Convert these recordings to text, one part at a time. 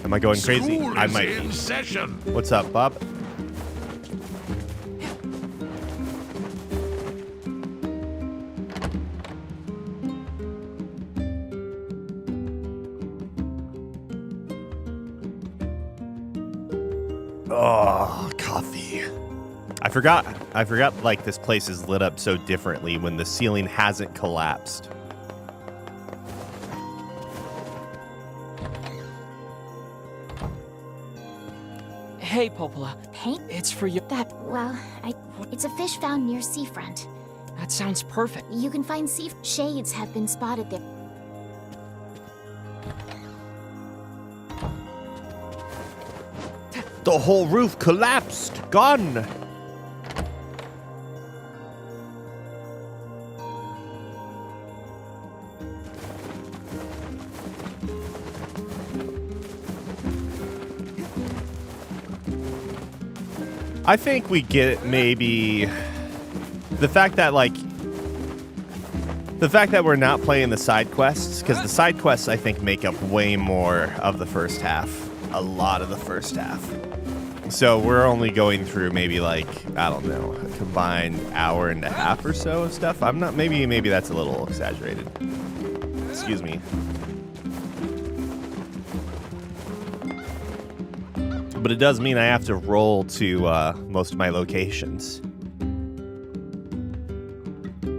Am I going crazy? I might be. What's up, Bob? Oh, coffee. I forgot like this place is lit up so differently when the ceiling hasn't collapsed. Hey, Popola. Hey? It's for you. It's a fish found near seafront. That sounds perfect. You can find shades have been spotted there. The whole roof collapsed. Gone. I think we get maybe the fact that we're not playing the side quests, because the side quests I think make up way more of the first half, a lot of the first half. So we're only going through maybe like, I don't know, a combined hour and a half or so of stuff. I'm not, maybe that's a little exaggerated. Excuse me. But it does mean I have to roll to most of my locations.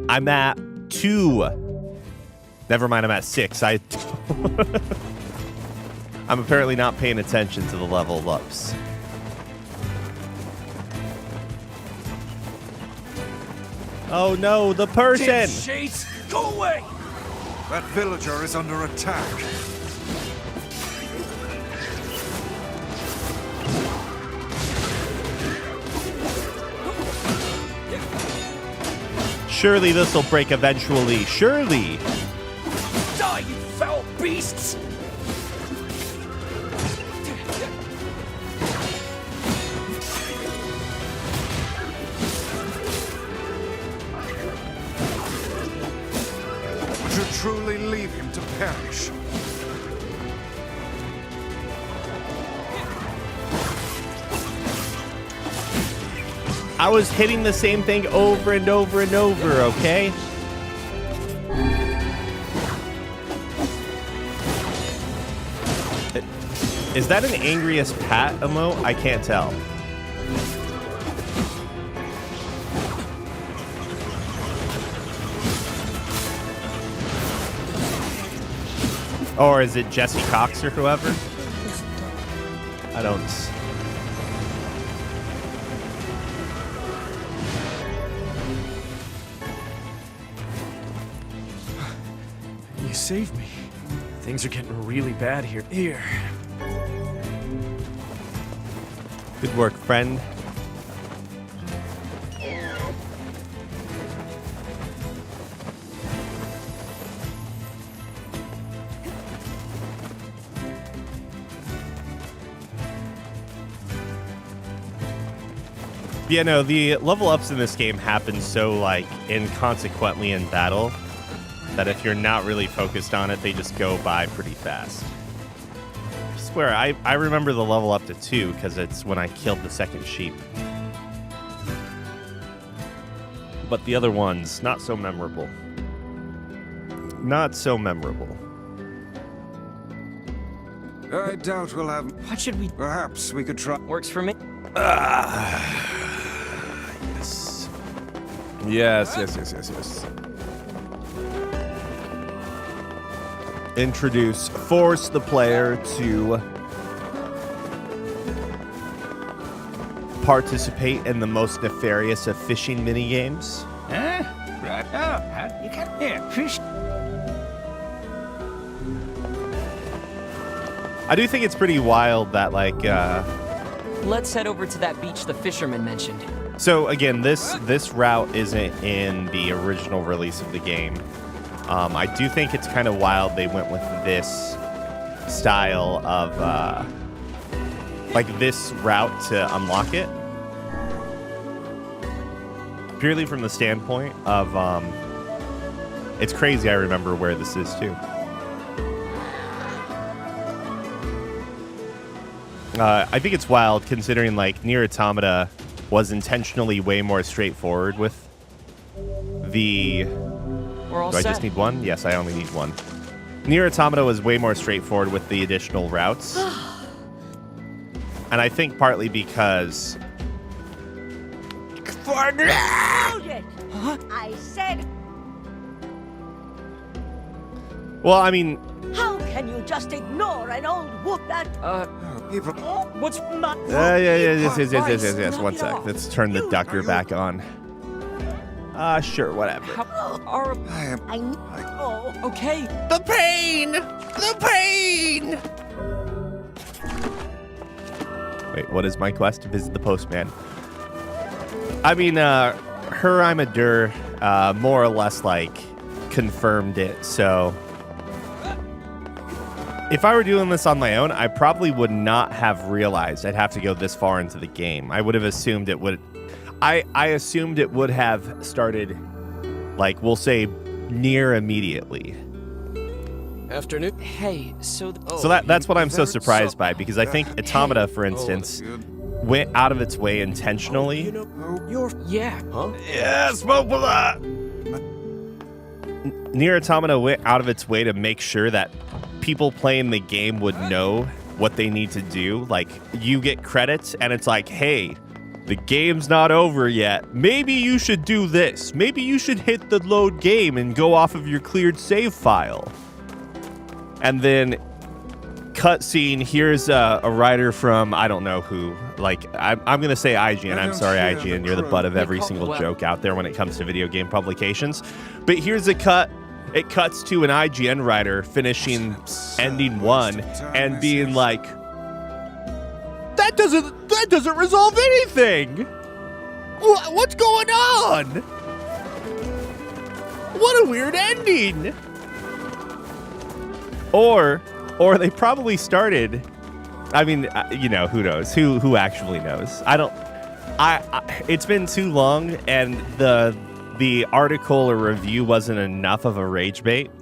I'm at 2. Never mind, I'm at 6. I'm apparently not paying attention to the level ups. Oh no, the person! Shades, go away! That villager is under attack. Surely this will break eventually. Surely. Die, you foul beasts! To truly leave him to perish. I was hitting the same thing over and over and over, okay? Is that an angriest Pat emote? I can't tell. Or is it Jesse Cox or whoever? I don't... You saved me. Things are getting really bad here. Here. Good work, friend. Yeah, no, the level ups in this game happen so, like, inconsequently in battle that if you're not really focused on it, they just go by pretty fast. I swear, I remember the level up to 2 because it's when I killed the second sheep. But the other ones, not so memorable. Not so memorable. I doubt we'll have... What should we... Perhaps we could try... Works for me. Yes. Yes. Force the player to participate in the most nefarious of fishing minigames. Right up. How you got here? Fish. I do think it's pretty wild that, like, Let's head over to that beach the fisherman mentioned. So again, this route isn't in the original release of the game. I do think it's kind of wild they went with this style of like this route to unlock it. Purely from the standpoint of it's crazy I remember where this is too. I think it's wild considering like Nier Automata was intentionally way more straightforward with the... We're all Do I set. just need one? Yes, I only need one. Nier Automata was way more straightforward with the additional routes. And I think partly because... Hold it! I said, Well, I mean, how can you just ignore an old whoop that... People. What's my... yes. One sec. Let's turn the ducker back on. Sure, whatever. Our... I know. Okay. The pain! The pain! Wait, what is my quest? To visit the postman. I mean, Huraimadur more or less, like, confirmed it, so... If I were doing this on my own, I probably would not have realized I'd have to go this far into the game. I would have assumed it would... I assumed it would have started, like, we'll say, near immediately. Afternoon. Hey, so... So that's what I'm so surprised by, because I think Automata, for instance, went out of its way intentionally. You know, you're... Yeah. Huh? Yes, Mopola! Nier Automata went out of its way to make sure that people playing the game would know what they need to do. Like, you get credits, and it's like, hey, the game's not over yet. Maybe you should do this. Maybe you should hit the load game and go off of your cleared save file. And then, cutscene, here's a writer from, I don't know who. Like, I'm going to say IGN. I'm sorry, IGN. You're the butt of every single joke out there when it comes to video game publications. But here's a cut. It cuts to an IGN writer finishing ending 1 and being like, that doesn't resolve anything. What's going on? What a weird ending. Or they probably started. I mean, you know, who knows? Who actually knows? It's been too long, and the article or review wasn't enough of a rage bait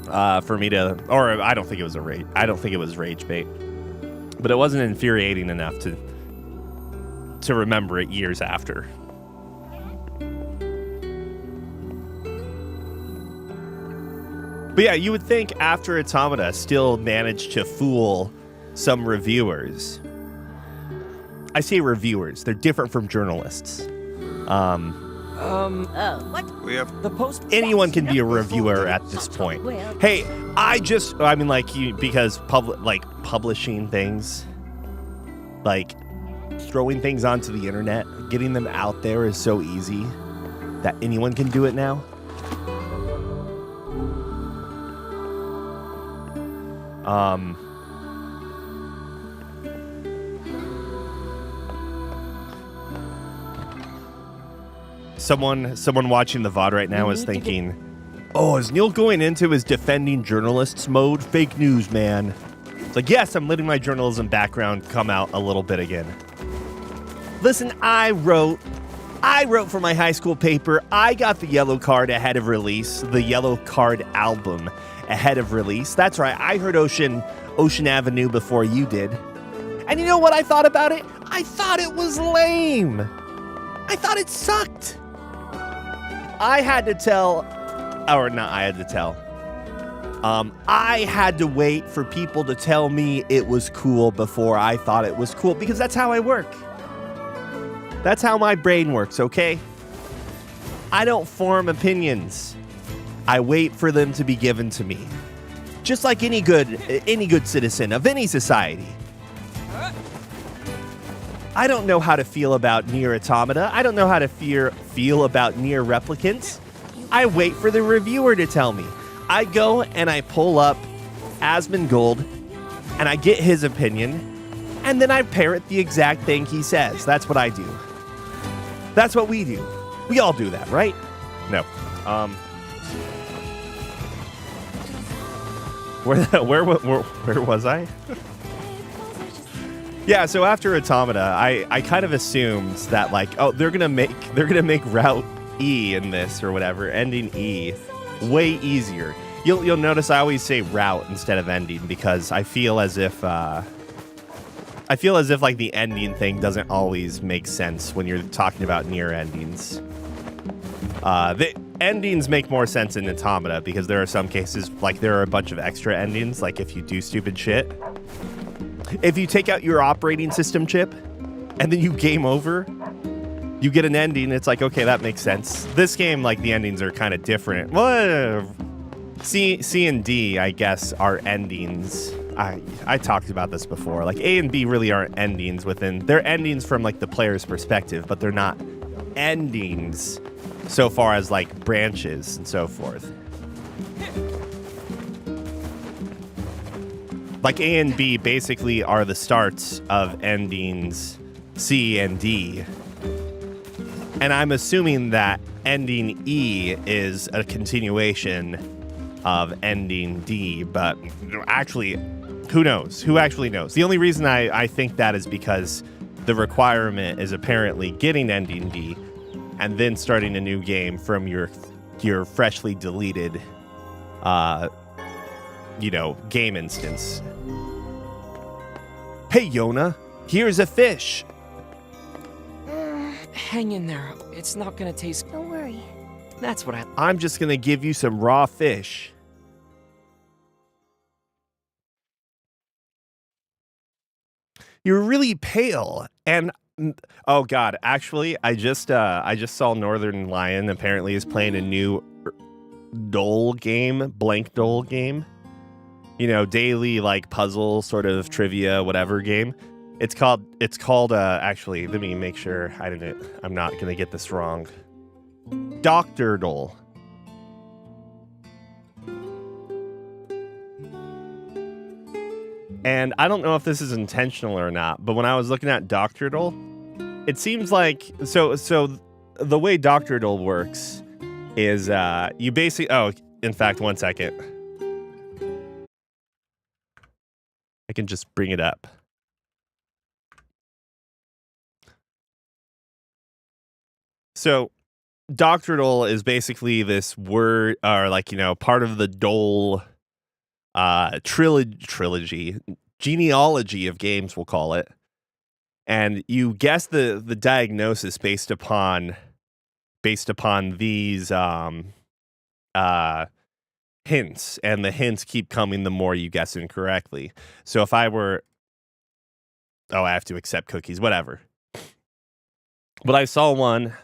for me to, or I don't think it was rage bait, but it wasn't infuriating enough to remember it years after. But yeah, you would think after Automata still managed to fool some reviewers. I say reviewers, they're different from journalists. What? We have The post... Anyone can be a reviewer at this point. Hey, because publishing things, like throwing things onto the internet, getting them out there is so easy that anyone can do it now. Someone watching the VOD right now is thinking, oh, is Neil going into his defending journalists mode? Fake news, man. It's like, yes, I'm letting my journalism background come out a little bit again. Listen, I wrote for my high school paper. I got the yellow card ahead of release, the yellow card album ahead of release. That's right. I heard Ocean Avenue before you did. And you know what I thought about it? I thought it was lame. I thought it sucked. I had to wait for people to tell me it was cool before I thought it was cool, because that's how I work. That's how my brain works, okay? I don't form opinions. I wait for them to be given to me. Just like any good citizen of any society. I don't know how to feel about Nier Automata. I don't know how to feel about Nier Replicant. I wait for the reviewer to tell me. I go and I pull up Asmongold and I get his opinion, and then I parrot the exact thing he says. That's what I do. That's what we do. We all do that, right? No. Where was I? Yeah, so after Automata, I kind of assumed that like, oh, they're gonna make route E in this or whatever, ending E, way easier. You'll notice I always say route instead of ending because I feel as if like the ending thing doesn't always make sense when you're talking about Nier endings. The endings make more sense in Automata because there are some cases like there are a bunch of extra endings, like if you do stupid shit. If you take out your operating system chip and then you game over, you get an ending. It's like, okay, that makes sense. This game, like the endings are kind of different. Well, C and D, I guess, are endings. I talked about this before. Like A and B really aren't endings they're endings from like the player's perspective, but they're not endings so far as like branches and so forth. Like A and B basically are the starts of endings C and D. And I'm assuming that ending E is a continuation of ending D, but actually, who knows? Who actually knows? The only reason I think that is because the requirement is apparently getting ending D and then starting a new game from your freshly deleted game instance. Hey, Yona, here's a fish. Hang in there. It's not gonna taste. Don't worry. That's what I'm just gonna give you some raw fish. You're really pale, and oh god, actually, I just saw Northern Lion apparently is playing a new blank dole game. You know, daily like puzzle sort of trivia whatever game. It's called actually, let me make sure I'm not going to get this wrong. Dr. Dole. And I don't know if this is intentional or not, but when I was looking at Dr. Dole, it seems like so the way Dr. Dole works is you basically in fact, one second. I can just bring it up. So, doctrinal is basically this word, or like, part of the Dole trilogy, genealogy of games, we'll call it. And you guess the diagnosis based upon these hints, and the hints keep coming the more you guess incorrectly. So if I were, I have to accept cookies, whatever. But I saw one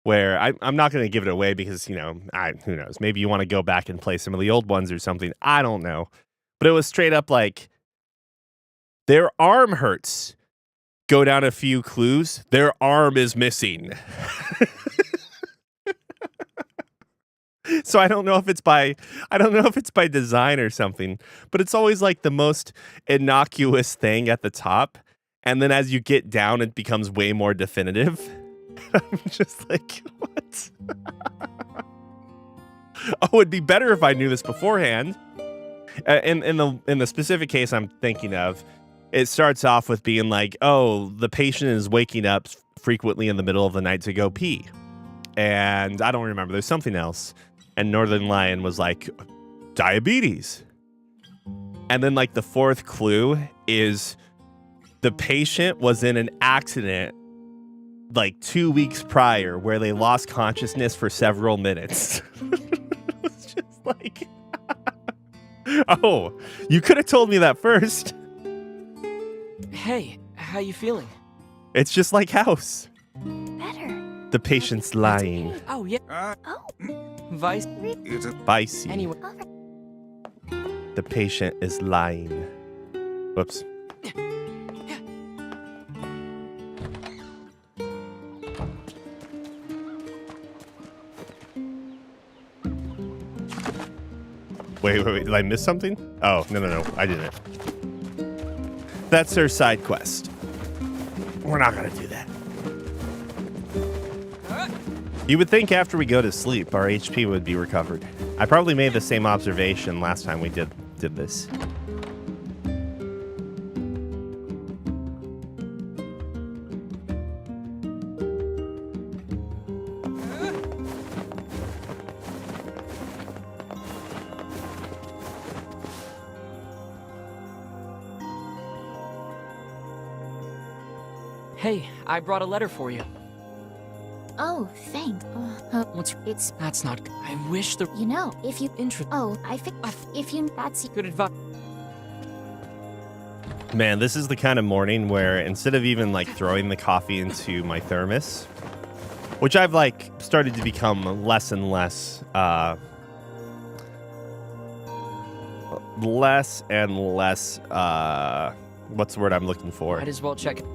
where I'm not going to give it away because, who knows? Maybe you want to go back and play some of the old ones or something. I don't know. But it was straight up like, their arm hurts. Go down a few clues. Their arm is missing. So I don't know if it's by design or something, but it's always like the most innocuous thing at the top. And then as you get down, it becomes way more definitive. I'm just like, what? Oh, it'd be better if I knew this beforehand. In the specific case I'm thinking of, it starts off with being like, oh, the patient is waking up frequently in the middle of the night to go pee. And I don't remember. There's something else. And Northern Lion was like, diabetes. And then like the fourth clue is the patient was in an accident like 2 weeks prior where they lost consciousness for several minutes. It's just like, oh, you could have told me that first. Hey, how you feeling? It's just like House. Better. The patient's lying. Oh, yeah. Oh, Vice. It's a Spicy. Anyway. The patient is lying. Whoops. Wait, did I miss something? Oh, no, I didn't. That's their side quest. We're not gonna do that. You would think after we go to sleep, our HP would be recovered. I probably made the same observation last time we did this. Hey, I brought a letter for you. Oh, thanks. It's, That's not. I wish the you know, if you, oh, if you, that's, good advice. Man, this is the kind of morning where instead of even like throwing the coffee into my thermos, which I've like started to become less and less what's the word I'm looking for? Might as well check it.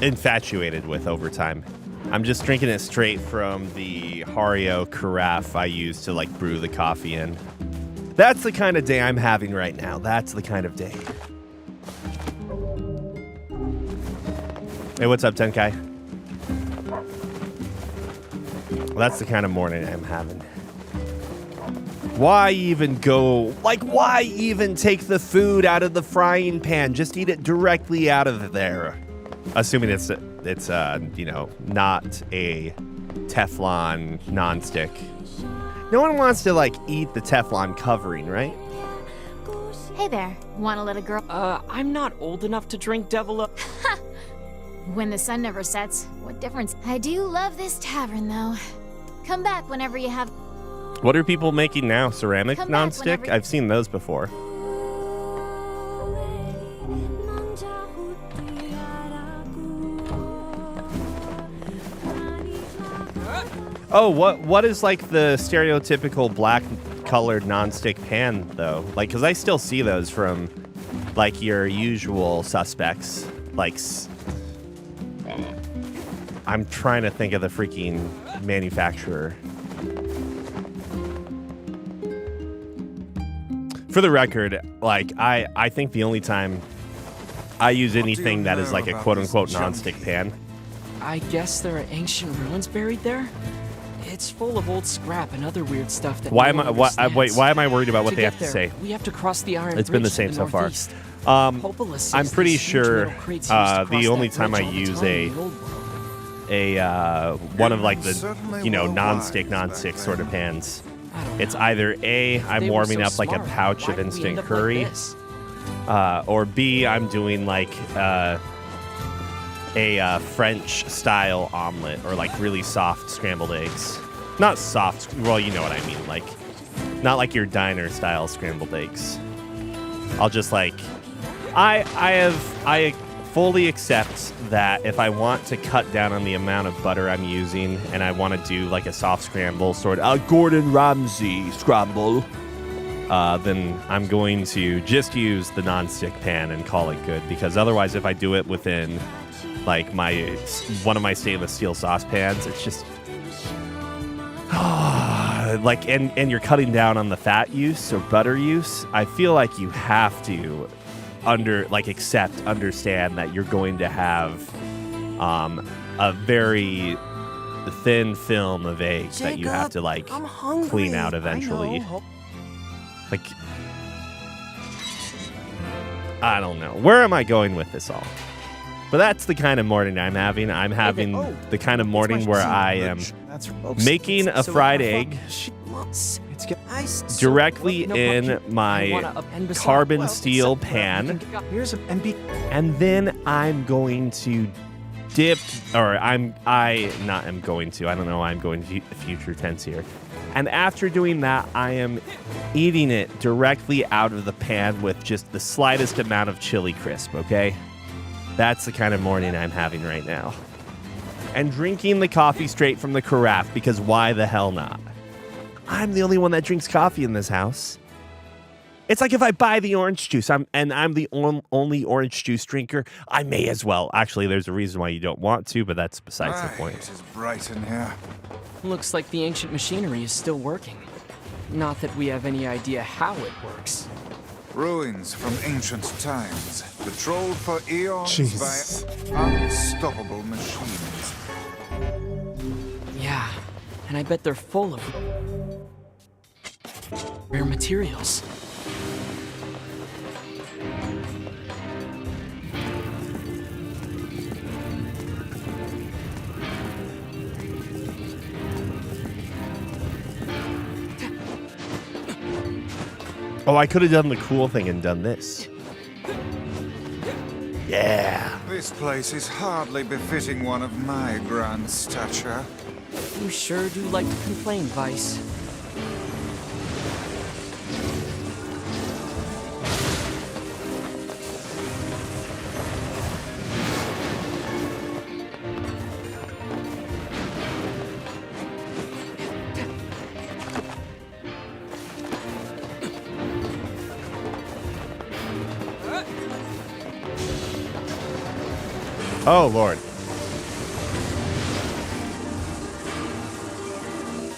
Infatuated with over time. I'm just drinking it straight from the Hario carafe I use to like brew the coffee in. That's the kind of day I'm having right now. That's the kind of day. Hey, what's up, Tenkai? Well, that's the kind of morning I'm having. Why even go, like, why even take the food out of the frying pan? Just eat it directly out of there. Assuming it's you know, not a Teflon nonstick. No one wants to like eat the Teflon covering, right? hey there, want a little girl? I'm not old enough to drink Devil Up. When the sun never sets, what difference? I do love this tavern, though. Come back whenever you have... What are people making now? Ceramic Come back nonstick? whenever- I've seen those before. Oh, what is like the stereotypical black colored nonstick pan though? Like, cause I still see those from like your usual suspects. Like, I'm trying to think of the freaking manufacturer. For the record, like I think the only time I use anything that is like a quote unquote nonstick pan. I guess there are ancient ruins buried there? It's full of old scrap and other weird stuff that Why no am I? one Wait, why am I worried about what To they get have to there, say? We have to cross the Iron It's been the Bridge to same so far. northeast. Popola says I'm pretty these huge sure metal crates used to cross the only that time I bridge all the use time in the old world. one of like the Certainly you know well non-stick wise back sort of then. pans. I don't It's know. either A, If I'm they were warming so up like a smart, pouch why of did we instant end up curry, like this? or B, I'm doing like a French style omelet or like really soft scrambled eggs. Not soft, well, you know what I mean, like not like your diner style scrambled eggs. I'll just like I fully accept that if I want to cut down on the amount of butter I'm using and I want to do like a soft scramble sort of Gordon Ramsay scramble, then I'm going to just use the nonstick pan and call it good, because otherwise if I do it within like one of my stainless steel saucepans, it's just like and you're cutting down on the fat use or butter use. I feel like you have to understand that you're going to have a very thin film of eggs that you have to like clean out eventually. Like, I don't know. Where am I going with this all? But that's the kind of morning I'm having. I'm having the kind of morning where I am making a fried egg directly in my carbon steel pan, and then I'm going to dip, or I don't know why I'm going future tense here. And after doing that, I am eating it directly out of the pan with just the slightest amount of chili crisp, okay? That's the kind of morning I'm having right now. And drinking the coffee straight from the carafe, because why the hell not? I'm the only one that drinks coffee in this house. It's like if I buy the orange juice I'm the only orange juice drinker, I may as well. Actually, there's a reason why you don't want to, but that's besides the point. It is bright in here. Looks like the ancient machinery is still working. Not that we have any idea how it works. Ruins from ancient times, patrolled for eons Jesus. by unstoppable machines. and I bet they're full of rare materials. Oh, I could have done the cool thing and done this. Yeah. This place is hardly befitting one of my grand stature. You sure do like to complain, Vice. Oh, Lord.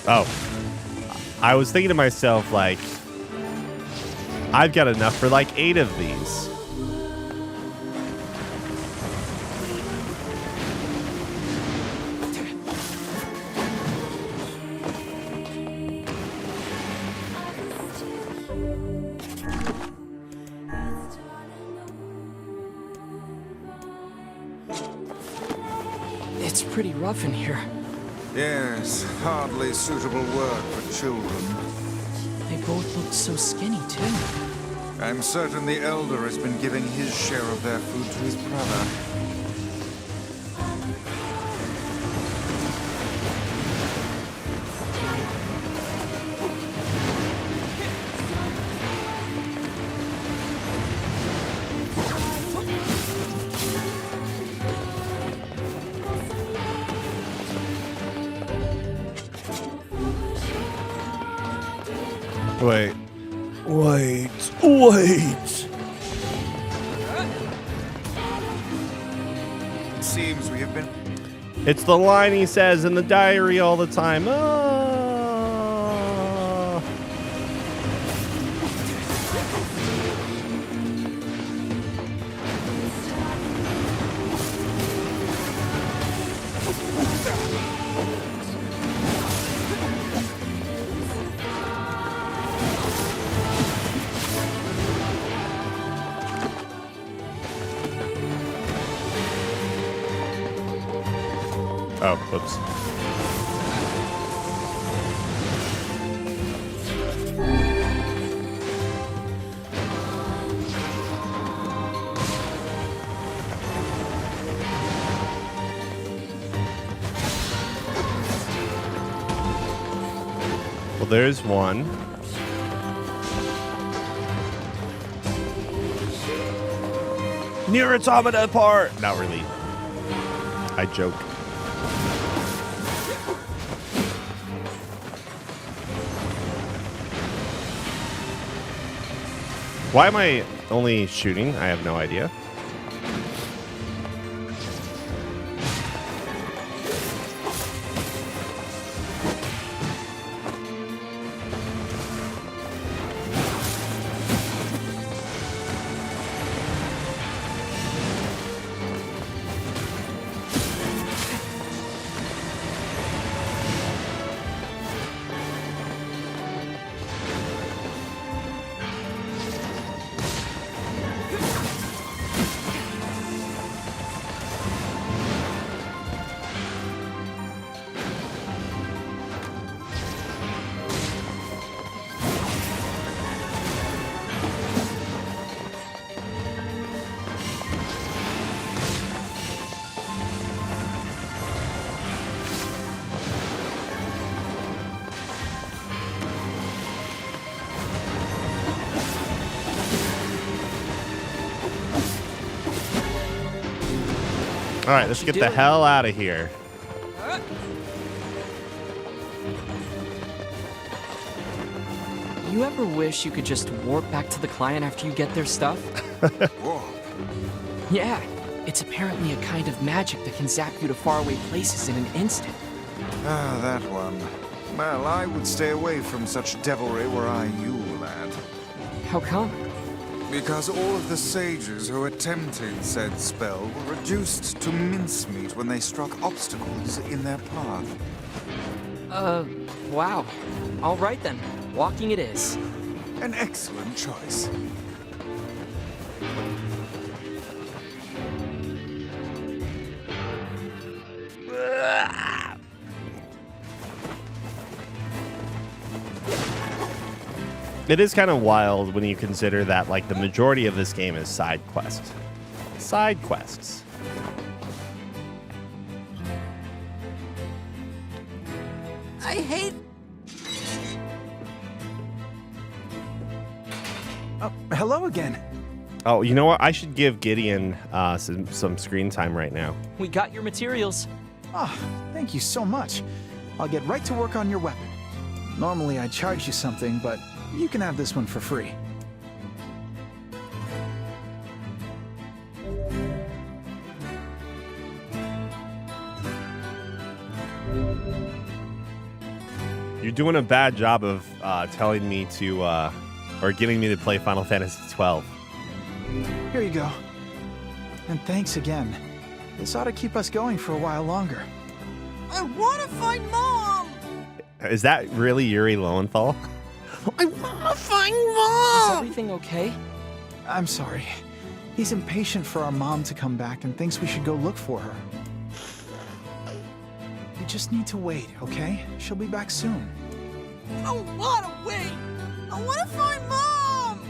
Oh. I was thinking to myself, like, I've got enough for like 8 of these. It's pretty rough in here. Yes, hardly suitable work for children. They both look so skinny, too. I'm certain the elder has been giving his share of their food to his brother. Wait. It seems we have been... It's the line he says in the diary all the time. Oh, whoops. Well, there's one. Nier Automata part! Not really. I joke. Why am I only shooting? I have no idea. All right, let's get the hell out of here. You ever wish you could just warp back to the client after you get their stuff? Whoa. Yeah, it's apparently a kind of magic that can zap you to faraway places in an instant. Ah, that one. Well, I would stay away from such devilry were I you, lad. How come? Because all of the sages who attempted said spell were reduced to mincemeat when they struck obstacles in their path. Wow. All right then. Walking it is. An excellent choice. It is kind of wild when you consider that, like, the majority of this game is side quests. Side quests. I hate. Oh, hello again. Oh, you know what? I should give Gideon some screen time right now. We got your materials. Ah, thank you so much. I'll get right to work on your weapon. Normally I'd charge you something, but you can have this one for free. You're doing a bad job of telling me to, or getting me to play Final Fantasy XII. Here you go. And thanks again. This ought to keep us going for a while longer. I want to find Mom! Is that really Yuri Lowenthal? I want to find Is Mom! everything okay? I'm sorry. He's impatient for our mom to come back and thinks we should go look for her. You just need to wait, okay? She'll be back soon. I don't want to wait! I want to find Mom!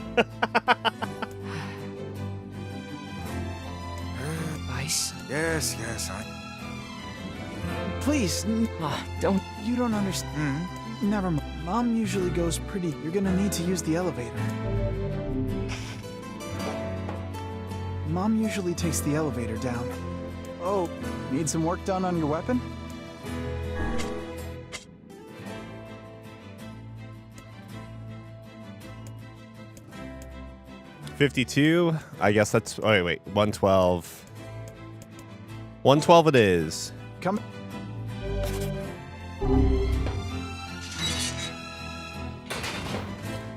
Ice? Yes, yes, Please, Don't. you don't understand. Never mind. Mom usually goes pretty. You're gonna need to use the elevator. Mom usually takes the elevator down. Oh, need some work done on your weapon? $52. I guess that's. Oh wait, 112. 112 it is. Come.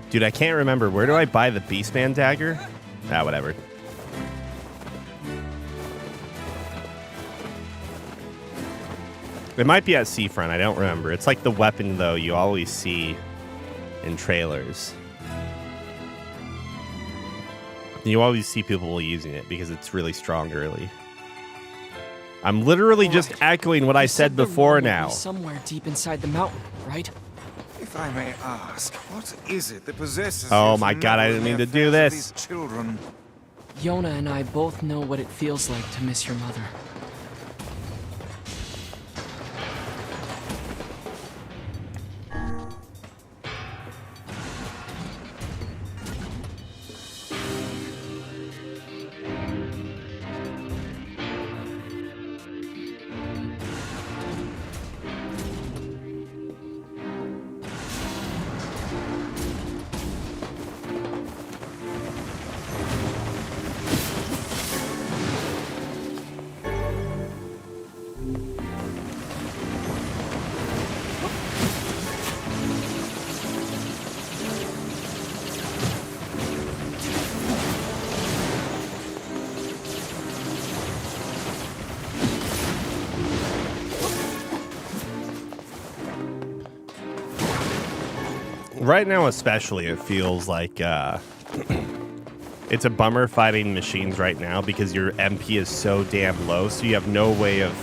Dude, I can't remember. Where do I buy the Beastman dagger? Ah, whatever. It might be at Seafront. I don't remember. It's like the weapon, though, you always see in trailers. You always see people using it because it's really strong early. I'm literally just echoing what I said before now. Somewhere deep inside the mountain, right? If I may ask, what is it that possesses Oh you my to God, I meddle didn't in mean the to do affairs of this. these children? Yona and I both know what it feels like to miss your mother. Right now, especially, it feels like it's a bummer fighting machines right now because your MP is so damn low, so you have no way of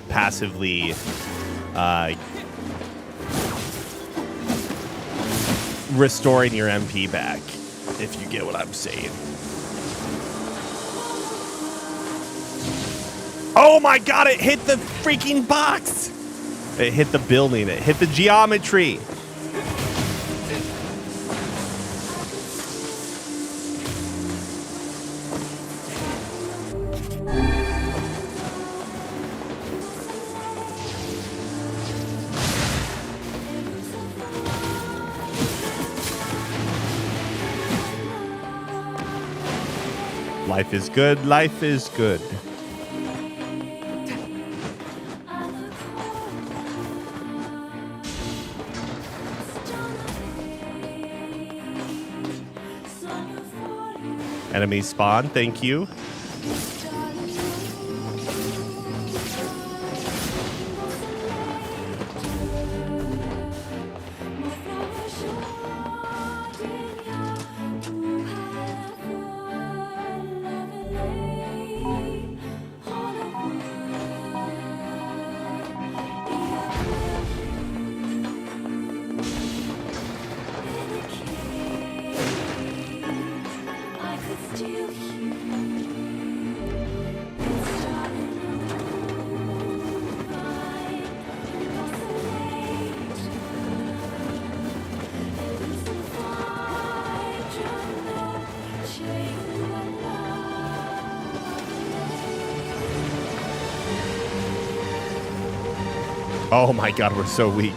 passively restoring your MP back, if you get what I'm saying. Oh my God, it hit the freaking box! It hit the building, it hit the geometry. Life is good, life is good. Enemy spawn, thank you. Oh my god, we're so weak.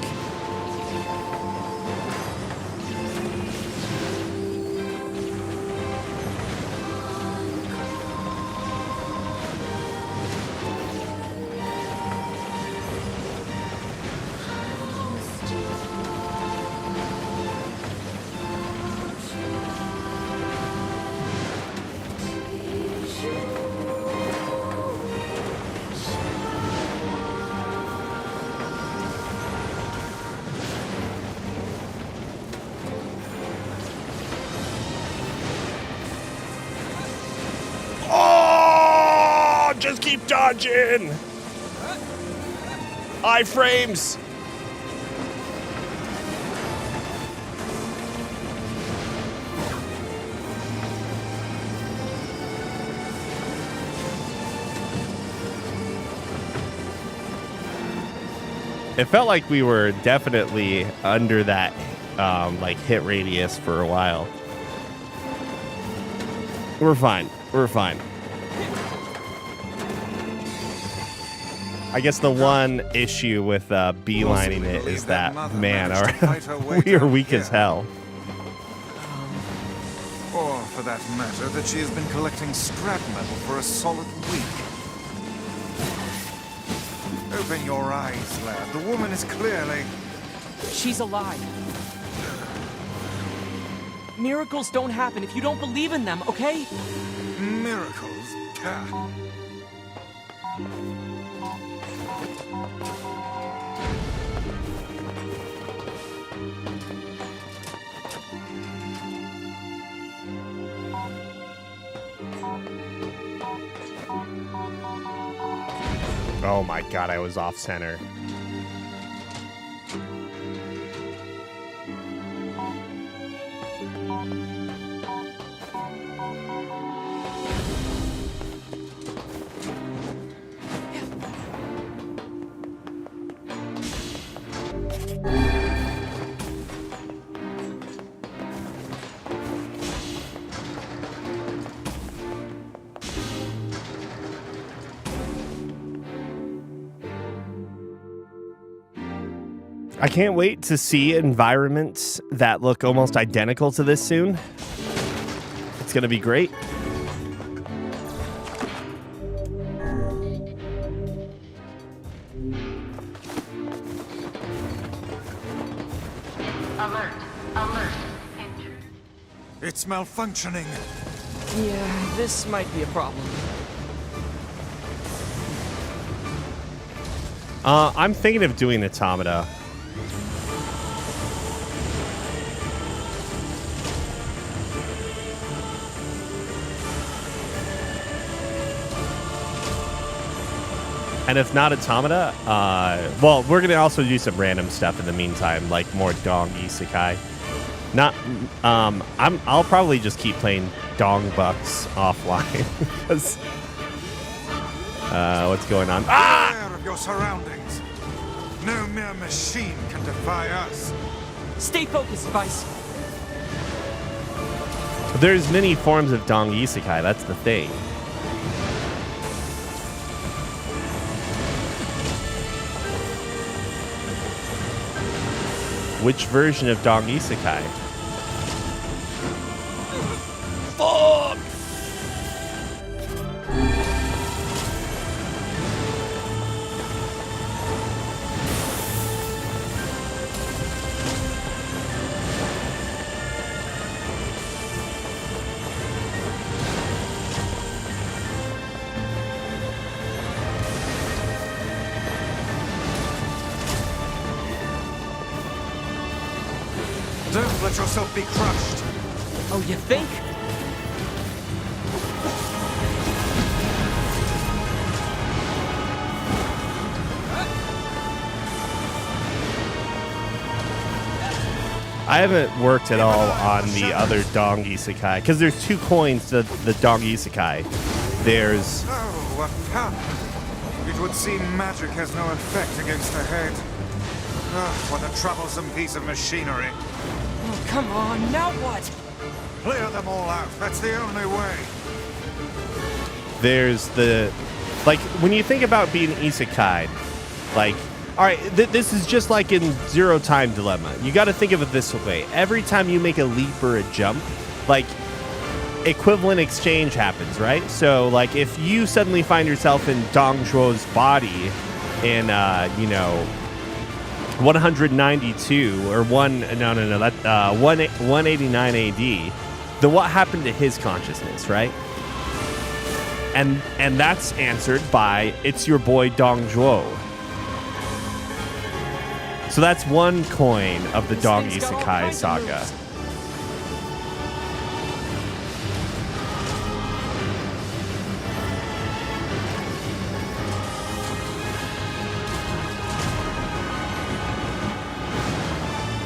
Oh, just keep dodging. Iframes. It felt like we were definitely under that like hit radius for a while. We're fine. We're fine. I guess the one issue with beelining it is that, man, we are weak as hell. Or, for that matter, that she has been collecting scrap metal for a solid week. Open your eyes, lad. The woman is clearly... She's alive. Miracles don't happen if you don't believe in them, okay? Miracles? Ah. Oh my god, I was off center. I can't wait to see environments that look almost identical to this soon. It's going to be great. Alert. Alert. Injured. It's malfunctioning. Yeah, this might be a problem. I'm thinking of doing Automata. And if not Automata, well, we're gonna also do some random stuff in the meantime, like more Dong Isekai. Not, I'll probably just keep playing Dong Bucks offline because what's going on? Ah! Aware of your surroundings. No mere machine can defy us. Stay focused, Vice. There's many forms of Dong Isekai. That's the thing. Which version of Dong Isekai? Fuck! Don't let yourself be crushed. Oh, you think? I haven't worked at all on the other Dong Isekai because there's two coins to the Dong Isekai. There's Oh, what power. It would seem magic has no effect against the head. Ah, what a troublesome piece of machinery. Oh, come on, now what? Clear them all out. That's the only way. there's the, like, when you think about being isekai, like, All right, this is just like in Zero Time Dilemma. You got to think of it this way. Every time you make a leap or a jump, like, equivalent exchange happens, right? So, like, if you suddenly find yourself in Dong Zhuo's body in, 192 or 189 AD, then what happened to his consciousness, right? And that's answered by it's your boy Dong Zhuo. So that's one coin of the Dong Isekai saga.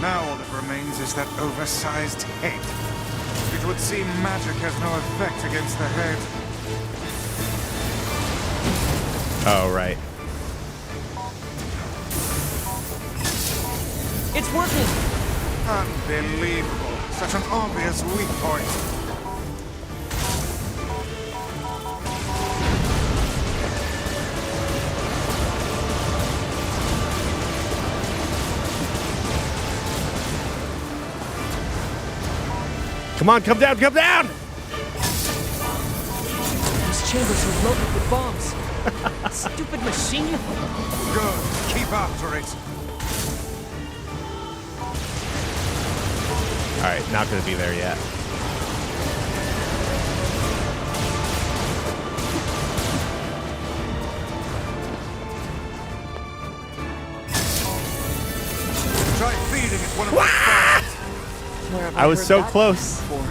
Now all that remains is that oversized head. It would seem magic has no effect against the head. Oh, right. It's working! Unbelievable. Such an obvious weak point. Come on, come down, come down! These chambers are loaded with bombs. Stupid machine. Good. Keep after it. All right, not going to be there yet. Try feeding it one of my bombs. Where have I was heard so that close. before?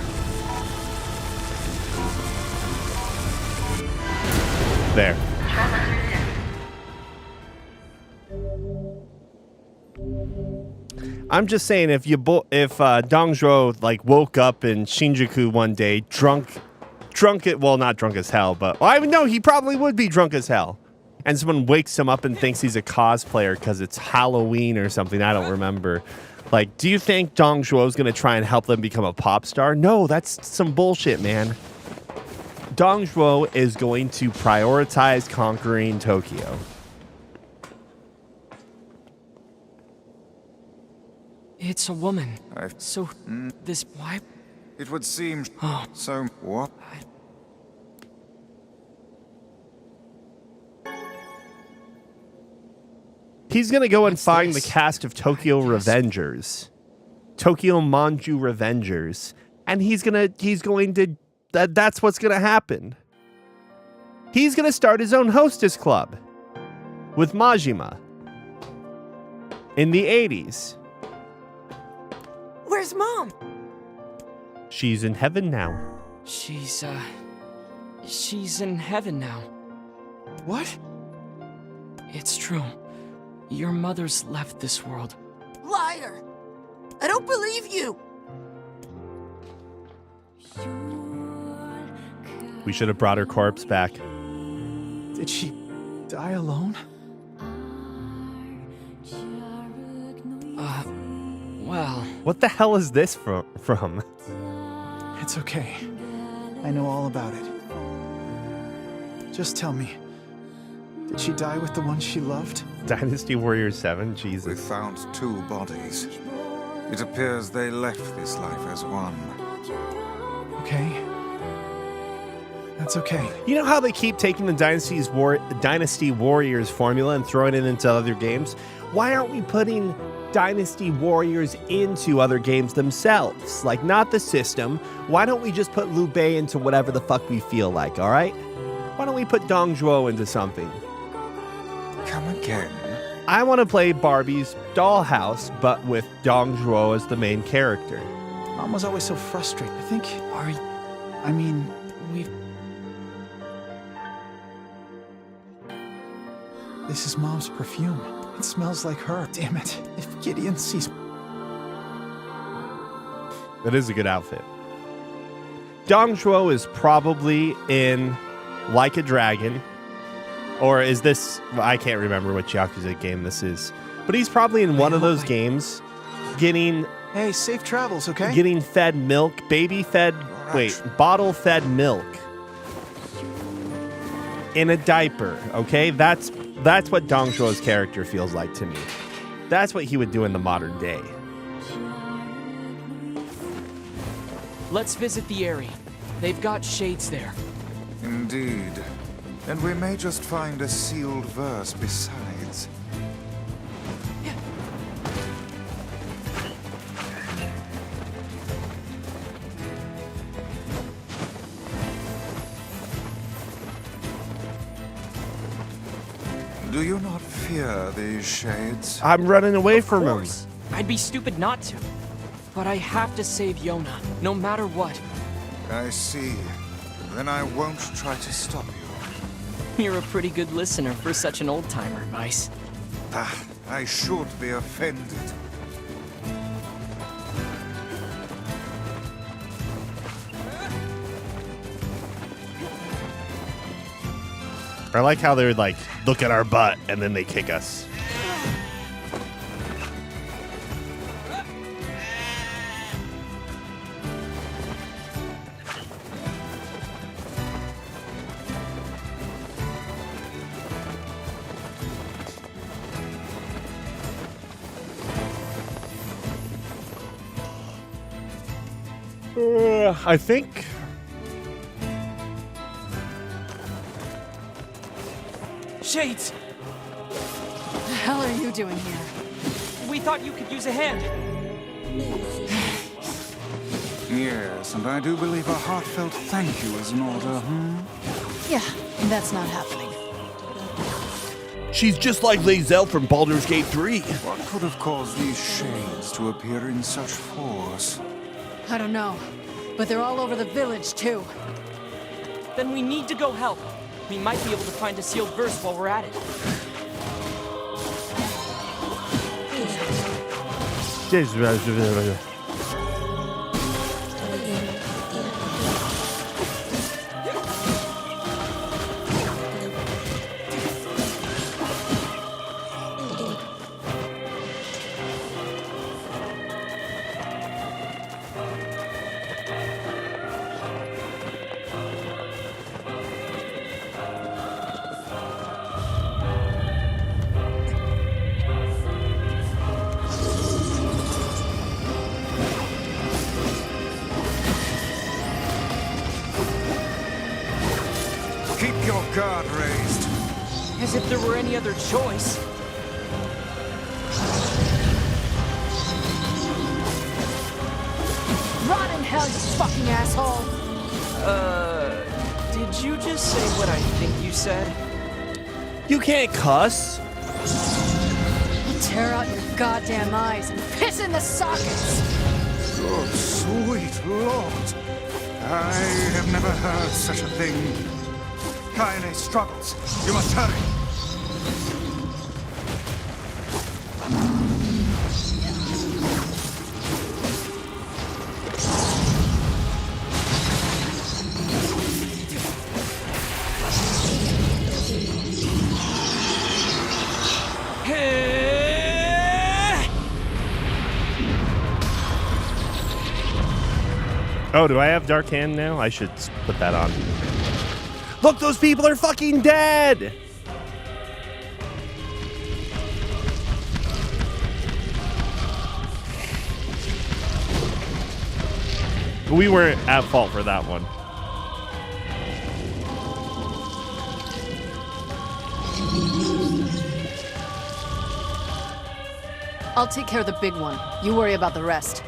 There. I'm just saying, if Dong Zhuo like woke up in Shinjuku one day, drunk it, well, not drunk as hell, but well, I know he probably would be drunk as hell, and someone wakes him up and thinks he's a cosplayer because it's Halloween or something. I don't remember. Like, do you think Dong Zhuo is gonna try and help them become a pop star? No, that's some bullshit, man. Dong Zhuo is going to prioritize conquering Tokyo. It's a woman. So, this... Why? It would seem Oh. so. What? He's going to go and find this? the cast of Tokyo Revengers. Tokyo Manju Revengers. And he's going to, that's what's going to happen. He's going to start his own hostess club with Majima in the 80s. Where's Mom? She's in heaven now. She's in heaven now. What? It's true. Your mother's left this world. Liar! I don't believe you! We should have brought her corpse back. Did she die alone? Well... What the hell is this from? It's okay. I know all about it. Just tell me, did she die with the one she loved? Dynasty Warriors 7? We Jesus. found 2 bodies. It appears they left this life as one. Okay. That's okay. You know how they keep taking the Dynasty Warriors formula and throwing it into other games? Why aren't we putting Dynasty Warriors into other games themselves? Like, not the system. Why don't we just put Liu Bei into whatever the fuck we feel like, all right? Why don't we put Dong Zhuo into something? Come again? I want to play Barbie's Dollhouse, but with Dong Zhuo as the main character. Mom was always so frustrated. I think, Are I mean, we... this is Mom's perfume. It smells like her. Damn it. If Gideon sees... That is a good outfit. Dong Zhuo is probably in Like a Dragon. Or is this... I can't remember which Yakuza game this is. But he's probably in one of those games getting... Hey, safe travels, okay? Getting fed milk. Baby fed... Wait, bottle fed milk. in a diaper, okay? That's what Dong Zhuo's character feels like to me. That's what he would do in the modern day. Let's visit the area. They've got shades there. Indeed. And we may just find a sealed verse besides. Do you not fear these shades? I'm running away from him. course. I'd be stupid not to. But I have to save Yona, no matter what. I see. Then I won't try to stop you. You're a pretty good listener for such an old-timer, Vice. Ah, I should be offended. I like how they would like look at our butt and then they kick us. I think. Shades! What the hell are you doing here? We thought you could use a hand. Yes, and I do believe a heartfelt thank you is in order, Yeah, that's not happening. She's just like Lae'zel from Baldur's Gate 3. What could have caused these shades to appear in such force? I don't know, but they're all over the village, too. Then we need to go help. We might be able to find a sealed verse while we're at it. Keep your guard raised. As if there were any other choice. Rot in hell, you fucking asshole! Did you just say what I think you said? You can't cuss. I'll tear out your goddamn eyes and piss in the sockets! Good sweet Lord. I have never heard such a thing. Kaine struggles. You must hurry. Oh, do I have Dark Hand now? I should put that on. Look, those people are fucking dead! We weren't at fault for that one. I'll take care of the big one. You worry about the rest.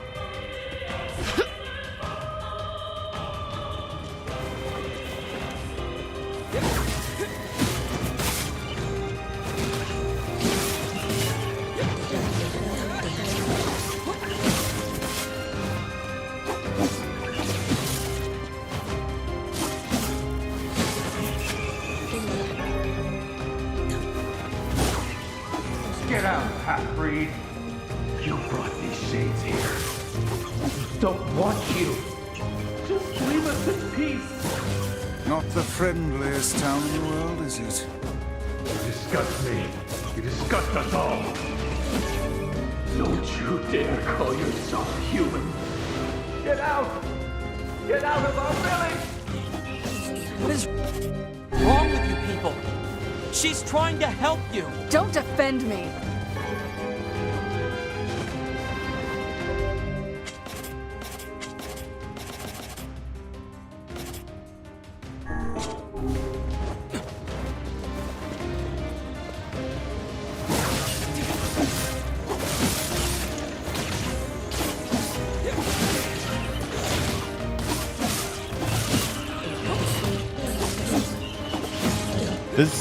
Get out, half-breed. You brought these shades here. Don't want you. Just leave us in peace. Not the friendliest town in the world, is it? You disgust me. You disgust us all. Don't you dare call yourself human. Get out! Get out of our village! What is wrong with you people? She's trying to help you. Don't defend me.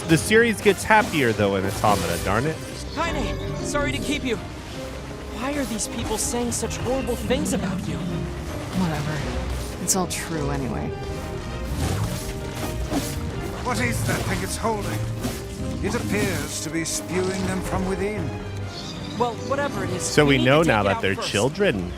The series gets happier though in Automata, darn it. Kaine, sorry to keep you. Why are these people saying such horrible things about you? Whatever. It's all true anyway. What is that thing it's holding? It appears to be spewing them from within. Well, whatever it is. So we need know to take now it that out they're first. children.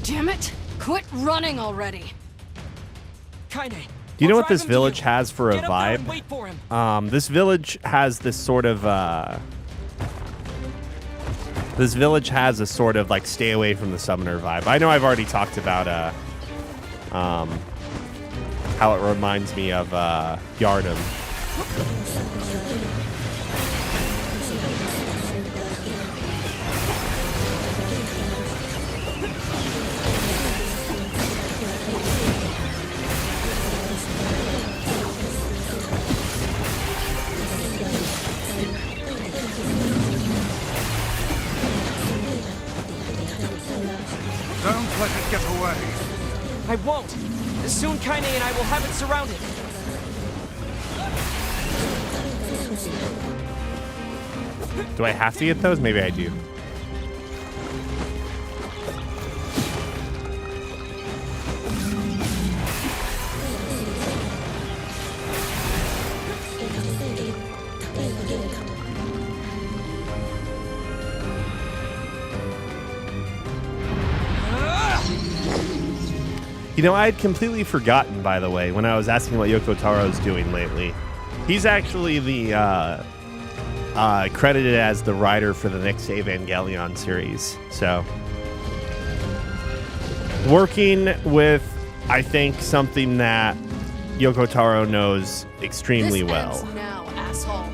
Damn it! Quit running already! Kaine. Do you know I'll what drive this him to village you. has for a Get up there and vibe? wait for him. This village has this sort of this village has a sort of like stay away from the summoner vibe. I know I've already talked about how it reminds me of Yardom. Don't let it get away. I won't. Soon Kaine and I will have it surrounded. Do I have to get those? Maybe I do. You know, I had completely forgotten, by the way, when I was asking what Yoko Taro's doing lately. He's actually the credited as the writer for the next Evangelion series. So, working with, I think, something that Yoko Taro knows extremely This well. ends now, asshole.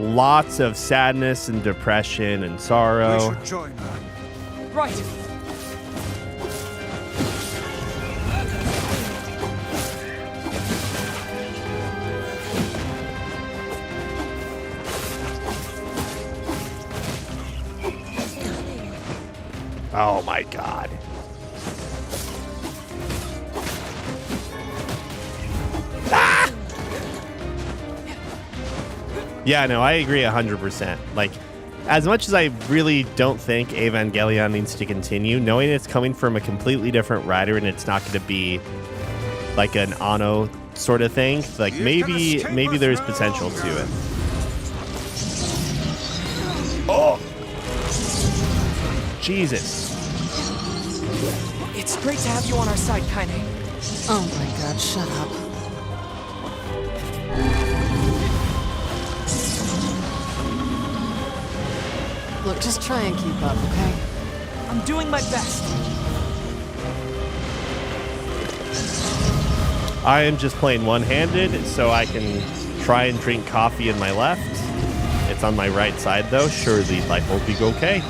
Lots of sadness and depression and We sorrow. should join her. Right. Oh my god. Ah! Yeah, no, I agree 100%. Like, as much as I really don't think Evangelion needs to continue, knowing it's coming from a completely different writer and it's not going to be like an Anno sort of thing, like maybe there's potential to it. Oh! Jesus. It's great to have you on our side, Kaine. Oh my god, shut up. Look, just try and keep up, okay? I'm doing my best. I am just playing one-handed, so I can try and drink coffee in my left. It's on my right side, though. Surely life will be okay.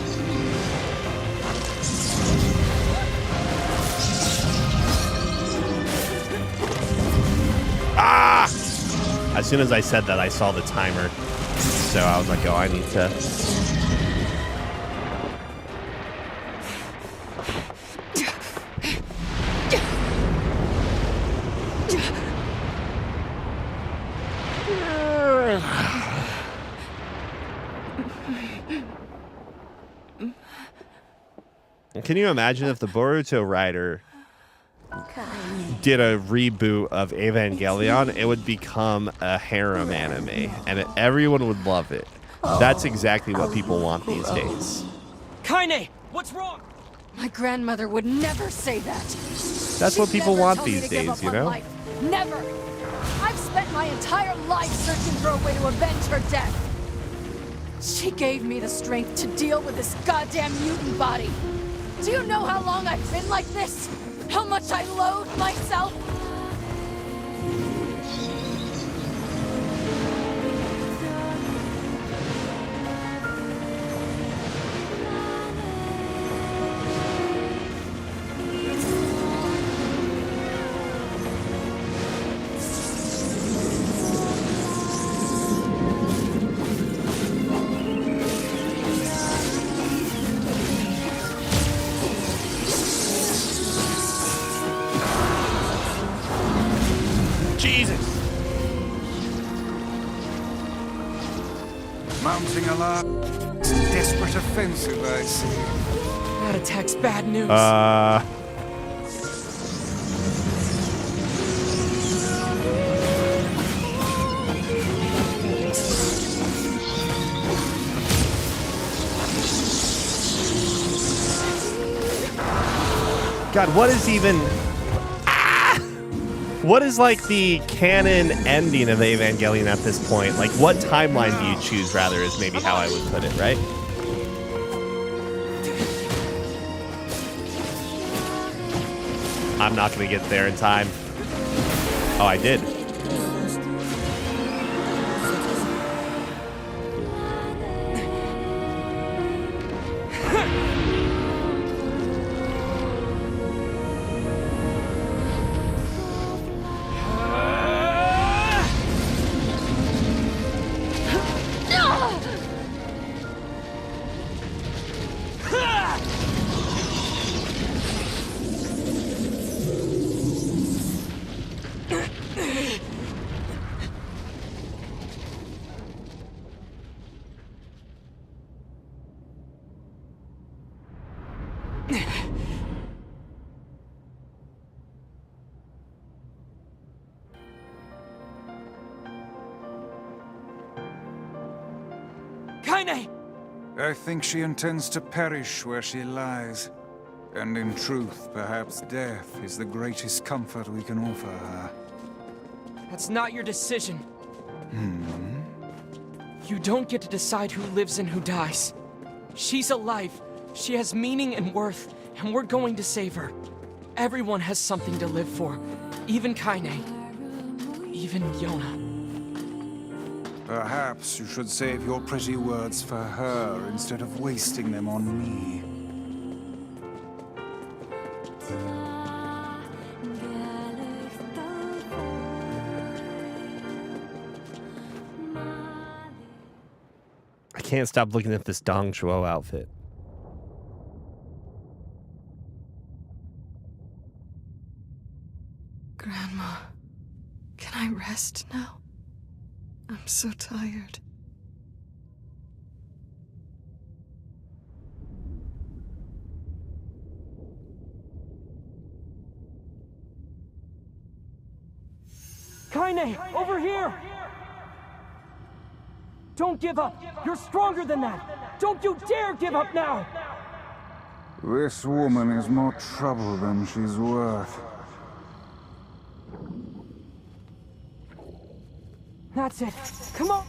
as soon as I said that, I saw the timer. So I was like, oh, I need to... Can you imagine if the Boruto writer did a reboot of Evangelion? It would become a harem anime, and everyone would love it. That's exactly what people want these days. Kaine, what's wrong? My grandmother would never say that. That's what She'd people never want tell me these to give days, up you on know? life. Never. I've spent my entire life searching for a way to avenge her death. She gave me the strength to deal with this goddamn mutant body. Do you know how long I've been like this? How much I loathe myself? Jesus! Mounting alarm. Desperate offensive, I see. That attack's bad news. God, what is even... What is, like, the canon ending of Evangelion at this point? Like, what timeline do you choose, rather, is maybe how I would put it, right? I'm not going to get there in time. Oh, I did. Kaine! I think she intends to perish where she lies. And in truth, perhaps death is the greatest comfort we can offer her. That's not your decision. You don't get to decide who lives and who dies. She's alive. She has meaning and worth, and we're going to save her. Everyone has something to live for. Even Kaine. Even Yona. Perhaps you should save your pretty words for her instead of wasting them on me. I can't stop looking at this Dong Chuo outfit. Grandma, can I rest now? I'm so tired. Kaine, over here! Don't give up! You're stronger than that! Don't you dare give up now! This woman is more trouble than she's worth. That's it. Come on!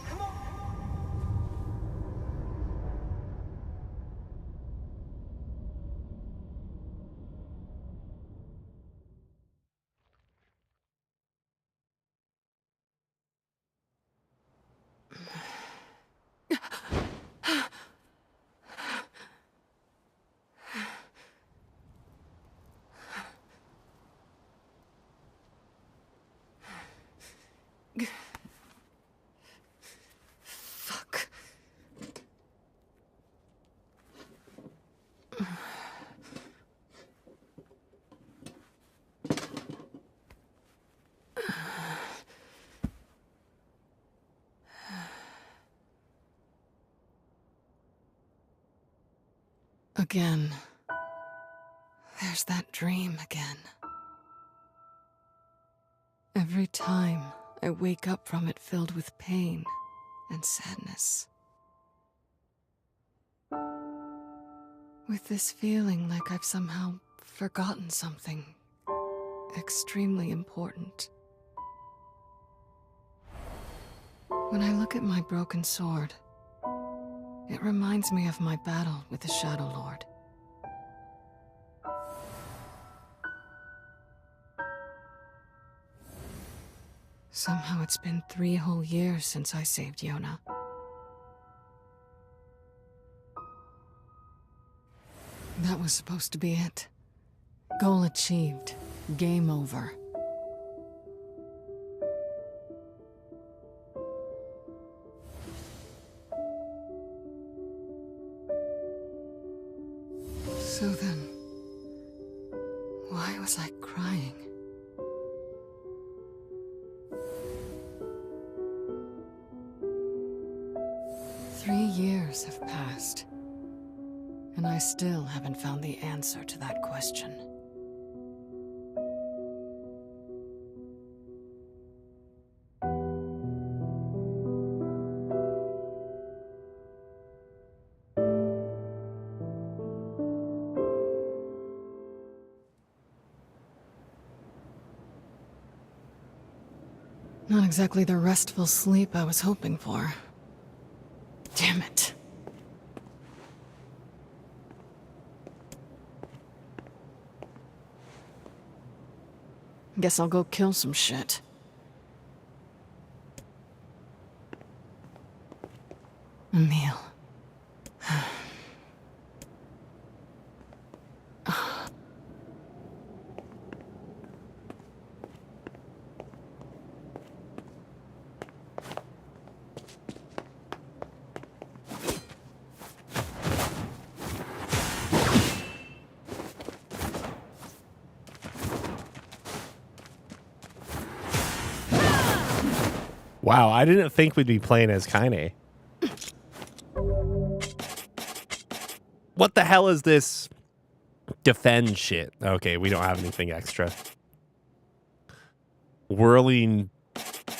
Again. There's that dream again. Every time I wake up from it filled with pain and sadness. With this feeling like I've somehow forgotten something extremely important. When I look at my broken sword, it reminds me of my battle with the Shadow Lord. Somehow it's been 3 whole years since I saved Yona. That was supposed to be it. Goal achieved. Game over. So then, why was I crying? Three years have passed, and I still haven't found the answer to that question. Not exactly the restful sleep I was hoping for. Damn it. Guess I'll go kill some shit. A meal. Wow, I didn't think we'd be playing as Kaine. What the hell is this defend shit? Okay, we don't have anything extra. Whirling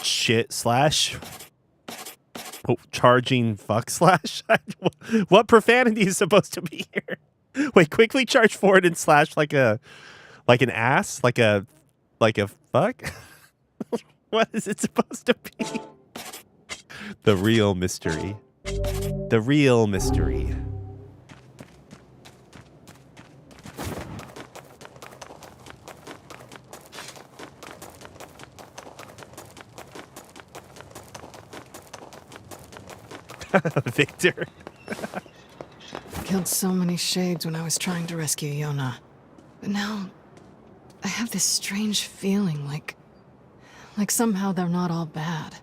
shit slash? Oh, charging fuck slash? What profanity is supposed to be here? Wait, quickly charge forward and slash like an ass? Like a fuck? What is it supposed to be? The real mystery. The real mystery. Victor. Killed so many shades when I was trying to rescue Yona. But now, I have this strange feeling like somehow they're not all bad.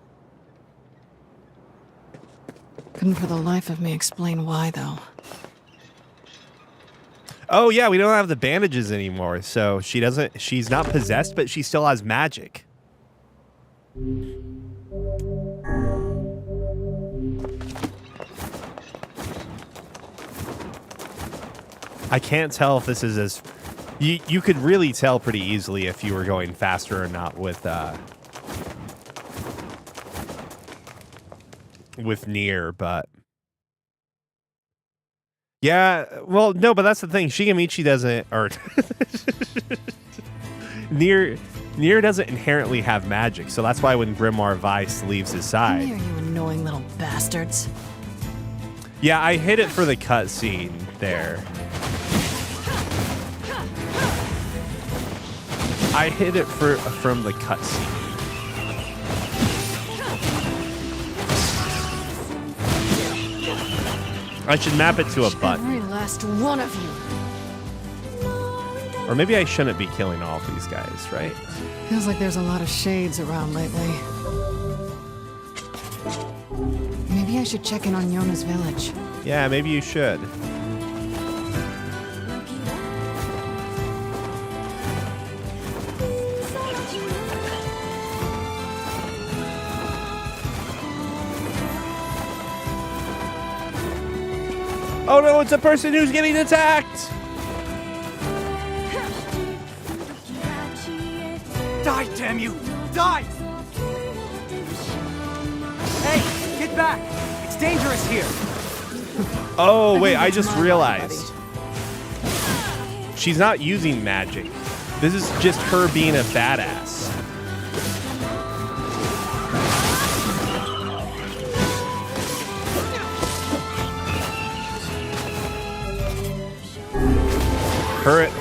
Couldn't for the life of me explain why, though. Oh yeah, we don't have the bandages anymore, so she's not possessed, but she still has magic. I can't tell if this is as... You could really tell pretty easily if you were going faster or not with Nier, but... Yeah, well, no, but that's the thing. Shigemichi doesn't... Or... Nier doesn't inherently have magic, so that's why when Grimoire Weiss leaves his side... Come here, you annoying little bastards. Yeah, I hit it for the cutscene there. I hit it from the cutscene. I should map it to a button. Every last one of you. Or maybe I shouldn't be killing all of these guys, right? Feels like there's a lot of shades around lately. Maybe I should check in on Yona's village. Yeah, maybe you should. Oh no, it's a person who's getting attacked! Die, damn you! Die! Hey, get back! It's dangerous here! Oh, wait, I just realized. She's not using magic. This is just her being a badass.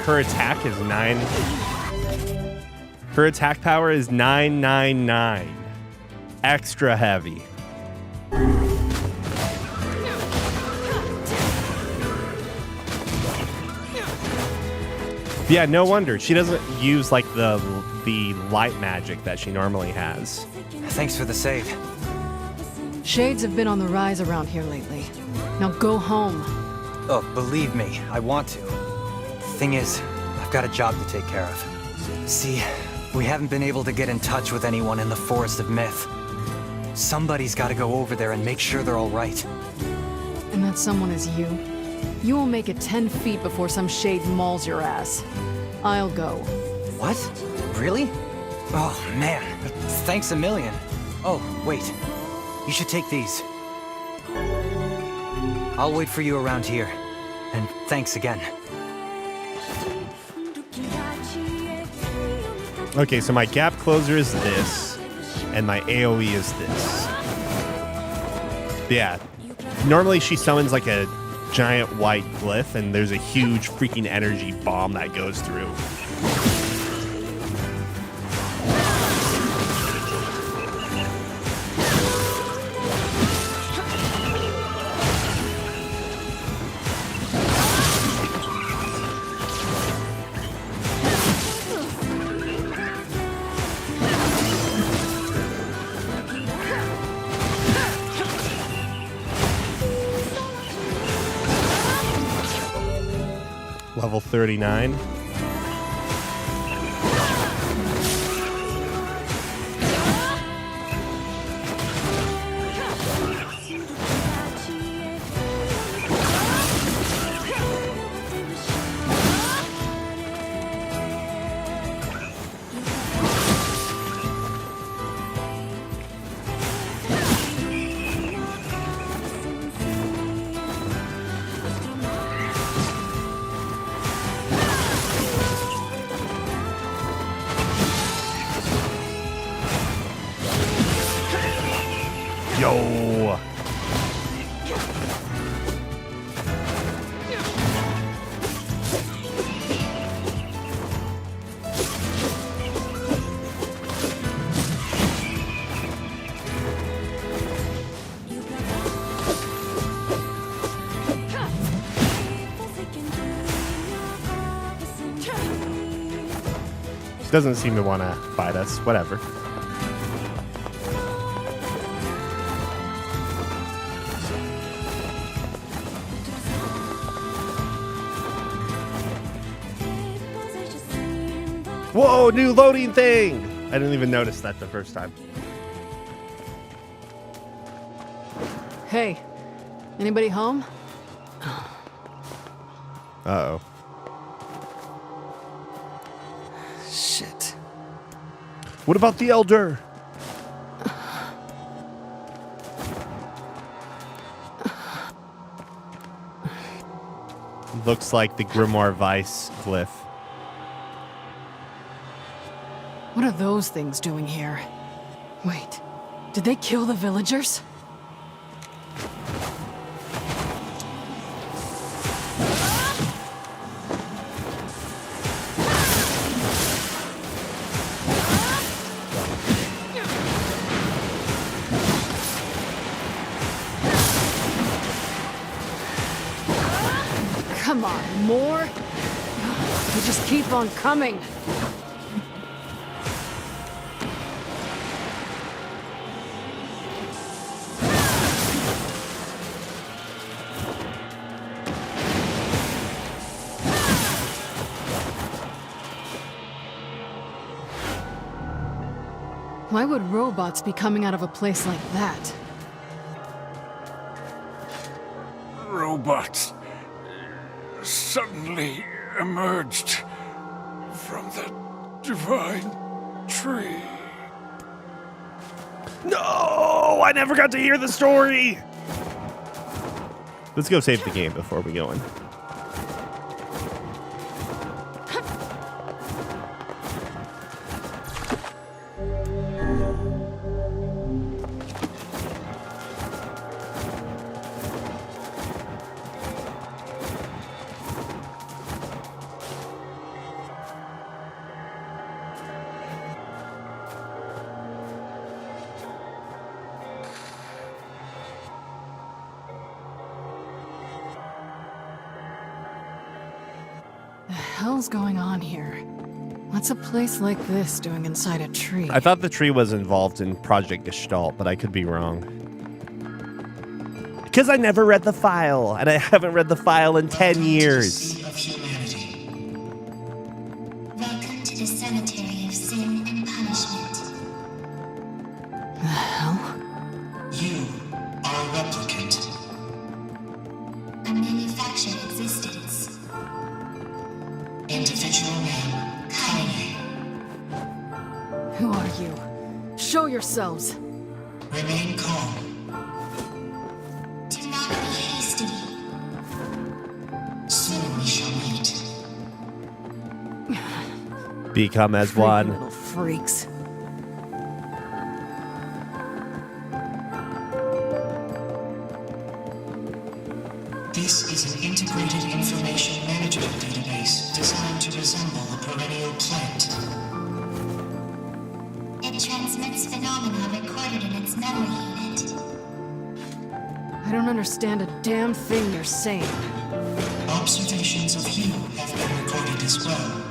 Her attack is 9. Her attack power is 999. Extra heavy. Yeah, no wonder. She doesn't use like the light magic that she normally has. Thanks for the save. Shades have been on the rise around here lately. Now go home. Oh, believe me, I want to. Thing is, I've got a job to take care of. See, we haven't been able to get in touch with anyone in the Forest of Myth. Somebody's got to go over there and make sure they're all right. And that someone is you. You will make it 10 feet before some shade mauls your ass. I'll go. What? Really? Oh, man. Thanks a million. Oh, wait. You should take these. I'll wait for you around here. And thanks again. Okay, so my gap closer is this, and my AoE is this. Yeah. Normally she summons like a giant white glyph, and there's a huge freaking energy bomb that goes through. Level 39. Yo! Doesn't seem to want to fight us. Whatever. Whoa, new loading thing! I didn't even notice that the first time. Hey, anybody home? Uh-oh. Shit. What about the Elder? Looks like the Grimoire Vice glyph. What are those things doing here? Wait, did they kill the villagers? Come on, more? You just keep on coming. Why would robots be coming out of a place like that? Robots. suddenly emerged from the divine tree. No, I never got to hear the story. Let's go save the game before we go in. The hell's going on here? What's a place like this doing inside a tree? I thought the tree was involved in Project Gestalt, but I could be wrong. Because I never read the file, and I haven't read the file in 10 years. Of humanity. Welcome to the cemetery of sin and punishment. The hell? You are a replicant. A manufactured existence. Individual name, Kaine. Who are you? Show yourselves. Remain calm. Do not be hasty. Soon we shall meet. Become as Creepy one. little freaks. This is an integrated information management database designed to resemble a perennial plant. It transmits phenomena recorded in its memory unit. I don't understand a damn thing you're saying. Observations of you have been recorded as well.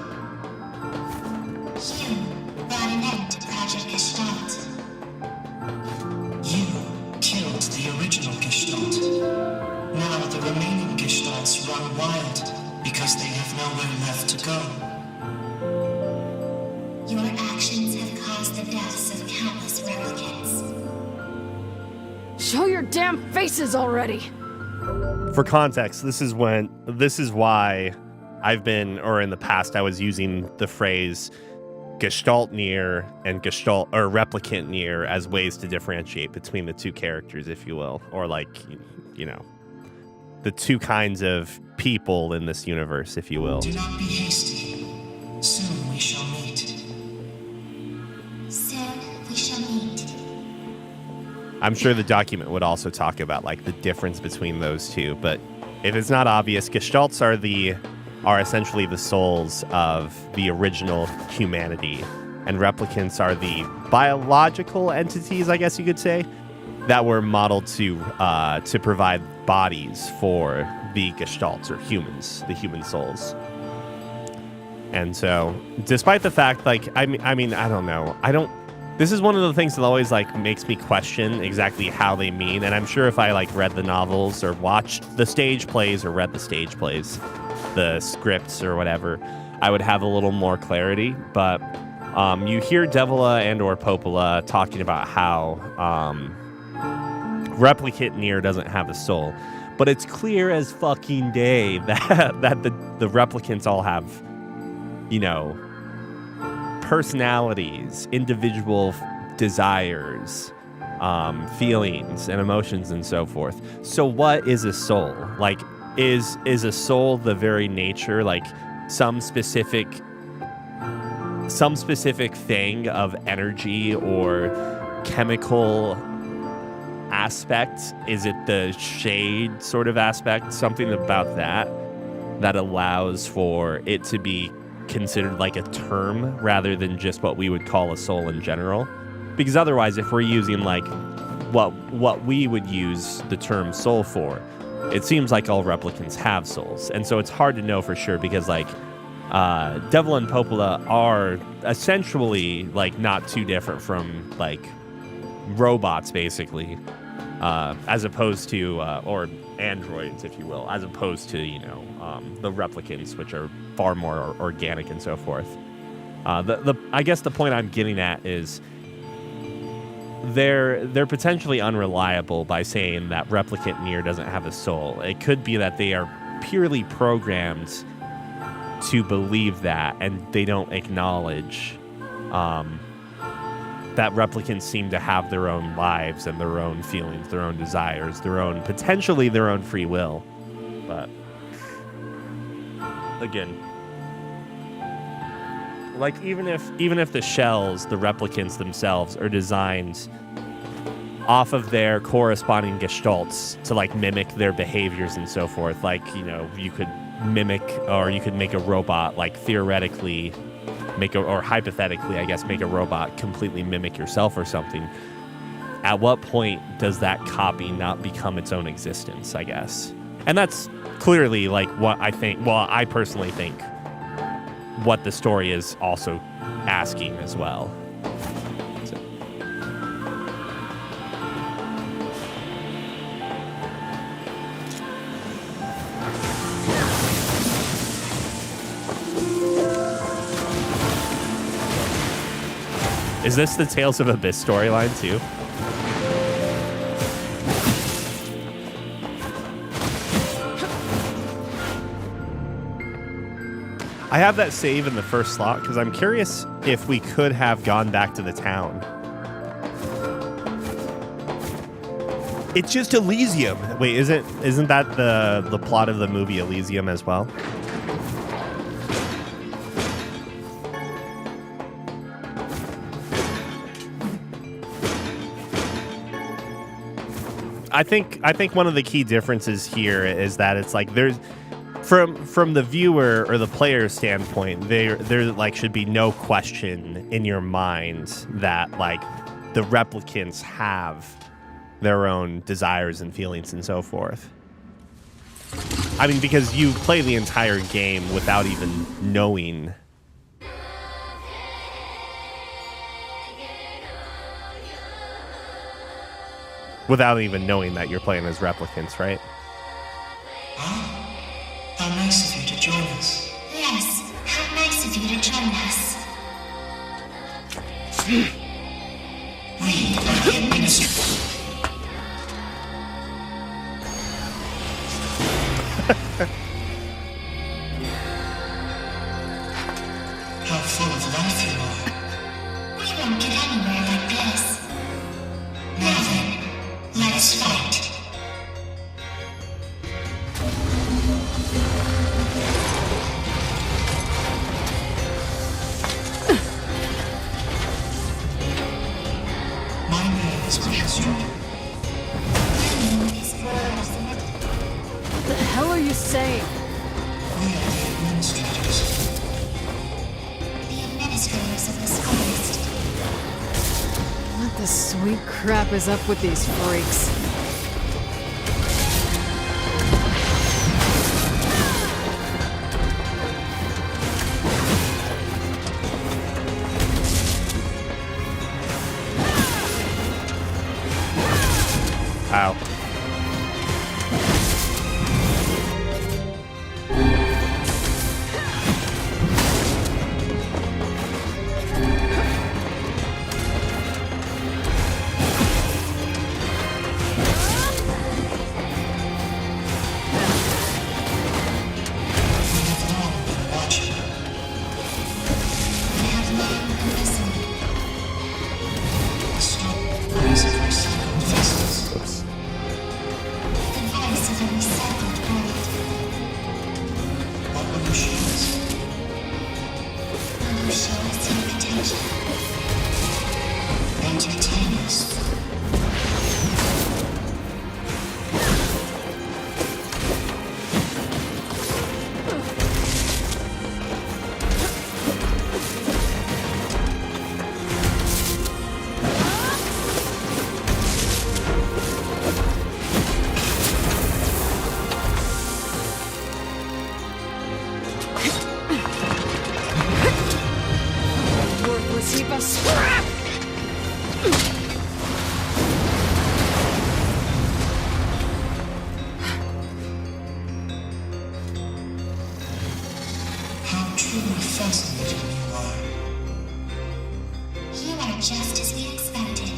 You brought an end to Project Gestalt. You killed the original Gestalt. Now the remaining Gestalts run wild because they have nowhere left to go. Your actions have caused the deaths of countless replicants. Show your damn faces already! For context, this is why I've been, or in the past, I was using the phrase Gestalt Nier and Gestalt or Replicant Nier as ways to differentiate between the two characters, if you will, or like, you know, the two kinds of people in this universe, if you will. Do not be hasty. Soon we shall meet. Soon we shall meet. I'm sure the document would also talk about like the difference between those two, but if it's not obvious, Gestalts are essentially the souls of the original humanity, and replicants are the biological entities, I guess you could say, that were modeled to provide bodies for the Gestalts or humans, the human souls. And so, despite the fact, like, I mean, I don't know, this is one of the things that always like makes me question exactly how they mean. And I'm sure if I like read the novels or watched the stage plays or read the stage plays, the scripts or whatever, I would have a little more clarity. But you hear Devila and or Popola talking about how Replicant Nier doesn't have a soul, but it's clear as fucking day that the replicants all have, you know, personalities, individual desires, feelings and emotions and so forth. So what is a soul? Like, is a soul the very nature, like some specific thing of energy or chemical aspect? Is it the shade sort of aspect? Something about that allows for it to be considered like a term rather than just what we would call a soul in general. Because otherwise, if we're using like what we would use the term soul for, it seems like all replicants have souls. And so it's hard to know for sure because like Devil and Popola are essentially like not too different from like robots basically, as opposed to or androids, if you will, as opposed to, you know, the replicants, which are far more organic and so forth. I guess the point I'm getting at is they're potentially unreliable by saying that Replicant Nier doesn't have a soul. It could be that they are purely programmed to believe that, and they don't acknowledge that replicants seem to have their own lives and their own feelings, their own desires, potentially their own free will. But again, like even if the shells, the replicants themselves, are designed off of their corresponding gestalts to like mimic their behaviors and so forth, like, you know, you could mimic, or you could make a robot, like theoretically or hypothetically, I guess, make a robot completely mimic yourself or something. At what point does that copy not become its own existence, I guess? And that's clearly like what I think, well, I personally think what the story is also asking as well. So. Is this the Tales of Abyss storyline too? I have that save in the first slot because I'm curious if we could have gone back to the town. It's just Elysium. Wait, isn't that the plot of the movie Elysium as well? I think one of the key differences here is that it's like there's from the viewer or the player standpoint, there like should be no question in your mind that like the replicants have their own desires and feelings and so forth. I mean, because you play the entire game without even knowing. Without even knowing that you're playing as replicants, right? Oh, how nice of you to join us. Yes, how nice of you to join us. We are the administrators. How full of life you are. We won't get anywhere like this. Now then, let's fight. My name is Maestro. My name is Rose. What the hell are you saying? We are the administrators. The administrators of this forest. What the sweet crap is up with these freaks? Ow. Worthless heap of scrap! How truly fascinating you are. You are just as we expected.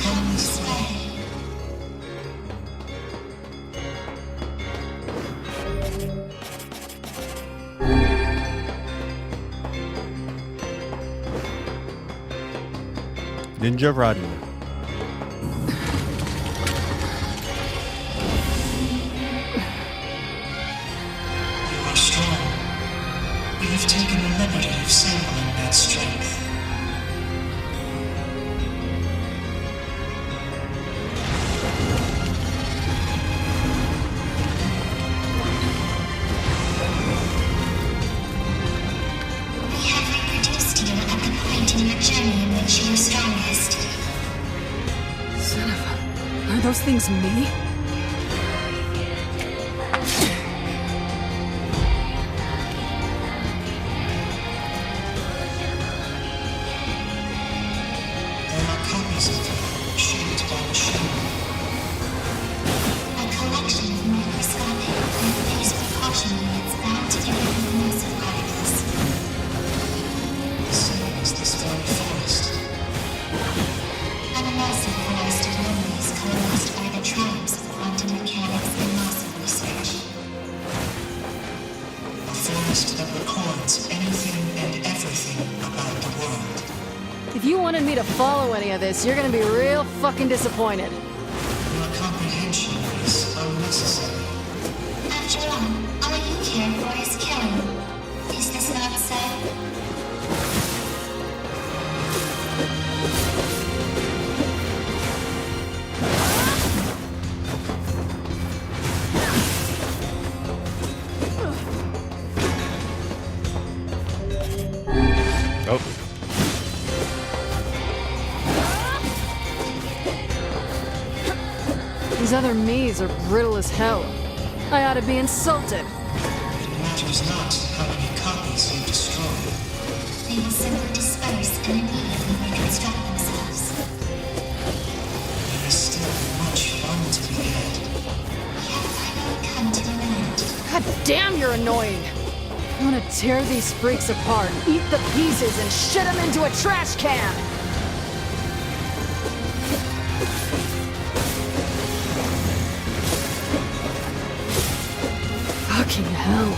Come this way. Ninja run. You are strong. You have taken the liberty of sampling that strength. We have reproduced you at the point in your journey in which you are strongest. Son of a... Are those things me? There are copies of them, shaped by machine. A collection of microscopic and phase precaution units bound together with massive particles. The same as this very forest. A massive forest of memories coalesced by the tribes of quantum mechanics and massive research. A forest that records anything and everything about the world. If you wanted me to follow any of this, you're gonna be real fucking disappointed. Your comprehension is unnecessary. After all you care for is killing. Is this not so? Oh. These other me's are brittle as hell. I ought to be insulted. It matters not how many copies you destroy. They will simply disperse and immediately reconstruct themselves. There is still much fun to be had. We have finally come to an end. God damn, you're annoying. I want to tear these freaks apart, eat the pieces, and shit them into a trash can. Fucking hell.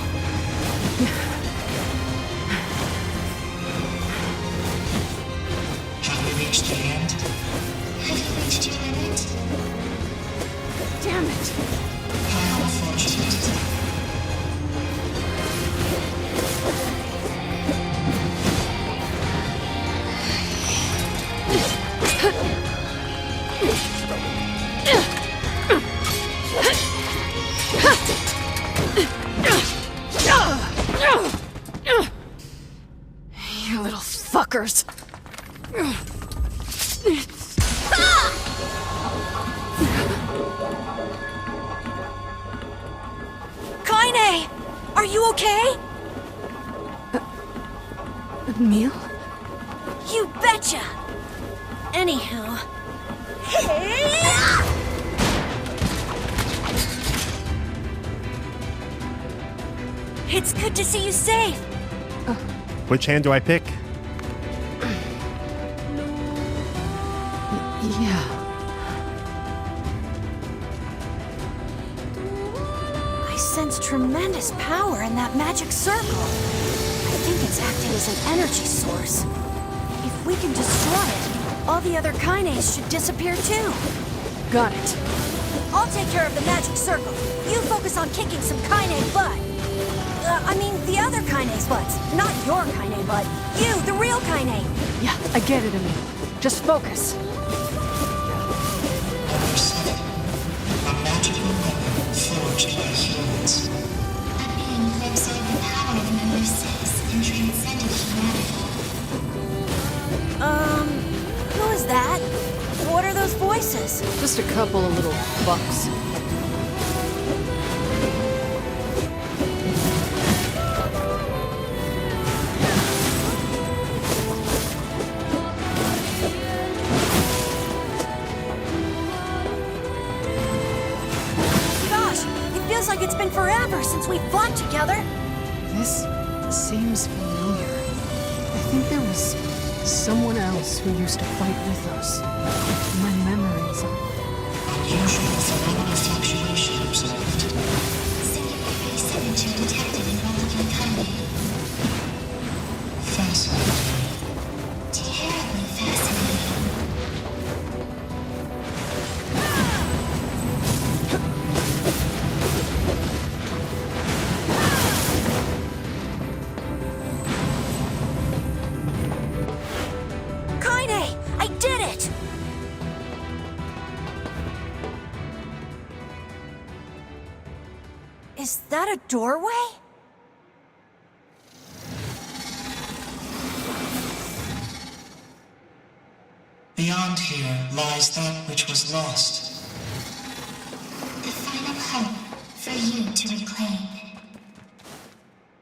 Have we reached the end? Have you reached your limit? Damn it. How unfortunate. You little fuckers. Kaine! Are you okay? Emil? You betcha! Anywho... It's good to see you safe. Which hand do I pick? Yeah. I sense tremendous power in that magic circle. I think it's acting as an energy source. If we can destroy it, all the other Kaines should disappear too. Got it. I'll take care of the magic circle. You focus on kicking some Kaine butt. I mean, the other Kaine's butts. Not your Kaine butt. You, the real Kaine. Yeah, I get it, Emil. Just focus. Number 7. A magical weapon forged by humans. A being who absorbed the power of number 6 and transcended humanity. Who is that? What are those voices? Just a couple of little fucks. Feels like it's been forever since we fought together. This seems familiar. I think there was someone else who used to fight with us. My memories are... Unusual phenomenal fluctuation observed. Singular base signature detected in Replicant Kaine. Fascinating. Terribly fascinating. that a doorway? Beyond here lies that which was lost. The final hope for you to reclaim.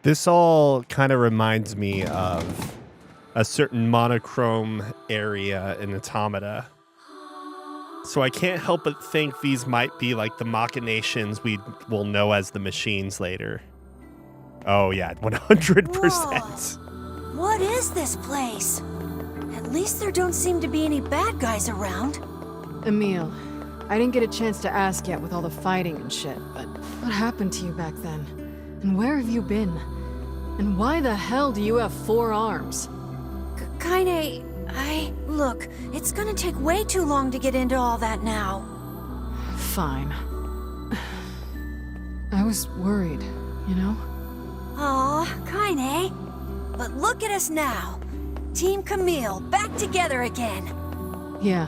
This all kind of reminds me of a certain monochrome area in Automata. So I can't help but think these might be like the machinations we will know as the machines later. Oh yeah, 100%. Whoa. What is this place? At least there don't seem to be any bad guys around. Emil, I didn't get a chance to ask yet with all the fighting and shit, but what happened to you back then? And where have you been? And why the hell do you have 4 arms? Kaine, Look, it's gonna take way too long to get into all that now. Fine. I was worried, you know? Aw, Kaine. But look at us now. Team Camille, back together again. Yeah,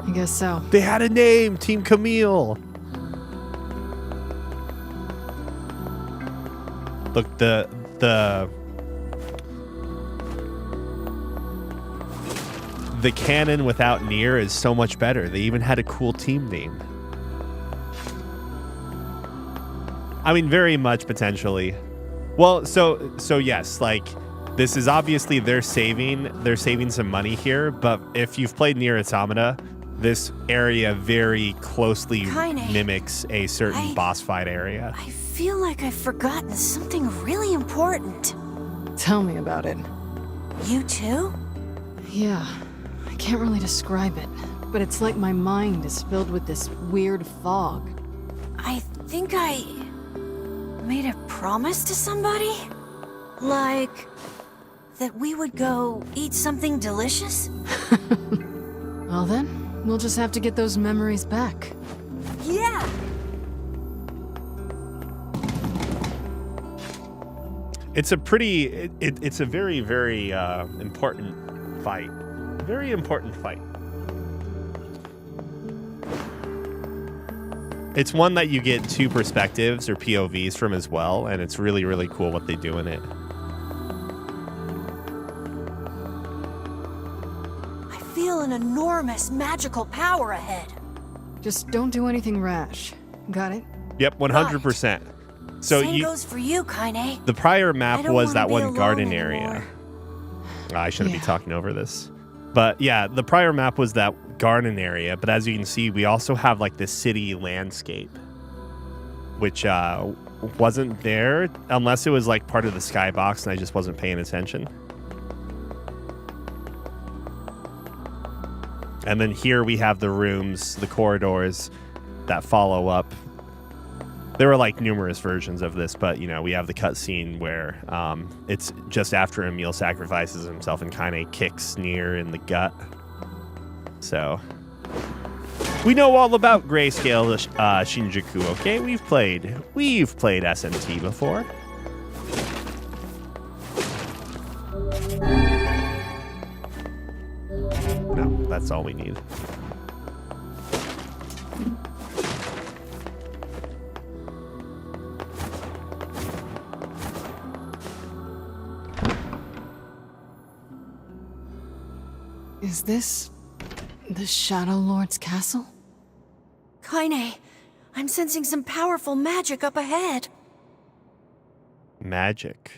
I guess so. They had a name, Team Camille. Look, the canon without Nier is so much better. They even had a cool team name. I mean, very much potentially. Well, so yes, like this is obviously they're saving some money here, but if you've played Nier Automata, this area very closely mimics a certain boss fight area. I feel like I've forgotten something really important. Tell me about it. You too? Yeah, I can't really describe it, but it's like my mind is filled with this weird fog. I think I made a promise to somebody? Like that we would go eat something delicious? Well then, we'll just have to get those memories back. Yeah! It's a pretty, it's a very, very important fight. Very important fight. It's one that you get 2 perspectives or POVs from as well, and it's really, really cool what they do in it. I feel an enormous magical power ahead. Just don't do anything rash. Got it? Yep, 100%. So Same goes for you, Kaine. the prior map was that one garden anymore. area. I shouldn't be talking over this. But yeah, the prior map was that garden area, but as you can see, we also have like this city landscape, which wasn't there unless it was like part of the skybox and I just wasn't paying attention. And then here we have the rooms, the corridors that follow up. There were like numerous versions of this, but you know, we have the cutscene where it's just after Emil sacrifices himself and Kaine kicks Nier in the gut. So we know all about grayscale Shinjuku, okay? We've played SMT before. No, that's all we need. Is this the Shadow Lord's castle? Kaine, I'm sensing some powerful magic up ahead. Magic.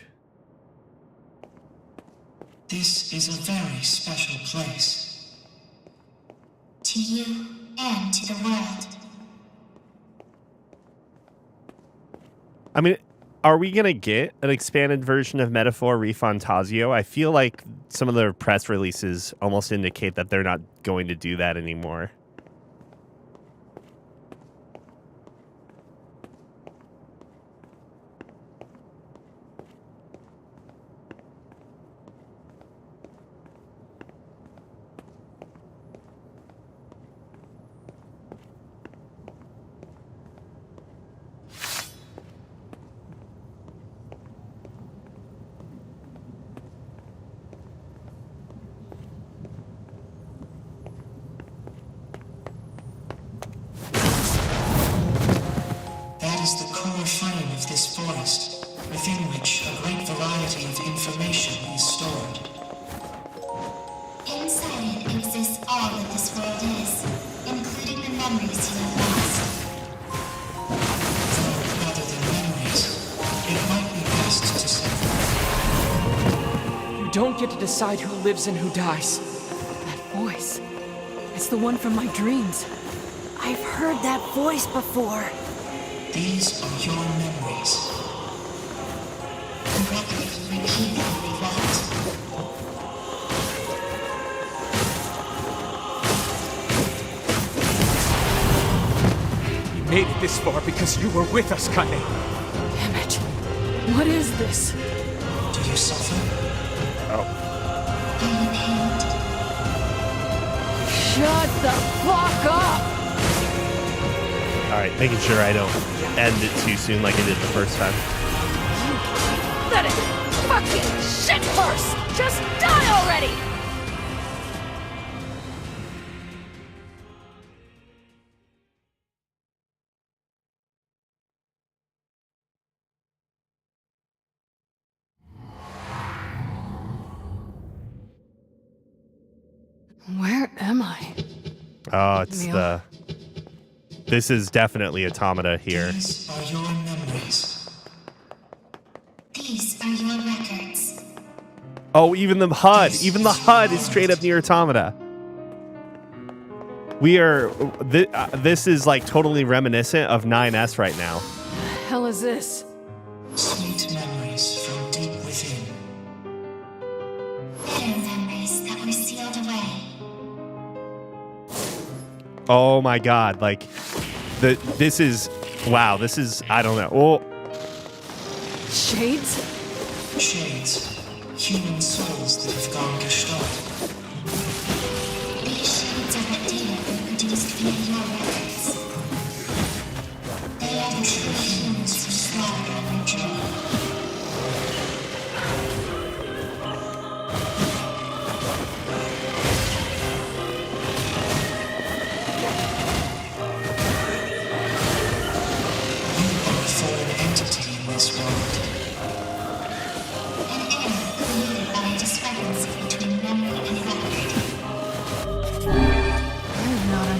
This is a very special place. To you and to the world. I mean, are we going to get an expanded version of Metaphor Refantasio? I feel like some of the press releases almost indicate that they're not going to do that anymore. this forest, within which a great variety of information is stored. Inside it exists all that this world is, including the memories you have lost. Though, rather than memories, it might be best to separate. You don't get to decide who lives and who dies. That voice. It's the one from my dreams. I've heard that voice before. These are your memories. The record repeatedly rewrote. You made it this far because you were with us, Kaine. Damn it. What is this? Do you suffer? Are you pained? Shut the fuck up! Alright, making sure I don't end it too soon like I did the first time. Let it fucking shit first! Just die already! Where am I? Oh, it's Neil? This is definitely Automata here. These are your memories. These are your records. Oh, even the HUD. Even the HUD is straight up Nier Automata. We are... this is like totally reminiscent of 9S right now. The hell is this? Sweet memories from deep within. Bitter memories that were sealed away. Oh my god, like this is wow, this is I don't know. Oh, Shades? Shades. Human souls that have gone gestalt. These shades are what data reproduced via your records. They are the true humans who slaughter and enjoy.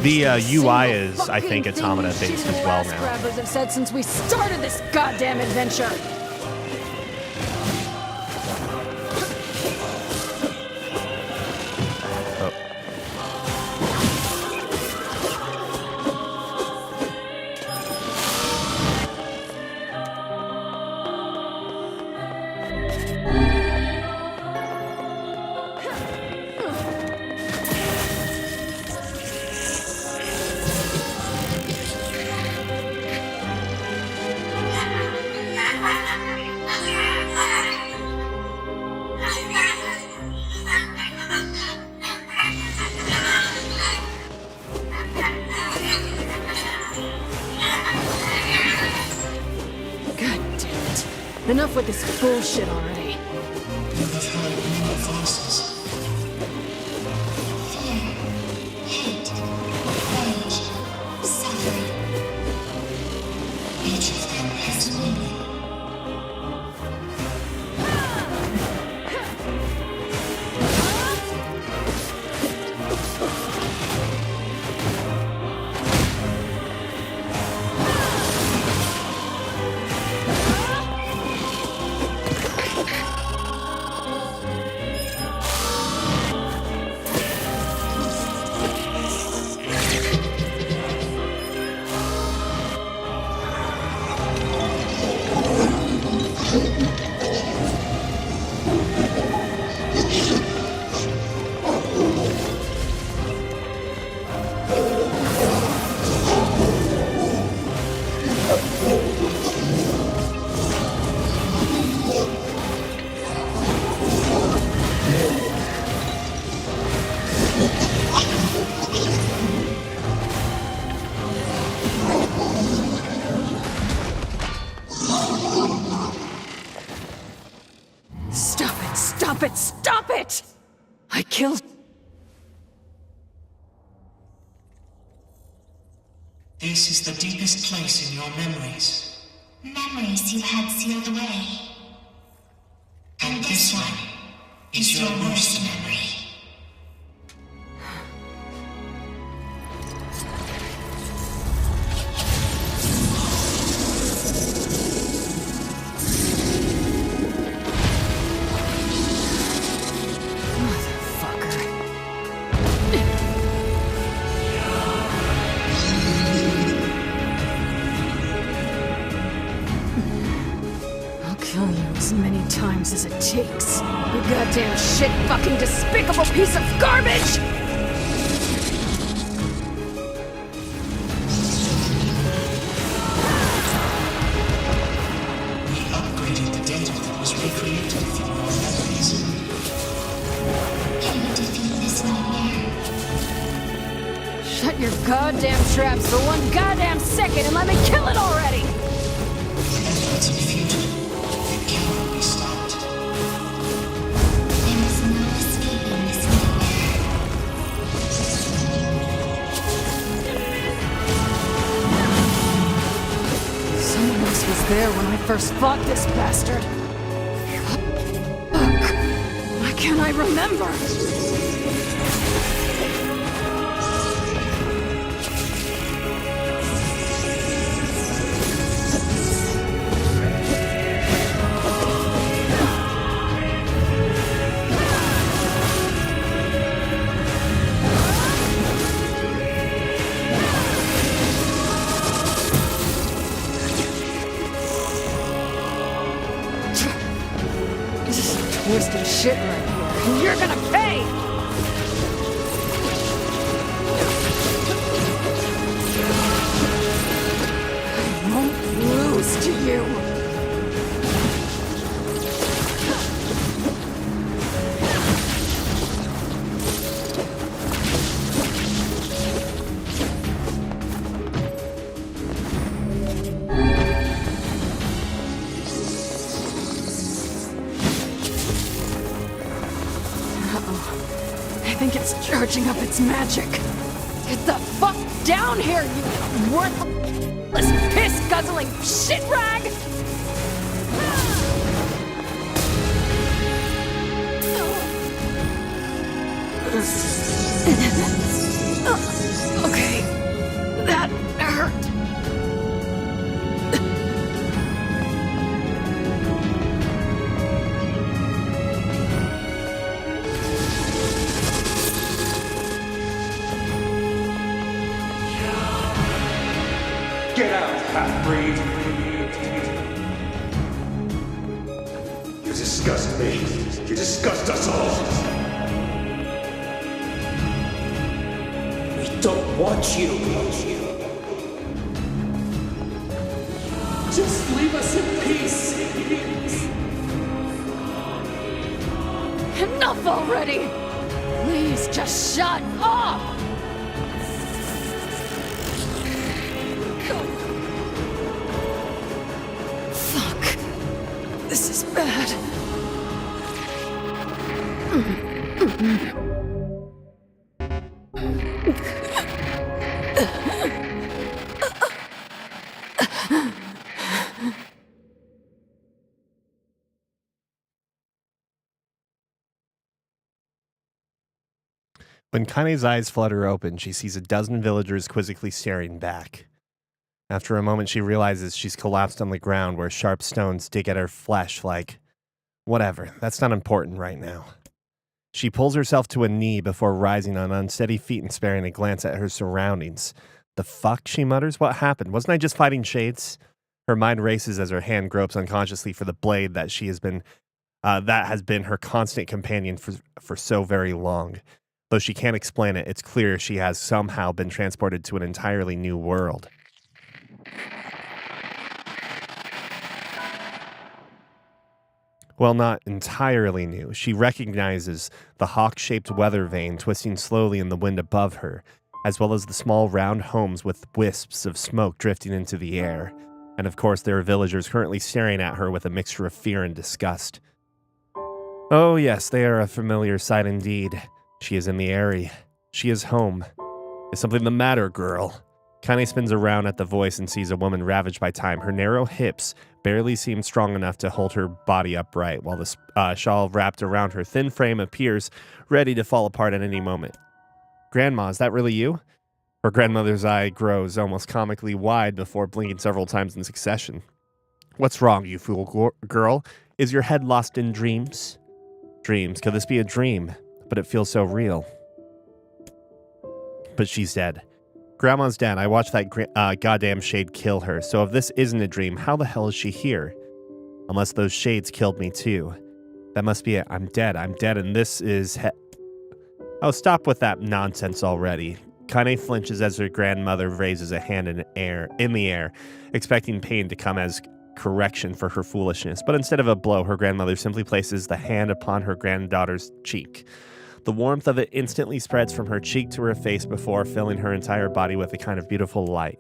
The UI is, I think, Automata based as well now. Grabbers have said since we started this goddamn adventure. Enough with this bullshit already. You have heard many voices. Fear, hate, rage, suffering. Each of them has meaning. Stop it! Stop it! I killed... This is the deepest place in your memories. Memories you had sealed away. And this one is your worst memory. As it takes. You goddamn shit fucking despicable piece of garbage! We upgraded the data that was recreated from your memories. Can you defeat this nightmare? Shut your goddamn traps for one goddamn second and let me kill it already! Efforts in future. It cannot be stopped. There is no escaping this nightmare. Someone else was there when I first fought this bastard. Fuck. Why can't I remember? Twisted shit right here, and you're gonna pay! I won't lose to you! I think it's charging up its magic. Get the fuck down here, you worthless, piss-guzzling shit rag! Okay, that hurt. Get out, half-breed! You disgust me. You disgust us all. We don't want you. Just leave us in peace. Enough already! Please just shut up! Fuck. This is bad. When Kaine's eyes flutter open, she sees a dozen villagers quizzically staring back. After a moment, she realizes she's collapsed on the ground where sharp stones dig at her flesh like, whatever, that's not important right now. She pulls herself to a knee before rising on unsteady feet and sparing a glance at her surroundings. The fuck, she mutters, what happened? Wasn't I just fighting shades? Her mind races as her hand gropes unconsciously for the blade that that has been her constant companion for so very long. Though she can't explain it, it's clear she has somehow been transported to an entirely new world. Well, not entirely new. She recognizes the hawk-shaped weather vane twisting slowly in the wind above her, as well as the small round homes with wisps of smoke drifting into the air. And of course, there are villagers currently staring at her with a mixture of fear and disgust. Oh yes, they are a familiar sight indeed. She is in the Eyrie. She is home. Is something the matter, girl? Kaine spins around at the voice and sees a woman ravaged by time. Her narrow hips barely seem strong enough to hold her body upright, while the shawl wrapped around her thin frame appears ready to fall apart at any moment. Grandma, is that really you? Her grandmother's eye grows almost comically wide before blinking several times in succession. What's wrong, you fool girl? Is your head lost in dreams? Dreams. Could this be a dream? But it feels so real. But she's dead. Grandma's dead. I watched that goddamn shade kill her. So if this isn't a dream, how the hell is she here? Unless those shades killed me too. That must be it. I'm dead, and this is Oh, stop with that nonsense already. Kaine flinches as her grandmother raises a hand in the air, expecting pain to come as correction for her foolishness. But instead of a blow, her grandmother simply places the hand upon her granddaughter's cheek. The warmth of it instantly spreads from her cheek to her face before filling her entire body with a kind of beautiful light.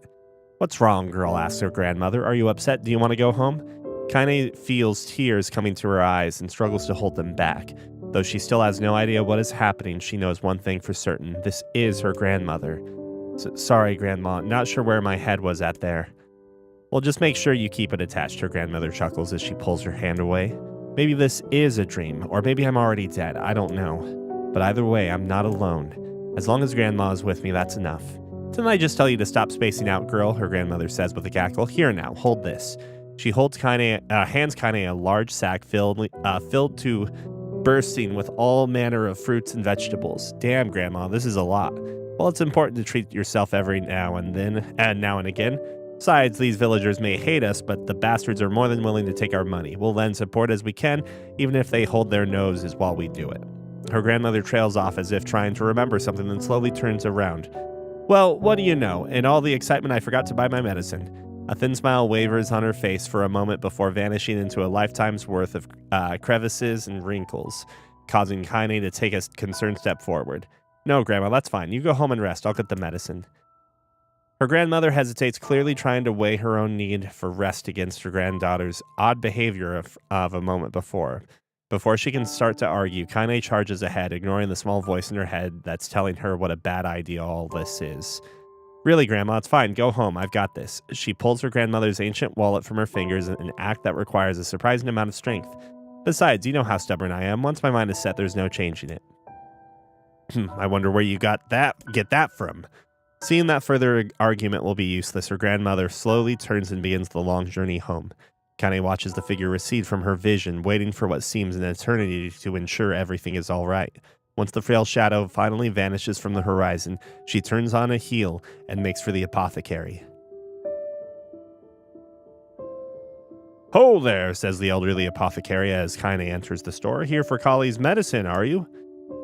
What's wrong, girl? Asks her grandmother. Are you upset? Do you want to go home? Kaine feels tears coming to her eyes and struggles to hold them back. Though she still has no idea what is happening, she knows one thing for certain. This is her grandmother. Sorry, Grandma. Not sure where my head was at there. Well, just make sure you keep it attached, her grandmother chuckles as she pulls her hand away. Maybe this is a dream, or maybe I'm already dead. I don't know. But either way, I'm not alone. As long as Grandma is with me, that's enough. Didn't I just tell you to stop spacing out, girl? Her grandmother says with a cackle. Here now, hold this. She hands Kaine a large sack filled to bursting with all manner of fruits and vegetables. Damn, Grandma, this is a lot. Well, it's important to treat yourself every now and again. Besides, these villagers may hate us, but the bastards are more than willing to take our money. We'll lend support as we can, even if they hold their noses while we do it. Her grandmother trails off as if trying to remember something, then slowly turns around. Well, what do you know? In all the excitement, I forgot to buy my medicine. A thin smile wavers on her face for a moment before vanishing into a lifetime's worth of crevices and wrinkles, causing Kaine to take a concerned step forward. No, Grandma, that's fine. You go home and rest. I'll get the medicine. Her grandmother hesitates, clearly trying to weigh her own need for rest against her granddaughter's odd behavior of a moment before. Before she can start to argue, Kaine charges ahead, ignoring the small voice in her head that's telling her what a bad idea all this is. Really, Grandma, it's fine. Go home. I've got this. She pulls her grandmother's ancient wallet from her fingers, an act that requires a surprising amount of strength. Besides, you know how stubborn I am. Once my mind is set, there's no changing it. I wonder where you get that from. Seeing that further argument will be useless, her grandmother slowly turns and begins the long journey home. Kaine watches the figure recede from her vision, waiting for what seems an eternity to ensure everything is all right. Once the frail shadow finally vanishes from the horizon, she turns on a heel and makes for the apothecary. Ho there, says the elderly apothecary as Kaine enters the store. Here for Kali's medicine, are you?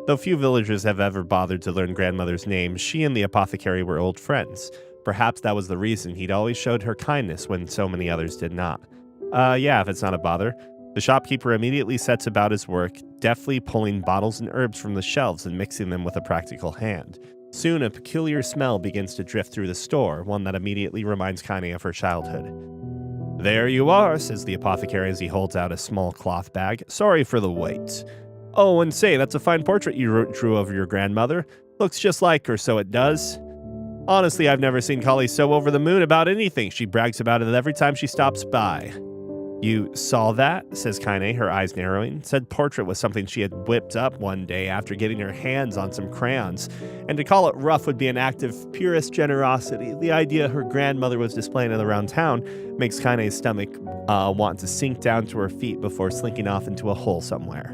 Though few villagers have ever bothered to learn grandmother's name, she and the apothecary were old friends. Perhaps that was the reason he'd always showed her kindness when so many others did not. Yeah, if it's not a bother. The shopkeeper immediately sets about his work, deftly pulling bottles and herbs from the shelves and mixing them with a practical hand. Soon, a peculiar smell begins to drift through the store, one that immediately reminds Kaine of her childhood. There you are, says the apothecary as he holds out a small cloth bag. Sorry for the wait. Oh, and say, that's a fine portrait you drew of your grandmother. Looks just like her, so it does. Honestly, I've never seen Kali so over the moon about anything. She brags about it every time she stops by. You saw that? Says Kaine, her eyes narrowing. Said portrait was something she had whipped up one day after getting her hands on some crayons. And to call it rough would be an act of purest generosity. The idea her grandmother was displaying it around town makes Kaine's stomach want to sink down to her feet before slinking off into a hole somewhere.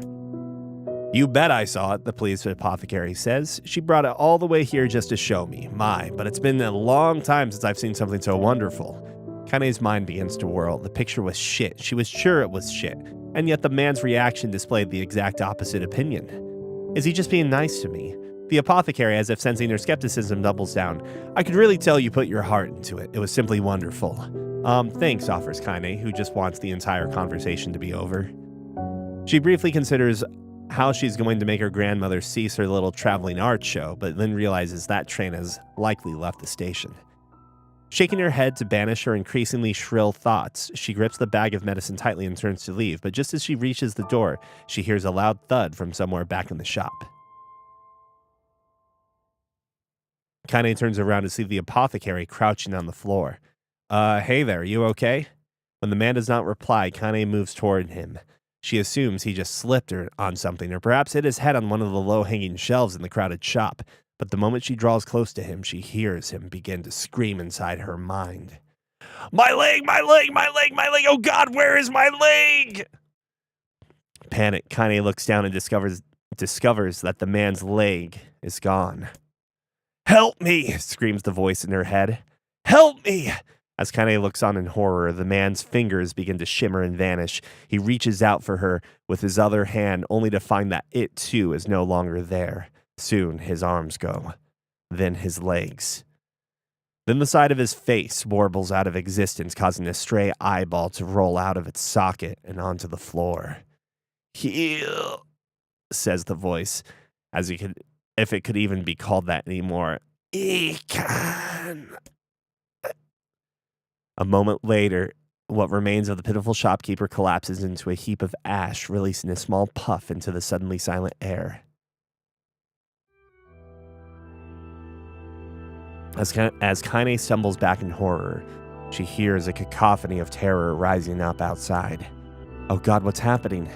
You bet I saw it, the pleased apothecary says. She brought it all the way here just to show me. My, but it's been a long time since I've seen something so wonderful. Kaine's mind begins to whirl. The picture was shit. She was sure it was shit. And yet the man's reaction displayed the exact opposite opinion. Is he just being nice to me? The apothecary, as if sensing her skepticism, doubles down. I could really tell you put your heart into it. It was simply wonderful. Thanks, offers Kaine, who just wants the entire conversation to be over. She briefly considers how she's going to make her grandmother cease her little traveling art show, but then realizes that train has likely left the station. Shaking her head to banish her increasingly shrill thoughts, she grips the bag of medicine tightly and turns to leave, but just as she reaches the door, she hears a loud thud from somewhere back in the shop. Kaine turns around to see the apothecary crouching on the floor. Hey there, you okay? When the man does not reply, Kaine moves toward him. She assumes he just slipped her on something, or perhaps hit his head on one of the low-hanging shelves in the crowded shop. But the moment she draws close to him, she hears him begin to scream inside her mind. My leg, my leg, my leg, my leg! Oh God, where is my leg? Panic, Kaine looks down and discovers that the man's leg is gone. Help me! Screams the voice in her head. Help me! As Kaine looks on in horror, the man's fingers begin to shimmer and vanish. He reaches out for her with his other hand, only to find that it too is no longer there. Soon his arms go. Then his legs. Then the side of his face warbles out of existence, causing a stray eyeball to roll out of its socket and onto the floor. Heal, says the voice, if it could even be called that anymore. Ekan. A moment later, what remains of the pitiful shopkeeper collapses into a heap of ash, releasing a small puff into the suddenly silent air. As Kaine stumbles back in horror, she hears a cacophony of terror rising up outside. Oh God, what's happening?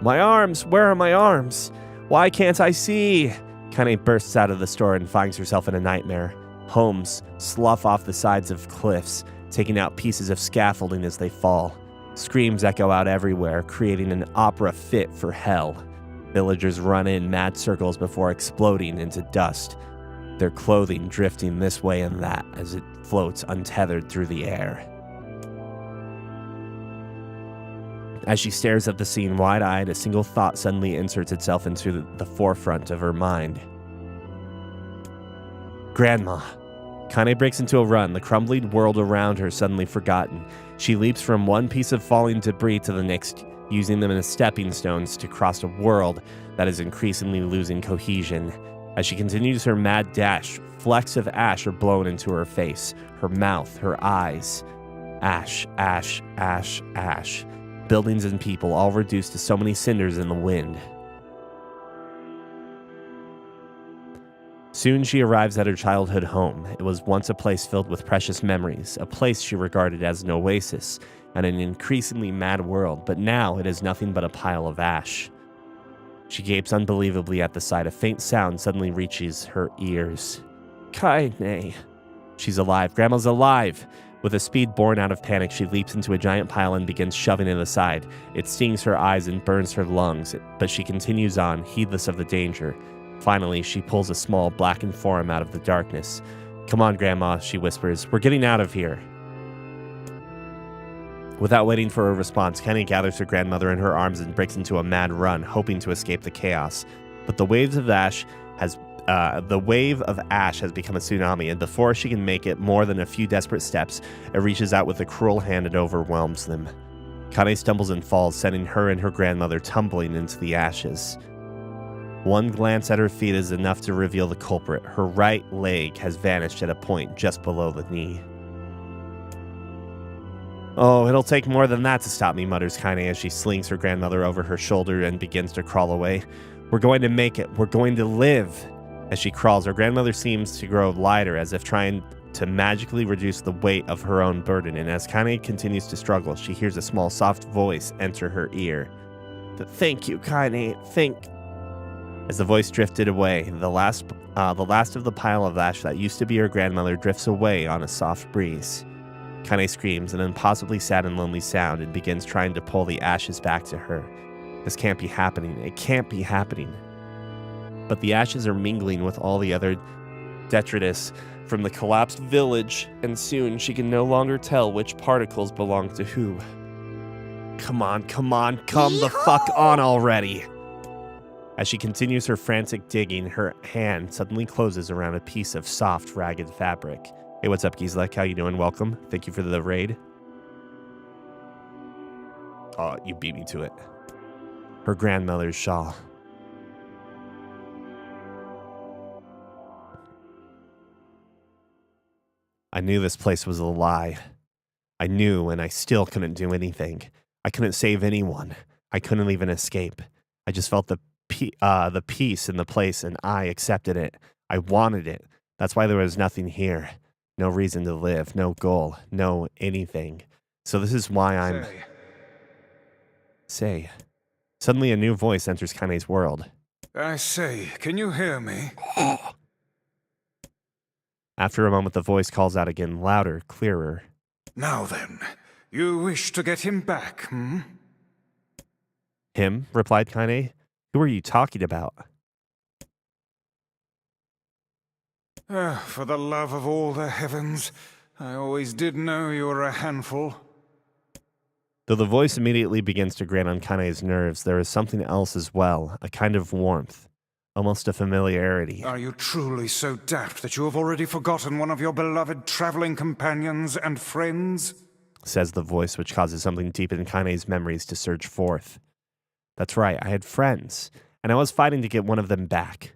My arms! Where are my arms? Why can't I see? Kaine bursts out of the store and finds herself in a nightmare. Homes slough off the sides of cliffs, taking out pieces of scaffolding as they fall. Screams echo out everywhere, creating an opera fit for hell. Villagers run in mad circles before exploding into dust, their clothing drifting this way and that as it floats untethered through the air. As she stares at the scene wide-eyed, a single thought suddenly inserts itself into the forefront of her mind. Grandma. Kaine breaks into a run, the crumbling world around her suddenly forgotten. She leaps from one piece of falling debris to the next, using them as stepping stones to cross a world that is increasingly losing cohesion. As she continues her mad dash, flecks of ash are blown into her face, her mouth, her eyes. Ash, ash, ash, ash. Buildings and people all reduced to so many cinders in the wind. Soon she arrives at her childhood home. It was once a place filled with precious memories, a place she regarded as an oasis and an increasingly mad world, but now it is nothing but a pile of ash. She gapes unbelievably at the sight. A faint sound suddenly reaches her ears. Kaine. She's alive. Grandma's alive. With a speed born out of panic, she leaps into a giant pile and begins shoving it aside. It stings her eyes and burns her lungs, but she continues on, heedless of the danger. Finally, she pulls a small, blackened form out of the darkness. Come on, Grandma, she whispers. We're getting out of here. Without waiting for a response, Kaine gathers her grandmother in her arms and breaks into a mad run, hoping to escape the chaos. But the wave of ash has become a tsunami, and before she can make it more than a few desperate steps, it reaches out with a cruel hand and overwhelms them. Kaine stumbles and falls, sending her and her grandmother tumbling into the ashes. One glance at her feet is enough to reveal the culprit. Her right leg has vanished at a point just below the knee. Oh, it'll take more than that to stop me, mutters Kaine as she slings her grandmother over her shoulder and begins to crawl away. We're going to make it. We're going to live. As she crawls, her grandmother seems to grow lighter, as if trying to magically reduce the weight of her own burden, and as Kaine continues to struggle, she hears a small, soft voice enter her ear. Thank you, Kaine. As the voice drifted away, the last of the pile of ash that used to be her grandmother drifts away on a soft breeze. Kaine screams, an impossibly sad and lonely sound, and begins trying to pull the ashes back to her. This can't be happening. It can't be happening. But the ashes are mingling with all the other detritus from the collapsed village, and soon she can no longer tell which particles belong to who. Come on, come the fuck on already! As she continues her frantic digging, her hand suddenly closes around a piece of soft, ragged fabric. Hey, what's up, Gizlek? How you doing? Welcome. Thank you for the raid. Oh, you beat me to it. Her grandmother's shawl. I knew this place was a lie. I knew, and I still couldn't do anything. I couldn't save anyone. I couldn't even escape. I just felt the peace in the place, and I accepted it. I wanted it. That's why there was nothing here. No reason to live, no goal, no anything. So this is why I'm... Say. Suddenly a new voice enters Kaine's world. I say, can you hear me? After a moment, the voice calls out again, louder, clearer. Now then, you wish to get him back, hmm? Him? Replied Kaine. Who are you talking about? For the love of all the heavens, I always did know you were a handful. Though the voice immediately begins to grate on Kaine's nerves, there is something else as well, a kind of warmth, almost a familiarity. Are you truly so daft that you have already forgotten one of your beloved traveling companions and friends? Says the voice, which causes something deep in Kaine's memories to surge forth. That's right, I had friends, and I was fighting to get one of them back.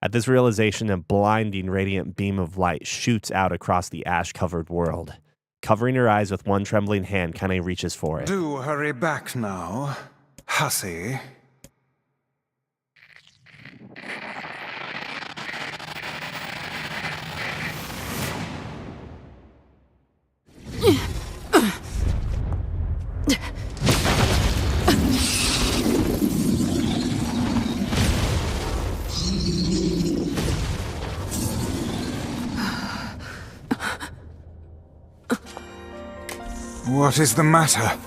At this realization, a blinding, radiant beam of light shoots out across the ash-covered world. Covering her eyes with one trembling hand, Kaine reaches for it. Do hurry back now, hussy. What is the matter?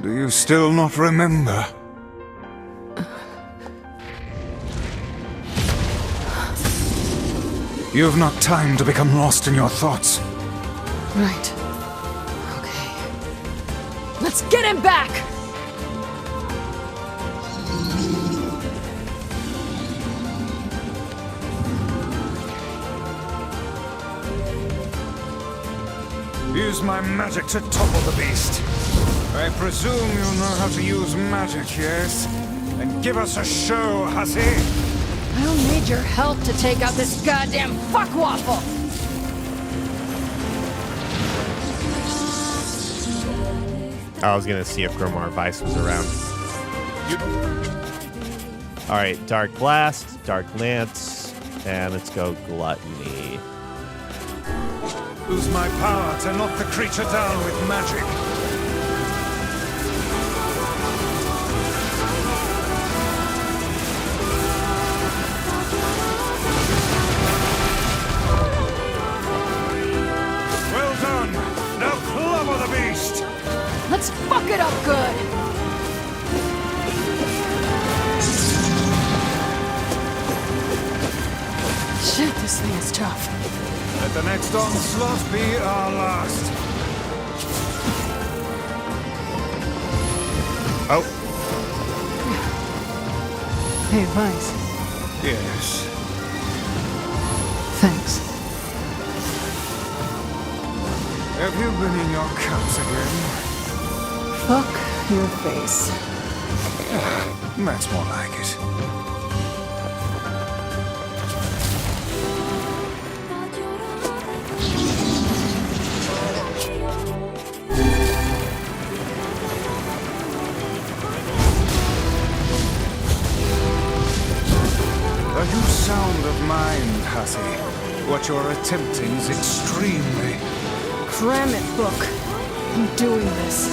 Do you still not remember? You have not time to become lost in your thoughts. Right. Okay. Let's get him back! Use my magic to topple the beast. I presume you know how to use magic, yes? Then give us a show, hussy! I don't need your help to take out this goddamn fuckwaffle! I was gonna see if Gromar Vice was around. Alright, Dark Blast, Dark Lance, and let's go Gluttony. Use my power to knock the creature down with magic. Well done! Now clobber the beast! Let's fuck it up good! Shit, this thing is tough. Let the next onslaught be our last. Oh. Hey, Vice. Yes. Thanks. Have you been in your cups again? Fuck your face. That's more like it. A new sound of mind, hussy. What you're attempting is extremely... Cram it, book. I'm doing this.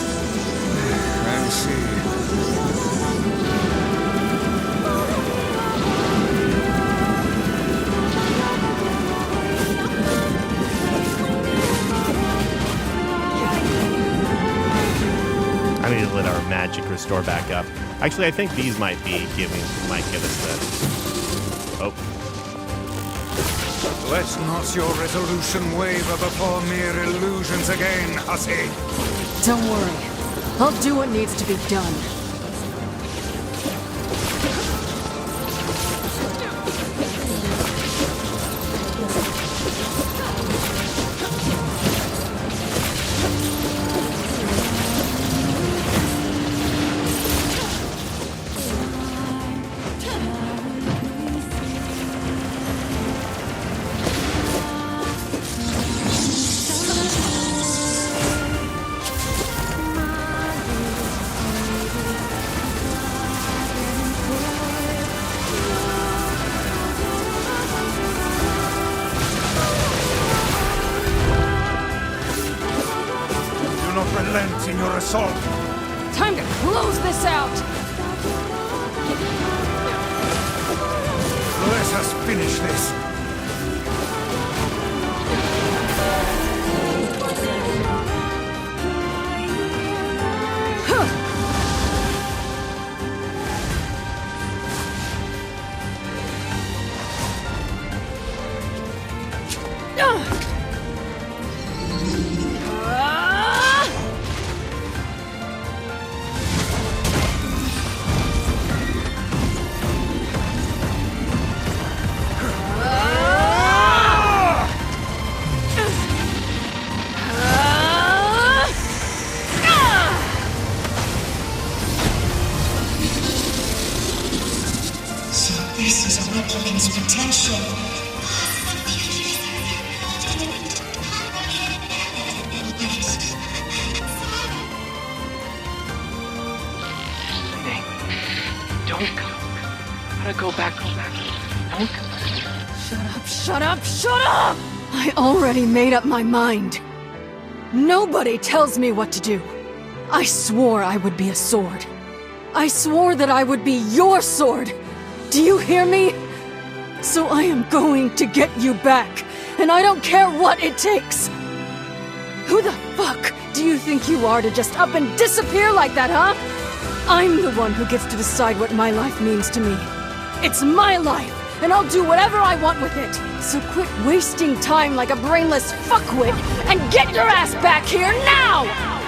I see. I need to let our magic restore back up. Actually, I think these might give us the... Oh. Let not your resolution waver before mere illusions again, hussy. Don't worry. I'll do what needs to be done. your assault. Time to close this out! Let us finish this. So this is a replicant's potential. Don't come. Gotta go back. Don't come. Shut up, shut up! I already made up my mind. Nobody tells me what to do. I swore I would be a sword. I swore that I would be your sword. Do you hear me? So I am going to get you back, and I don't care what it takes. Who the fuck do you think you are to just up and disappear like that, huh? I'm the one who gets to decide what my life means to me. It's my life, and I'll do whatever I want with it. So quit wasting time like a brainless fuckwit and get your ass back here now!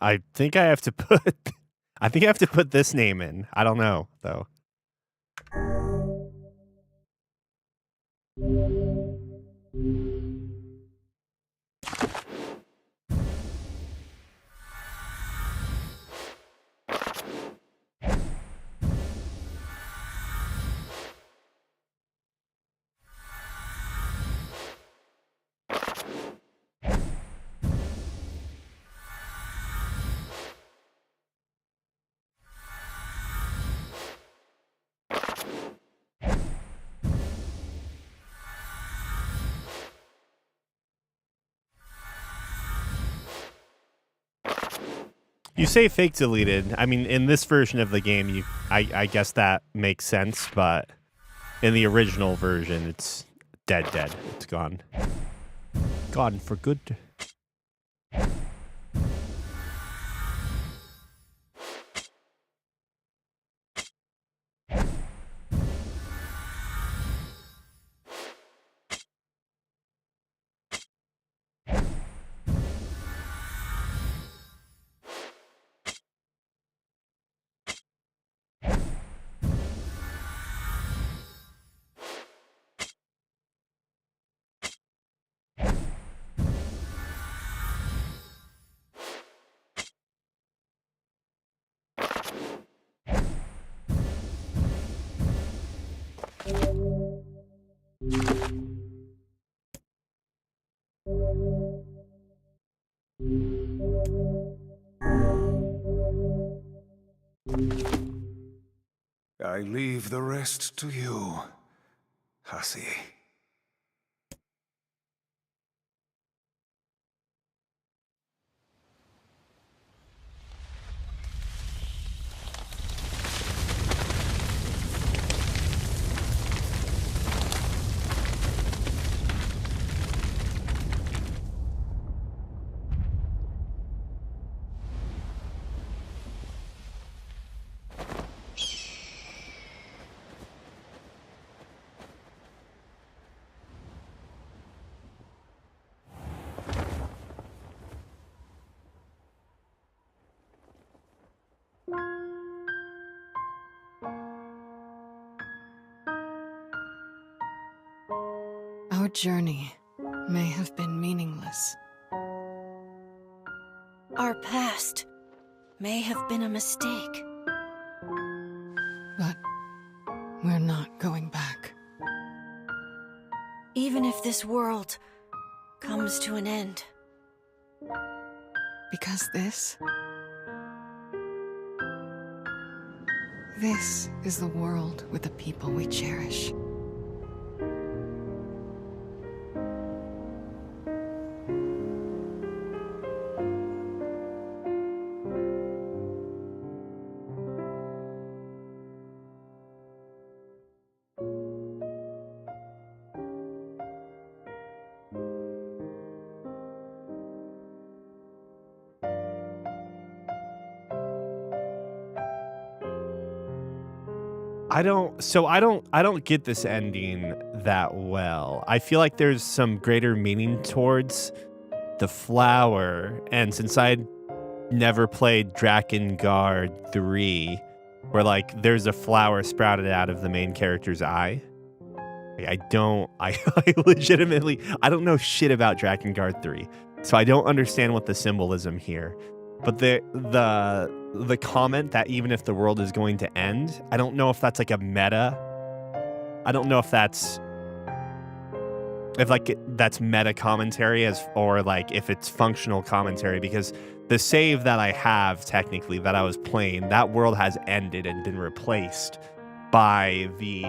I think I have to put I think I have to put this name in. I don't know though. You say fake deleted. I mean, in this version of the game, I guess that makes sense, but in the original version, it's dead. It's gone. Gone for good. I leave the rest to you, hussy. journey may have been meaningless. Our past may have been a mistake. But we're not going back. Even if this world comes to an end. Because this is the world with the people we cherish. I don't get this ending that well. I feel like there's some greater meaning towards the flower, and since I'd never played Drakengard 3, where like there's a flower sprouted out of the main character's eye. I legitimately don't know shit about Drakengard 3, so I don't understand what the symbolism here. But the comment that even if the world is going to end, I don't know if that's like a meta. I don't know if that's meta commentary or like if it's functional commentary, because the save that I have technically that I was playing, that world has ended and been replaced by the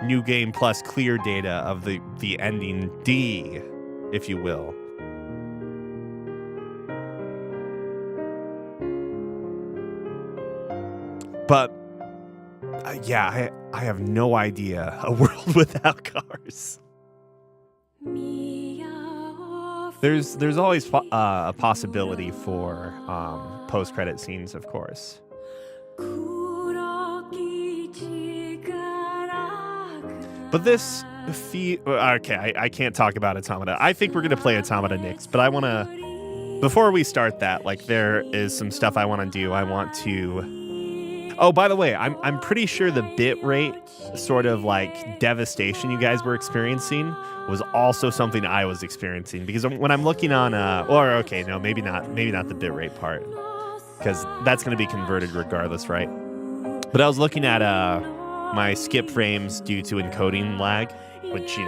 new game plus clear data of the ending D, if you will. But I have no idea a world without cars. There's always a possibility for post-credit scenes, of course. But this okay, I can't talk about Automata. I think we're gonna play Automata next, but I wanna, before we start that, like there is some stuff I want to do. I want to. Oh, by the way, I'm pretty sure the bitrate sort of like devastation you guys were experiencing was also something I was experiencing, because when I'm looking on maybe not the bitrate part, because that's going to be converted regardless, right? But I was looking at my skip frames due to encoding lag, which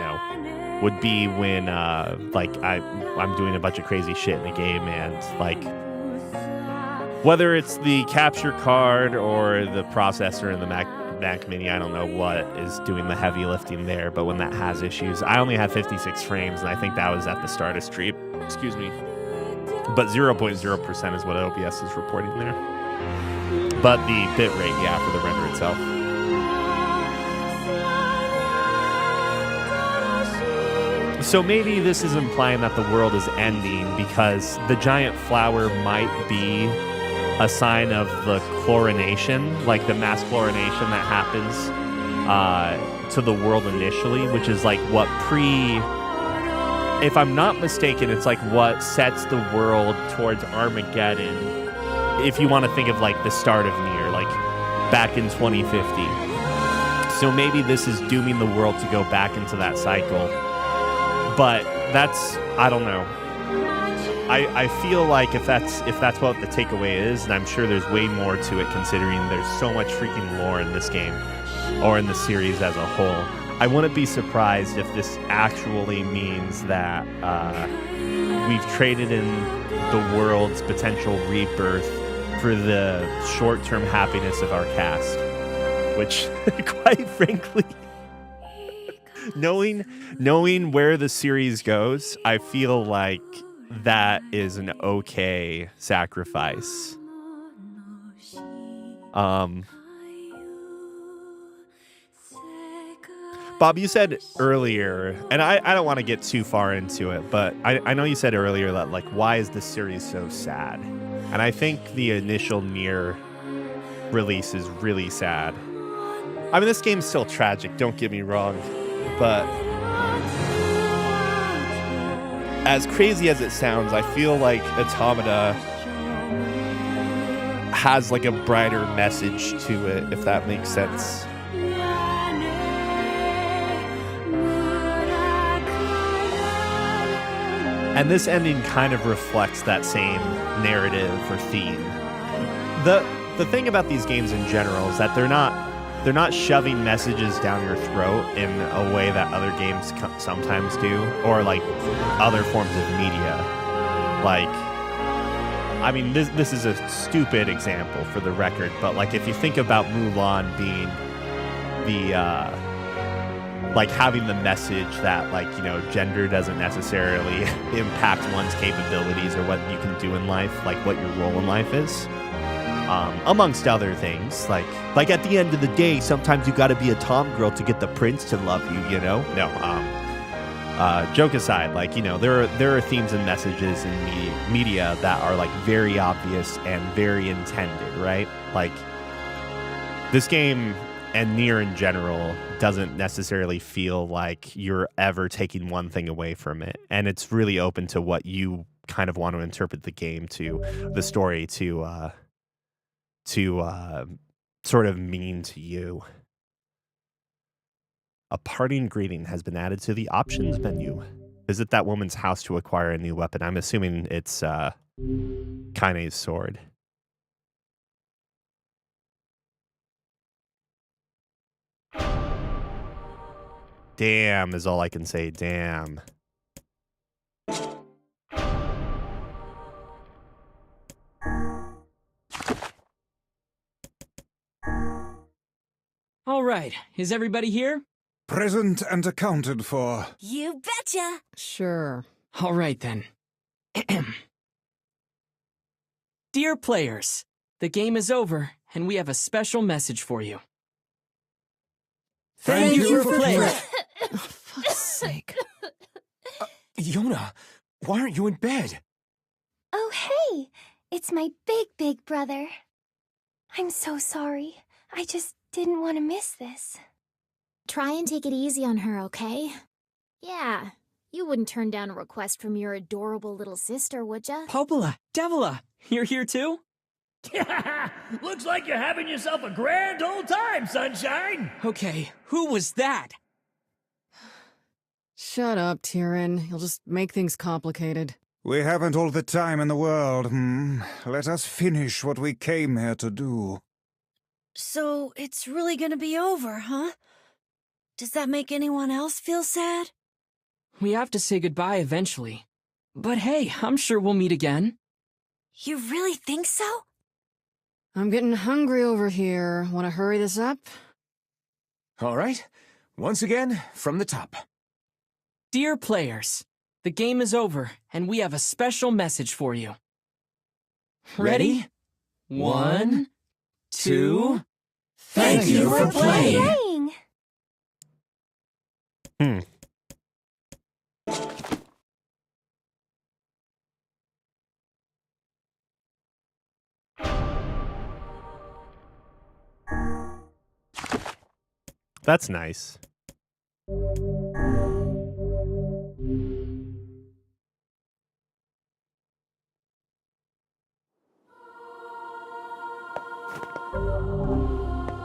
would be when I'm doing a bunch of crazy shit in the game, and like whether it's the capture card or the processor in the Mac Mini, I don't know what is doing the heavy lifting there, but when that has issues, I only had 56 frames, and I think that was at the start of stream. Excuse me. But 0.0% is what OBS is reporting there. But the bitrate, for the render itself. So maybe this is implying that the world is ending because the giant flower might be a sign of the chlorination, like the mass chlorination that happens to the world initially, which is like what if I'm not mistaken, it's like what sets the world towards Armageddon, if you want to think of like the start of Nier, like back in 2050. So maybe this is dooming the world to go back into that cycle. But that's, I don't know. I feel like if that's what the takeaway is, and I'm sure there's way more to it considering there's so much freaking lore in this game, or in the series as a whole. I wouldn't be surprised if this actually means that we've traded in the world's potential rebirth for the short-term happiness of our cast, which, quite frankly, knowing where the series goes, I feel like that is an okay sacrifice. Bob, you said earlier, and I don't want to get too far into it, but I know you said earlier that, like, why is this series so sad? And I think the initial Nier release is really sad. I mean, this game's still tragic, don't get me wrong, but as crazy as it sounds, I feel like Automata has like a brighter message to it, if that makes sense. And this ending kind of reflects that same narrative or theme. The thing about these games in general is that they're not shoving messages down your throat in a way that other games sometimes do, or like other forms of media. Like, I mean, this is a stupid example for the record, but like if you think about Mulan being the like having the message that, like, you know, gender doesn't necessarily impact one's capabilities or what you can do in life, like what your role in life is. Amongst other things, like at the end of the day, sometimes you got to be a tom girl to get the prince to love you, you know? No, joke aside, like, you know, there are themes and messages in media that are like very obvious and very intended, right? Like this game and Nier in general doesn't necessarily feel like you're ever taking one thing away from it, and it's really open to what you kind of want to interpret the game to, the story to sort of mean to you. A parting greeting has been added to the options menu. Visit that woman's house to acquire a new weapon. I'm assuming it's Kaine's sword. Damn is all I can say. Damn. All right, is everybody here? Present and accounted for. You betcha! Sure. All right, then. Dear players, the game is over, and we have a special message for you. Thank you for playing. For fuck's sake. Yona, why aren't you in bed? Oh, hey! It's my big brother. I'm so sorry. I just didn't want to miss this. Try and take it easy on her, okay? Yeah, you wouldn't turn down a request from your adorable little sister, would ya? Popola, Devila, you're here too? Looks like you're having yourself a grand old time, sunshine! Okay, who was that? Shut up, Tyrion. You'll just make things complicated. We haven't all the time in the world, Let us finish what we came here to do. So, it's really gonna be over, huh? Does that make anyone else feel sad? We have to say goodbye eventually. But hey, I'm sure we'll meet again. You really think so? I'm getting hungry over here. Want to hurry this up? All right. Once again, from the top. Dear players, the game is over, and we have a special message for you. Ready? 1, 2... Thank you for playing! That's nice.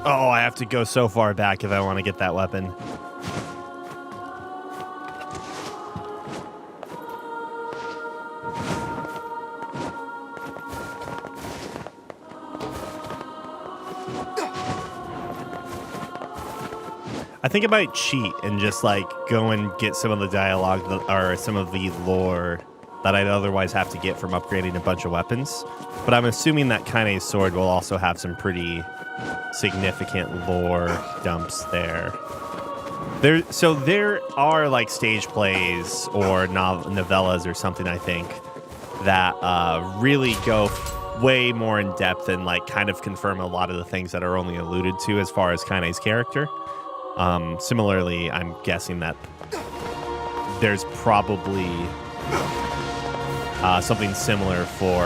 Oh, I have to go so far back if I want to get that weapon. I think I might cheat and just like go and get some of the dialogue or some of the lore that I'd otherwise have to get from upgrading a bunch of weapons. But I'm assuming that Kaine's sword will also have some pretty significant lore dumps there. So there are like stage plays or novellas or something, I think, that really go way more in depth and like kind of confirm a lot of the things that are only alluded to as far as Kaine's character. Similarly, I'm guessing that there's probably something similar for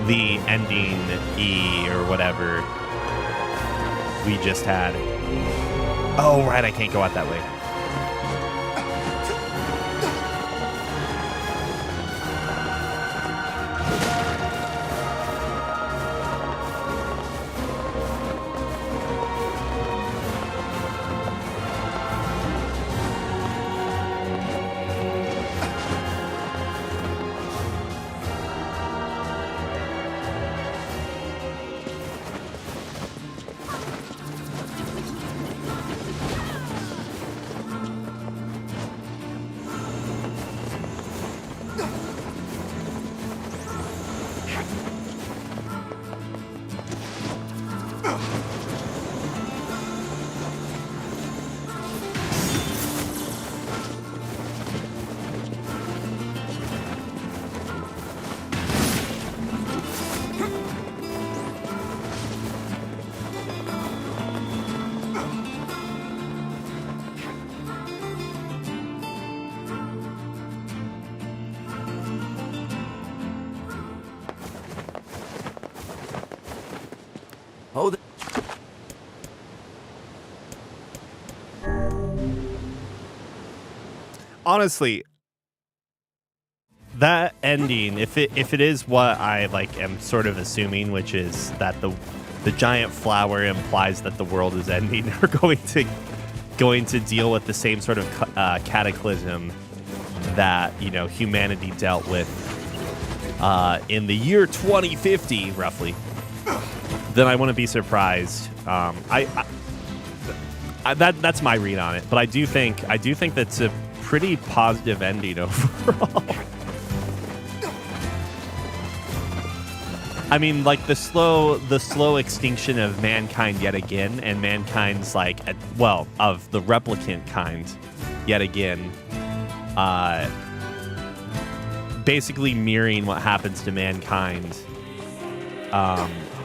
the ending E or whatever we just had. Oh, right, I can't go out that way. Oh, honestly, that ending, if it is what I like am sort of assuming, which is that the giant flower implies that the world is ending, or going to deal with the same sort of cataclysm that, you know, humanity dealt with in the year 2050, roughly, then I wouldn't be surprised. That's my read on it, but I do think that's a pretty positive ending overall. I mean, like the slow extinction of mankind yet again, and mankind's like, of the replicant kind yet again, basically mirroring what happens to mankind.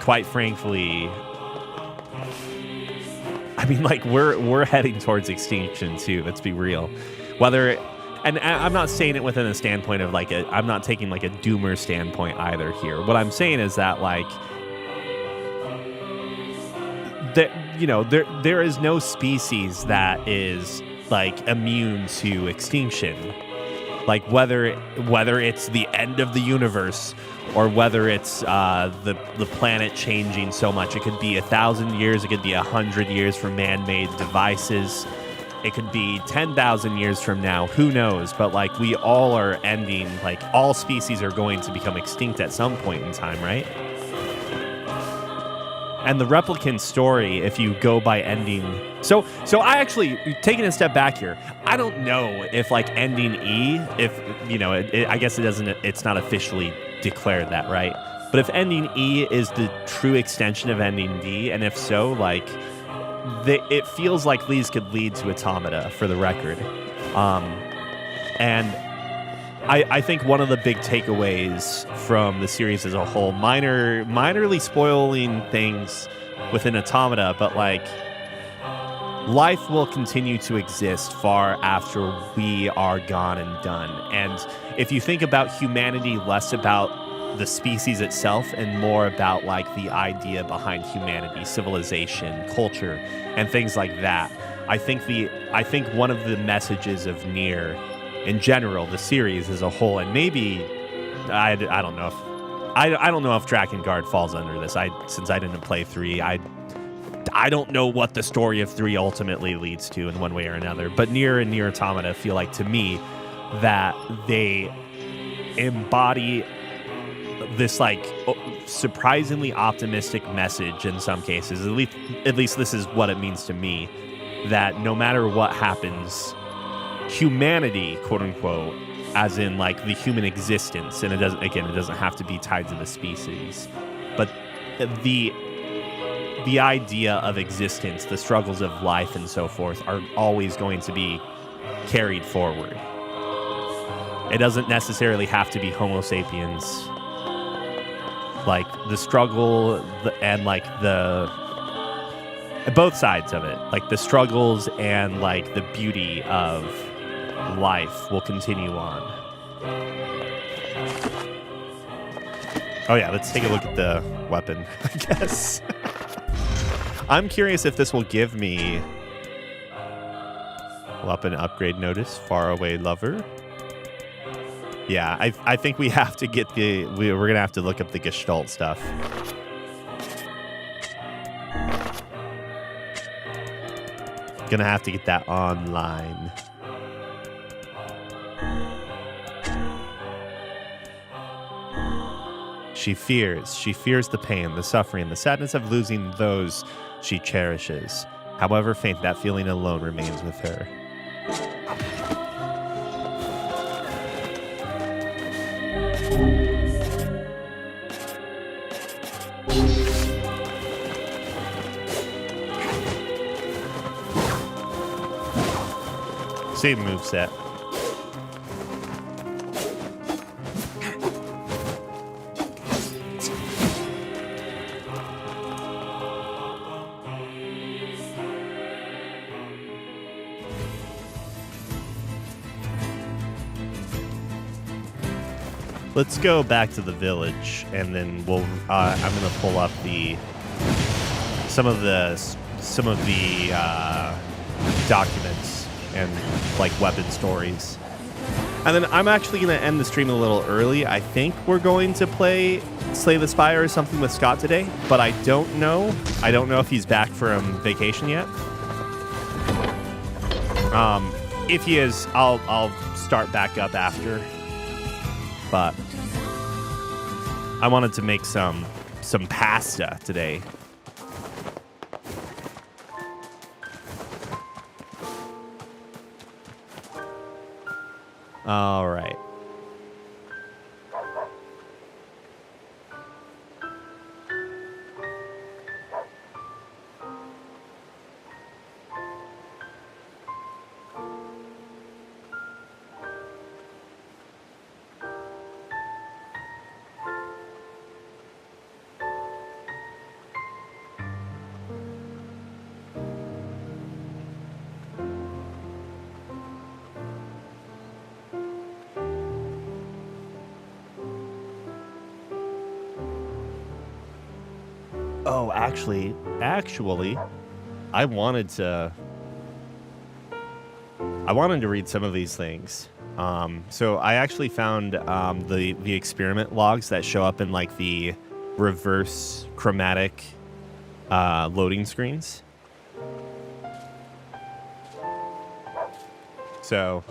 Quite frankly, I mean, like we're heading towards extinction too. Let's be real. And I'm not saying it within a standpoint of like I'm not taking like a doomer standpoint either here. What I'm saying is that like that, you know, there is no species that is like immune to extinction. Like whether it's the end of the universe or whether it's the planet changing so much, it could be 1,000 years, it could be 100 years from man-made devices. It could be 10,000 years from now. Who knows? But like we all are ending. Like all species are going to become extinct at some point in time, right? And the replicant story, if you go by ending, so I actually, taking a step back here, I don't know if like ending E, if you know, I guess it's not officially declared that, right? But if ending E is the true extension of ending D, and if so, like. It feels like these could lead to Automata, for the record. And I think one of the big takeaways from the series as a whole, minorly spoiling things within Automata, but like life will continue to exist far after we are gone and done. And if you think about humanity less about the species itself and more about like the idea behind humanity, civilization, culture, and things like that. I think one of the messages of Nier in general, the series as a whole, and maybe I don't know if I don't know if Drakengard falls under this. Since I didn't play 3, I don't know what the story of 3 ultimately leads to in one way or another. But Nier and Nier Automata feel like to me that they embody this like surprisingly optimistic message in some cases. At least this is what it means to me, that no matter what happens, humanity, quote unquote, as in like the human existence, and it doesn't have to be tied to the species, but the idea of existence, the struggles of life and so forth are always going to be carried forward. It doesn't necessarily have to be Homo sapiens. Like the struggle and like both sides of it, like the struggles and like the beauty of life will continue on. Oh yeah, let's take a look at the weapon, I guess. I'm curious if this will give me weapon upgrade notice, faraway lover. Yeah, I think we have to get we're going to have to look up the Gestalt stuff. Gonna have to get that online. She fears the pain, the suffering, the sadness of losing those she cherishes. However faint, that feeling alone remains with her. Same moveset. Let's go back to the village, and then I'm gonna pull up the some of the documents and like weapon stories. And then I'm actually going to end the stream a little early. I think we're going to play Slay the Spire or something with Scott today, but I don't know. I don't know if he's back from vacation yet. If he is, I'll start back up after. But I wanted to make some pasta today. All right. Oh, actually, I wanted to read some of these things. So I actually found the experiment logs that show up in like the reverse chromatic loading screens. So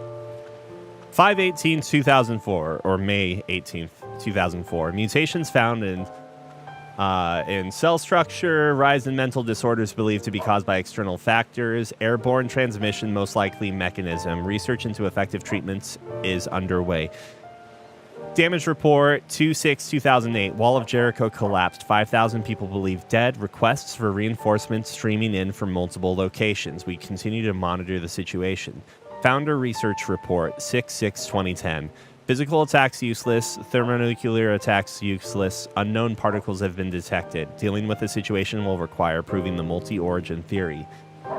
5/18/2004 or May 18th, 2004. Mutations found in cell structure, rise in mental disorders believed to be caused by external factors, airborne transmission most likely mechanism. Research into effective treatments is underway. Damage report 2/6/2008. Wall of Jericho collapsed. 5,000 people believed dead. Requests for reinforcements streaming in from multiple locations. We continue to monitor the situation. Founder research report 6/6/2010. Physical attacks useless. Thermonuclear attacks useless. Unknown particles have been detected. Dealing with the situation will require proving the multi-origin theory.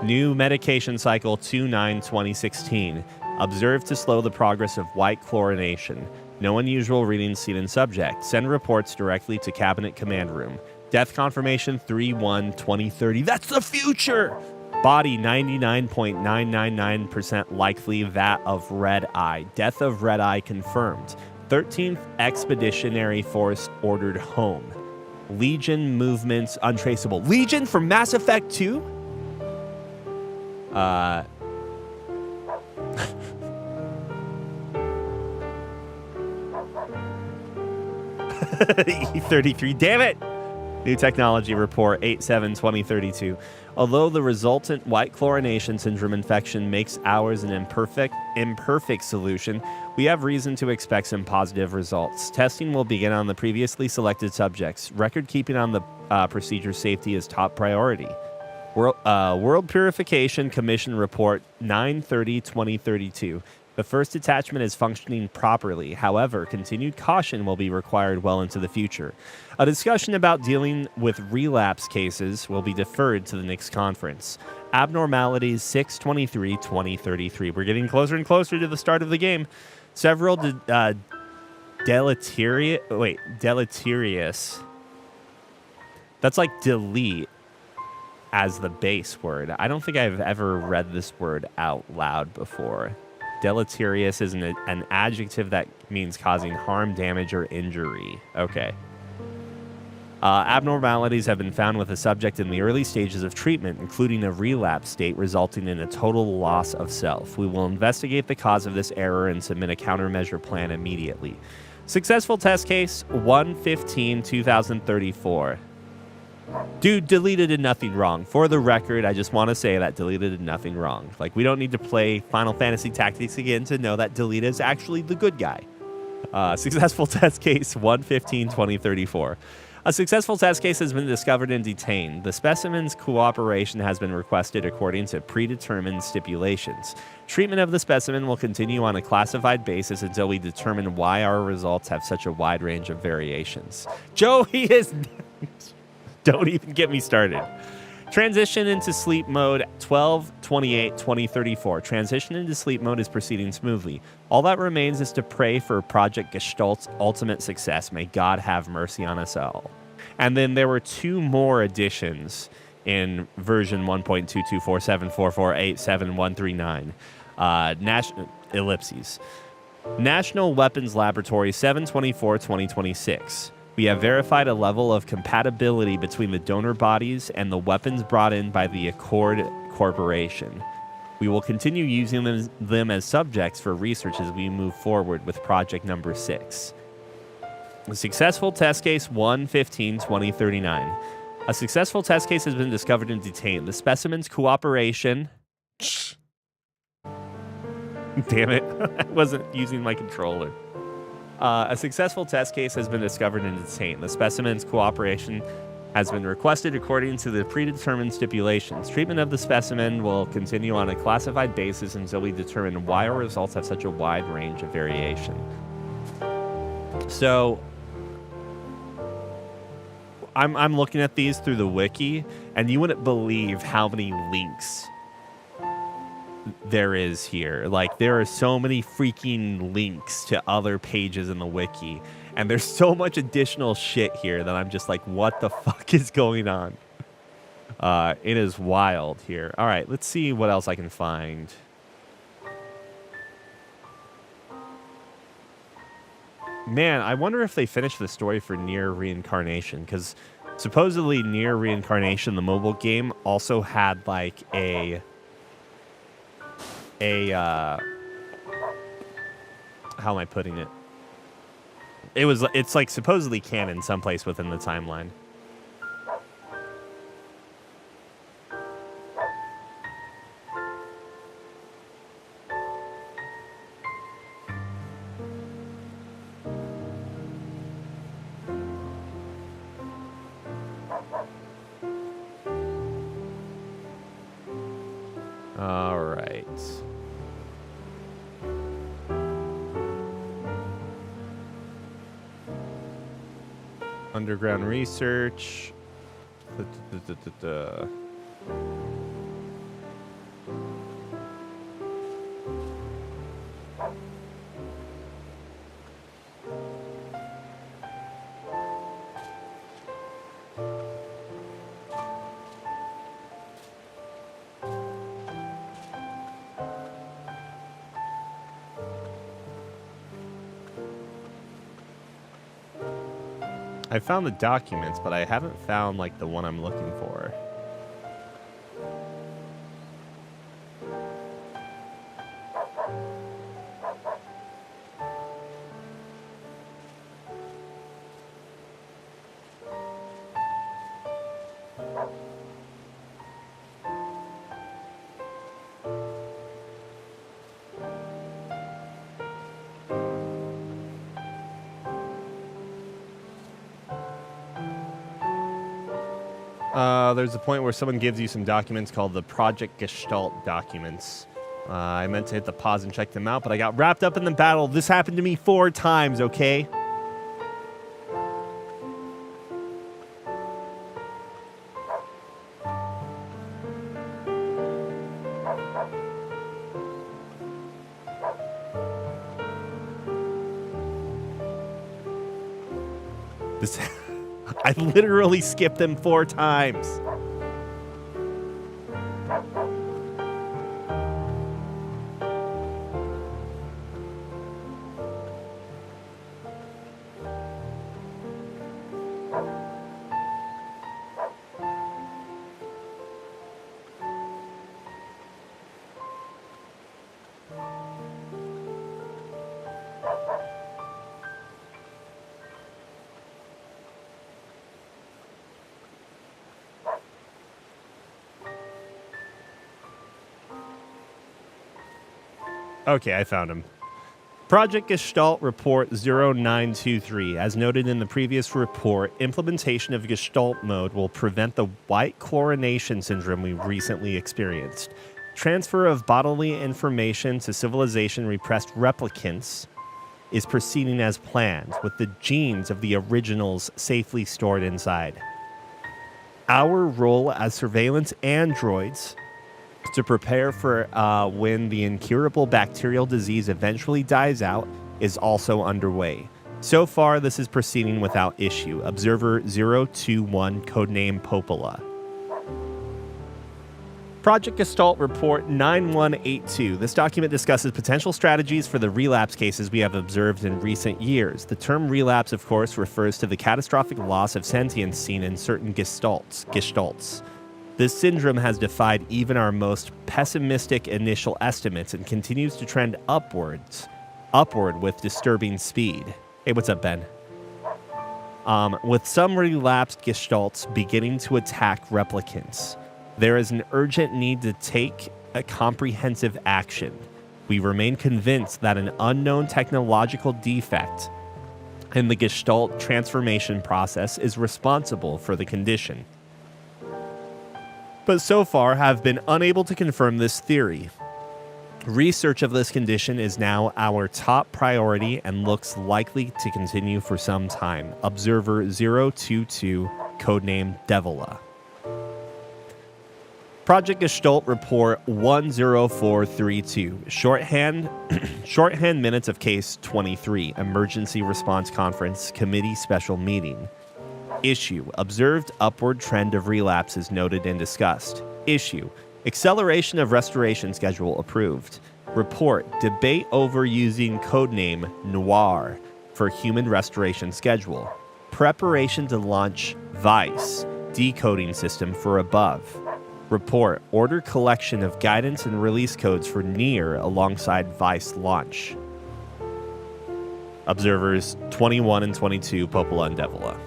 New medication cycle 2/9/2016. Observed to slow the progress of white chlorination. No unusual readings seen in subject. Send reports directly to Cabinet Command Room. Death confirmation 3/1/2030. That's the future! Body 99.999% likely that of Red Eye. Death of Red Eye confirmed. 13th Expeditionary Force ordered home. Legion movements untraceable. Legion from Mass Effect 2? E33, damn it! New technology report 8/7/2032. Although the resultant white chlorination syndrome infection makes ours an imperfect solution, we have reason to expect some positive results. Testing will begin on the previously selected subjects. Record keeping on the procedure safety is top priority. World Purification Commission report 9/30/2032. The first attachment is functioning properly. However, continued caution will be required well into the future. A discussion about dealing with relapse cases will be deferred to the next conference. Abnormalities 6/23/2033. We're getting closer and closer to the start of the game. Several deleterious. That's like delete as the base word. I don't think I've ever read this word out loud before. Deleterious is an adjective that means causing harm, damage, or injury. Okay. Abnormalities have been found with the subject in the early stages of treatment, including a relapse state resulting in a total loss of self. We will investigate the cause of this error and submit a countermeasure plan immediately. Successful test case 1/15/2034. Dude, Deleted did nothing wrong. For the record, I just want to say that Deleted did nothing wrong. Like, we don't need to play Final Fantasy Tactics again to know that Deleted is actually the good guy. Successful test case 1/15/2034. A successful test case has been discovered and detained. The specimen's cooperation has been requested according to predetermined stipulations. Treatment of the specimen will continue on a classified basis until we determine why our results have such a wide range of variations. Joe, he is... Don't even get me started. Transition into sleep mode 12/28/2034. Transition into sleep mode is proceeding smoothly. All that remains is to pray for Project Gestalt's ultimate success. May God have mercy on us all. And then there were two more additions in version 1.224744871139. Ellipses. National Weapons Laboratory 7/24/2026. We have verified a level of compatibility between the donor bodies and the weapons brought in by the Accord Corporation. We will continue using them as subjects for research as we move forward with project number 6. A successful test case 1/15/2039. A successful test case has been discovered and detained. The specimen's cooperation... Damn it. I wasn't using my controller. A successful test case has been discovered and detained. The specimen's cooperation has been requested according to the predetermined stipulations. Treatment of the specimen will continue on a classified basis until we determine why our results have such a wide range of variation. So, I'm looking at these through the wiki, and you wouldn't believe how many links there is here. Like, there are so many freaking links to other pages in the wiki, and there's so much additional shit here that I'm just like, what the fuck is going on? It is wild here. All right, let's see what else I can find. Man, I wonder if they finished the story for Nier Reincarnation, because supposedly Nier Reincarnation, the mobile game, also had like a how am I putting it? It's like supposedly canon someplace within the timeline. All right. Underground research. I found the documents, but I haven't found like the one I'm looking for. There's a point where someone gives you some documents called the Project Gestalt documents. I meant to hit the pause and check them out, but I got wrapped up in the battle. This happened to me 4 times, okay? This... I literally skipped them 4 times. Okay, I found him. Project Gestalt Report 0923. As noted in the previous report, implementation of Gestalt mode will prevent the white chlorination syndrome we recently experienced. Transfer of bodily information to civilization repressed replicants is proceeding as planned, with the genes of the originals safely stored inside. Our role as surveillance androids to prepare for when the incurable bacterial disease eventually dies out is also underway. So far, this is proceeding without issue. Observer 021, codename Popola. Project Gestalt Report 9182. This document discusses potential strategies for the relapse cases we have observed in recent years. The term relapse, of course, refers to the catastrophic loss of sentience seen in certain gestalts. This syndrome has defied even our most pessimistic initial estimates and continues to trend upward with disturbing speed. Hey, what's up, Ben? With some relapsed gestalts beginning to attack replicants, there is an urgent need to take a comprehensive action. We remain convinced that an unknown technological defect in the gestalt transformation process is responsible for the condition, but so far have been unable to confirm this theory. Research of this condition is now our top priority and looks likely to continue for some time. Observer 022, codename Devila. Project Gestalt Report 10432. Shorthand minutes of case 23. Emergency Response Conference Committee Special Meeting. Issue. Observed upward trend of relapses noted and discussed. Issue. Acceleration of restoration schedule approved. Report. Debate over using codename Noir for human restoration schedule. Preparation to launch Vice. Decoding system for above. Report. Order collection of guidance and release codes for Nier alongside Vice launch. Observers 21 and 22, Popola and Devila.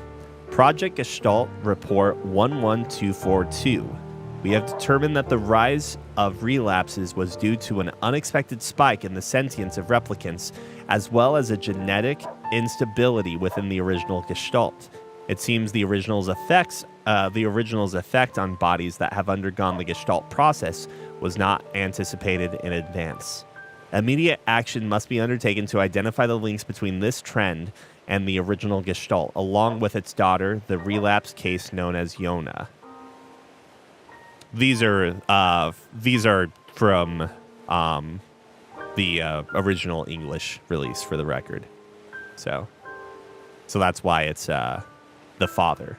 Project Gestalt Report 11242. We have determined that the rise of relapses was due to an unexpected spike in the sentience of replicants, as well as a genetic instability within the original Gestalt. It seems the original's effect on bodies that have undergone the Gestalt process was not anticipated in advance. Immediate action must be undertaken to identify the links between this trend and the original Gestalt, along with its daughter, the relapse case known as Yona. These are from the original English release, for the record. So that's why it's the father.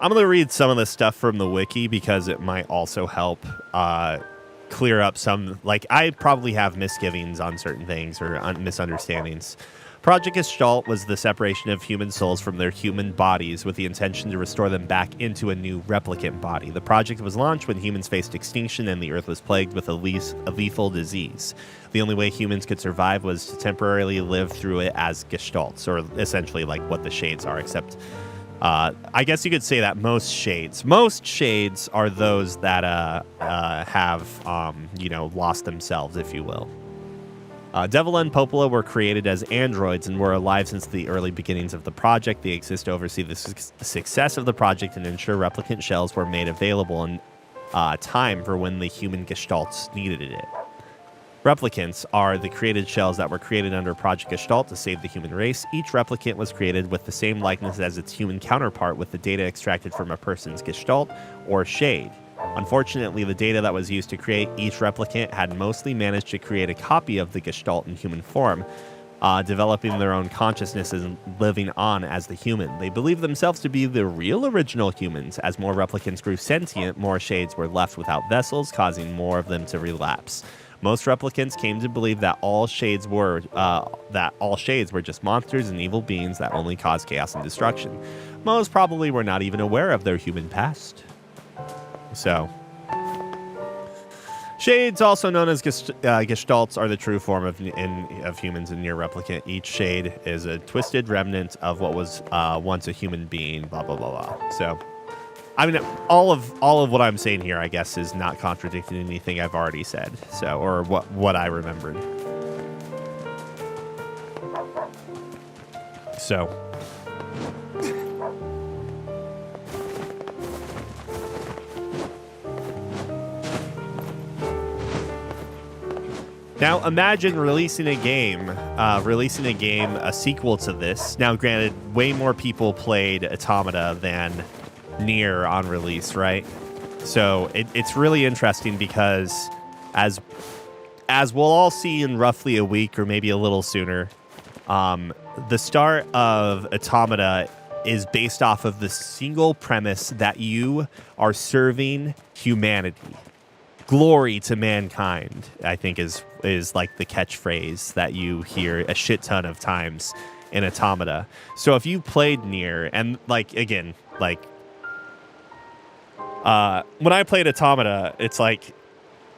I'm going to read some of the stuff from the wiki because it might also help clear up some, like, I probably have misgivings on certain things or misunderstandings. Project Gestalt was the separation of human souls from their human bodies with the intention to restore them back into a new replicant body. The project was launched when humans faced extinction and the Earth was plagued with a lethal disease. The only way humans could survive was to temporarily live through it as Gestalts, or essentially like what the shades are, except I guess you could say that most shades are those that have lost themselves, if you will. Devila and Popola were created as androids and were alive since the early beginnings of the project. They exist to oversee the success of the project and ensure replicant shells were made available in time for when the human Gestalts needed it. Replicants are the created shells that were created under Project Gestalt to save the human race. Each replicant was created with the same likeness as its human counterpart, with the data extracted from a person's Gestalt or shade. Unfortunately, the data that was used to create each replicant had mostly managed to create a copy of the Gestalt in human form, developing their own consciousness and living on as the human. They believed themselves to be the real original humans. As more replicants grew sentient, more shades were left without vessels, causing more of them to relapse. Most replicants came to believe that all shades were just monsters and evil beings that only caused chaos and destruction. Most probably were not even aware of their human past. So, shades, also known as Gestalts, are the true form of humans in Nier Replicant. Each shade is a twisted remnant of what was once a human being. Blah blah blah blah. So, I mean, all of what I'm saying here, I guess, is not contradicting anything I've already said. So, or what I remembered. So. Now imagine releasing a game, a sequel to this. Now, granted, way more people played Automata than Nier on release, right? So it's really interesting because, as we'll all see in roughly a week or maybe a little sooner, the start of Automata is based off of the single premise that you are serving humanity. Glory to mankind, I think is like the catchphrase that you hear a shit ton of times in Automata. So if you played Nier, and like, again, like, when I played Automata, it's like,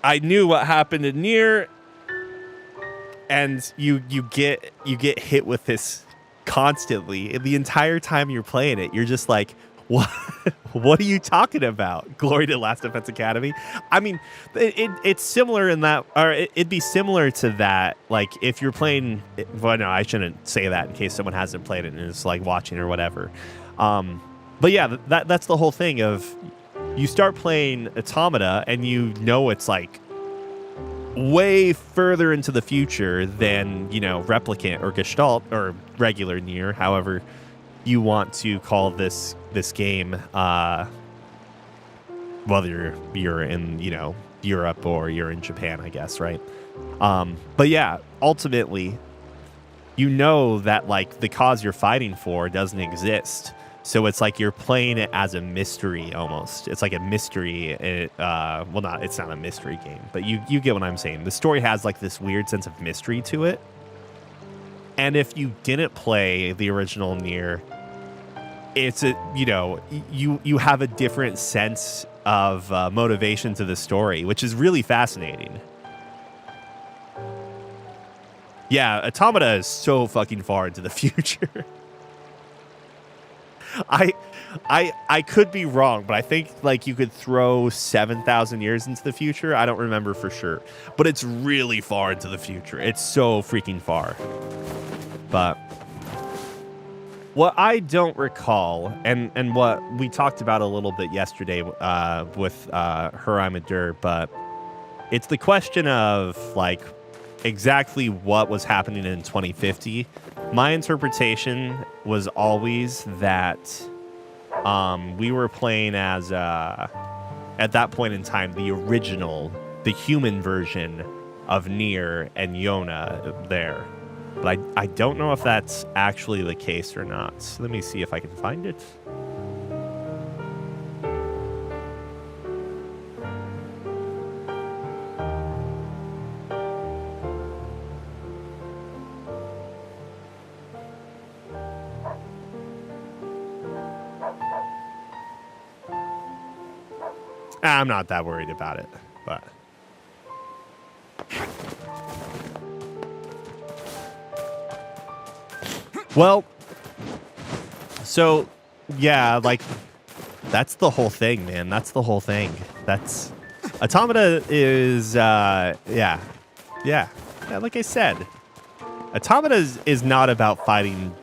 I knew what happened in Nier, and you get hit with this constantly. And the entire time you're playing it, you're just like, what are you talking about? Glory to Last Defense Academy. I mean, it's similar in that, or it'd be similar to that. Like if you're playing, well, no, I shouldn't say that in case someone hasn't played it and is like watching or whatever. But yeah, that's the whole thing of you start playing Automata and you know it's like way further into the future than, you know, Replicant or Gestalt or regular Nier, however you want to call this game, whether you're in, you know, Europe or you're in Japan, I guess, right? But yeah, ultimately, you know that like the cause you're fighting for doesn't exist. So it's like you're playing it as a mystery almost. It's like a mystery. It's not a mystery game, but you get what I'm saying. The story has like this weird sense of mystery to it. And if you didn't play the original Nier, it's a, you know, you have a different sense of motivation to the story, which is really fascinating. Yeah, Automata is so fucking far into the future. I could be wrong, but I think like you could throw 7,000 years into the future. I don't remember for sure, but it's really far into the future. It's so freaking far. But what I don't recall, and what we talked about a little bit yesterday with Huraimadur, but it's the question of like exactly what was happening in 2050. My interpretation was always that we were playing as, at that point in time, the original, the human version of Nier and Yona there. But I don't know if that's actually the case or not. So let me see if I can find it. I'm not that worried about it, but... Well, so, yeah, like, that's the whole thing, man. That's the whole thing. That's... Automata is, yeah, like I said. Automata is not about fighting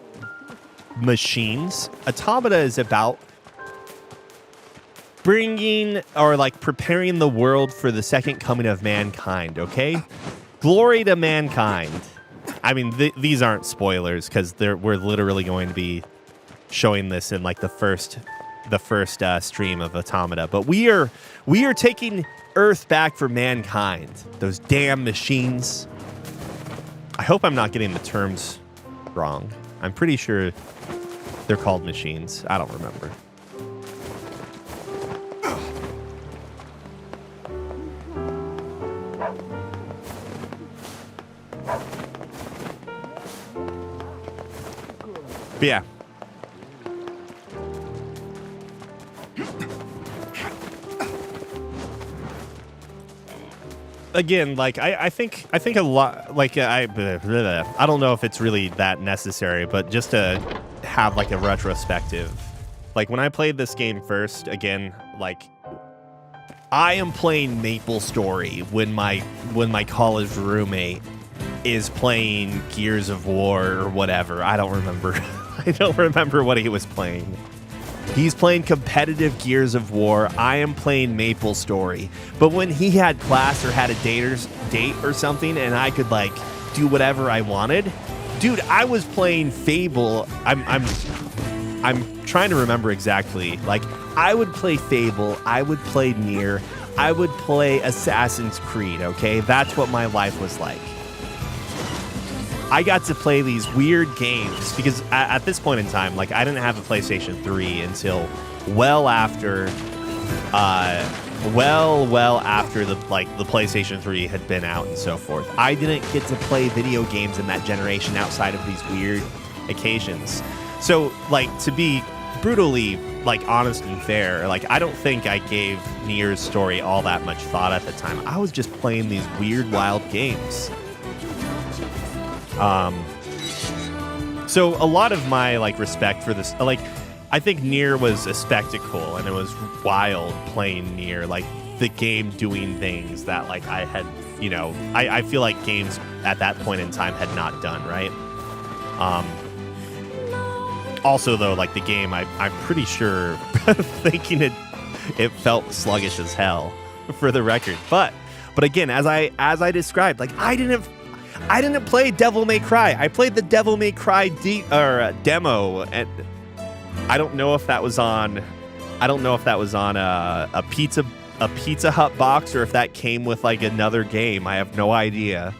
machines. Automata is about bringing or like preparing the world for the second coming of mankind, okay? Glory to mankind. I mean, these aren't spoilers because we're literally going to be showing this in like the first stream of Automata. But we are taking Earth back for mankind. Those damn machines. I hope I'm not getting the terms wrong. I'm pretty sure they're called machines. I don't remember. But yeah. Again, like I think a lot, like I don't know if it's really that necessary, but just to have like a retrospective. Like when I played this game first, again, like I am playing Maple Story when my college roommate is playing Gears of War or whatever. I don't remember. I don't remember what he was playing. He's playing competitive Gears of War. I am playing Maple Story. But when he had class or had a date or something and I could like do whatever I wanted, dude, I was playing Fable. I'm trying to remember exactly. Like I would play Fable, I would play Nier, I would play Assassin's Creed, okay? That's what my life was like. I got to play these weird games because at this point in time, like I didn't have a PlayStation 3 until well after the PlayStation 3 had been out and so forth. I didn't get to play video games in that generation outside of these weird occasions. So, like, to be brutally, like, honest and fair, like, I don't think I gave Nier's story all that much thought at the time. I was just playing these weird, wild games. So a lot of my, like, respect for this, like, I think Nier was a spectacle, and it was wild playing Nier, like, the game doing things that, like, I had, you know, I feel like games at that point in time had not done, right? Also, though, like, the game, I'm pretty sure thinking it felt sluggish as hell, for the record. But again, as I described, like, I didn't play Devil May Cry. I played the Devil May Cry demo, and I don't know if that was on a Pizza Hut box or if that came with like another game. I have no idea.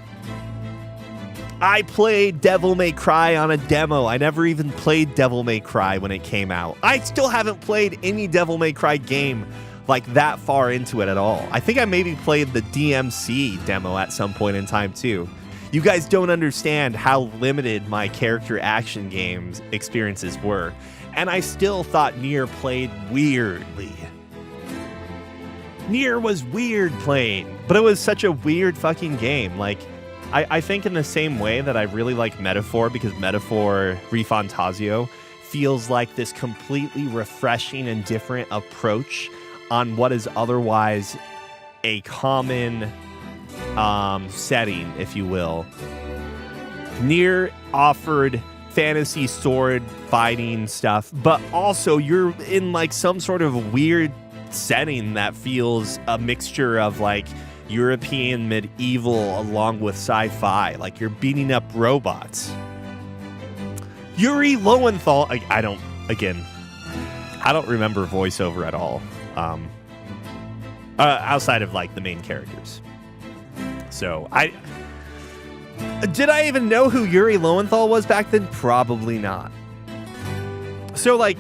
I played Devil May Cry on a demo. I never even played Devil May Cry when it came out. I still haven't played any Devil May Cry game like that far into it at all. I think I maybe played the DMC demo at some point in time too. You guys don't understand how limited my character action games experiences were. And I still thought Nier played weirdly. Nier was weird playing, but it was such a weird fucking game. Like, I think in the same way that I really like Metaphor, because Metaphor Refantasio feels like this completely refreshing and different approach on what is otherwise a common setting, if you will. Nier offered fantasy sword fighting stuff, but also you're in like some sort of weird setting that feels a mixture of like European medieval along with sci-fi. Like you're beating up robots. Yuri Lowenthal, I don't remember voiceover at all, outside of like the main characters. So did I even know who Yuri Lowenthal was back then? Probably not. So like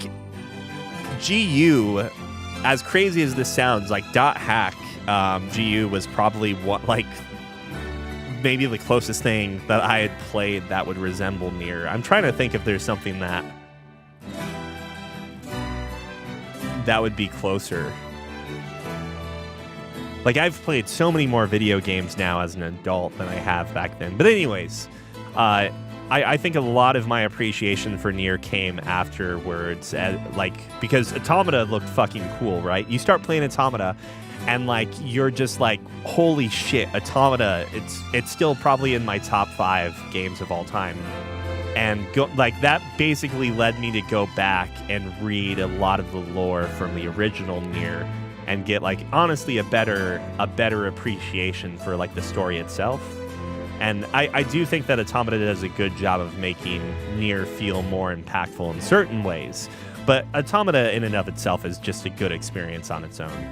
GU, as crazy as this sounds, like .hack, GU was probably what, like, maybe the closest thing that I had played that would resemble Nier. I'm trying to think if there's something that would be closer. Like, I've played so many more video games now as an adult than I have back then. But anyways, I think a lot of my appreciation for Nier came afterwards, because Automata looked fucking cool, right? You start playing Automata, and like you're just like, holy shit, Automata! It's still probably in my top 5 games of all time, and that basically led me to go back and read a lot of the lore from the original Nier, and get like honestly a better appreciation for like the story itself. And I do think that Automata does a good job of making Nier feel more impactful in certain ways. But Automata in and of itself is just a good experience on its own.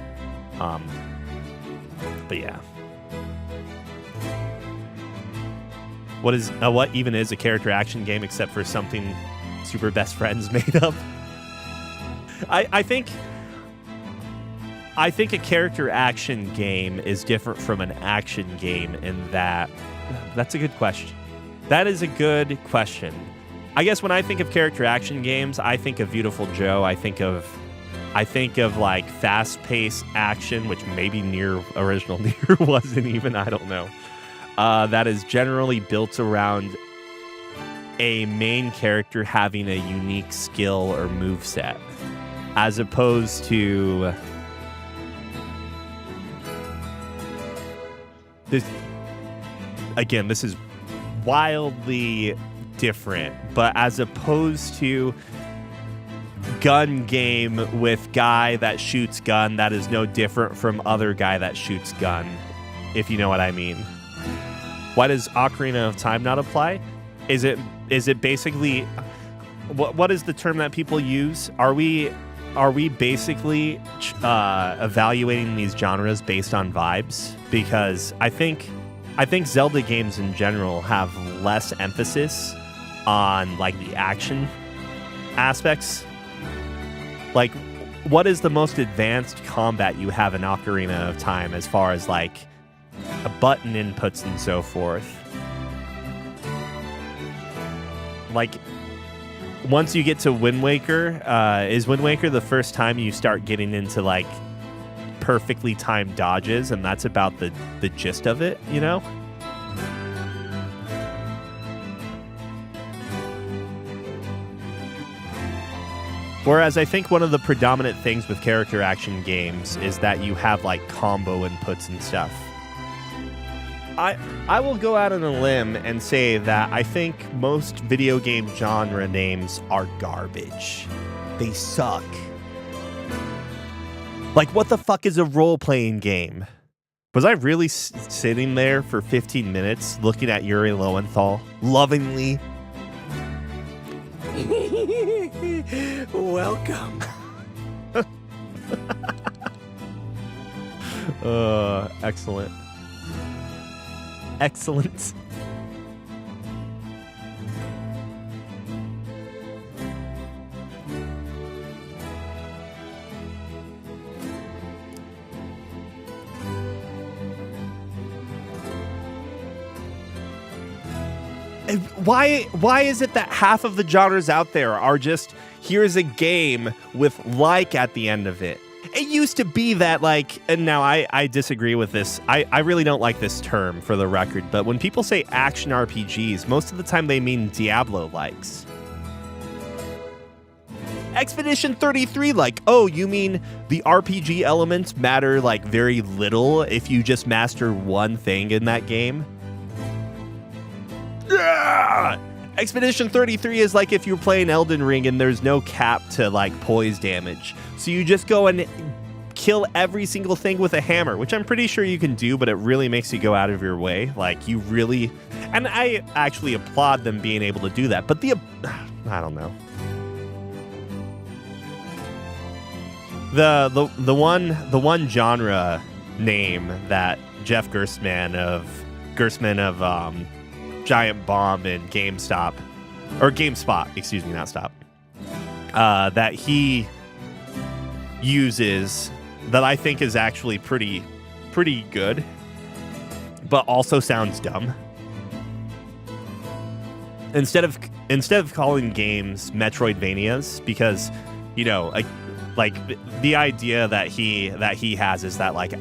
But yeah. What even is a character action game except for something Super Best Friends made up? I think a character action game is different from an action game in that... That's a good question. That is a good question. I guess when I think of character action games, I think of Beautiful Joe. I think of like fast-paced action, which maybe original Nier wasn't even. I don't know. That is generally built around a main character having a unique skill or moveset, as opposed to this. Again, this is wildly different, but as opposed to gun game with guy that shoots gun, that is no different from other guy that shoots gun, if you know what I mean. Why does Ocarina of Time not apply? Is it basically what is the term that people use? Are we basically evaluating these genres based on vibes? Because I think I think Zelda games in general have less emphasis on like the action aspects. Like, what is the most advanced combat you have in Ocarina of Time as far as like button inputs and so forth? Like, once you get to Wind Waker, is Wind Waker the first time you start getting into like perfectly timed dodges, and that's about the gist of it, you know? Whereas I think one of the predominant things with character action games is that you have like combo inputs and stuff. I will go out on a limb and say that I think most video game genre names are garbage. They suck. Like, what the fuck is a role-playing game? Was I really sitting there for 15 minutes looking at Yuri Lowenthal lovingly? Welcome. Excellent. Excellent. And why is it that half of the genres out there are just, here's a game with like at the end of it? It used to be that, like, and now I disagree with this. I really don't like this term, for the record, but when people say action RPGs, most of the time they mean Diablo-likes. Expedition 33, like, oh, you mean the RPG elements matter, like, very little if you just master one thing in that game? Yeah! Expedition 33 is like if you're playing Elden Ring and there's no cap to like poise damage. So you just go and kill every single thing with a hammer, which I'm pretty sure you can do, but it really makes you go out of your way. Like, you really... And I actually applaud them being able to do that, but I don't know. The one genre name that Jeff Gerstmann of Giant Bomb and GameSpot, excuse me, not Stop, that he uses that I think is actually pretty good, but also sounds dumb. Instead of calling games Metroidvanias, because, you know, like the idea that he has is that, like,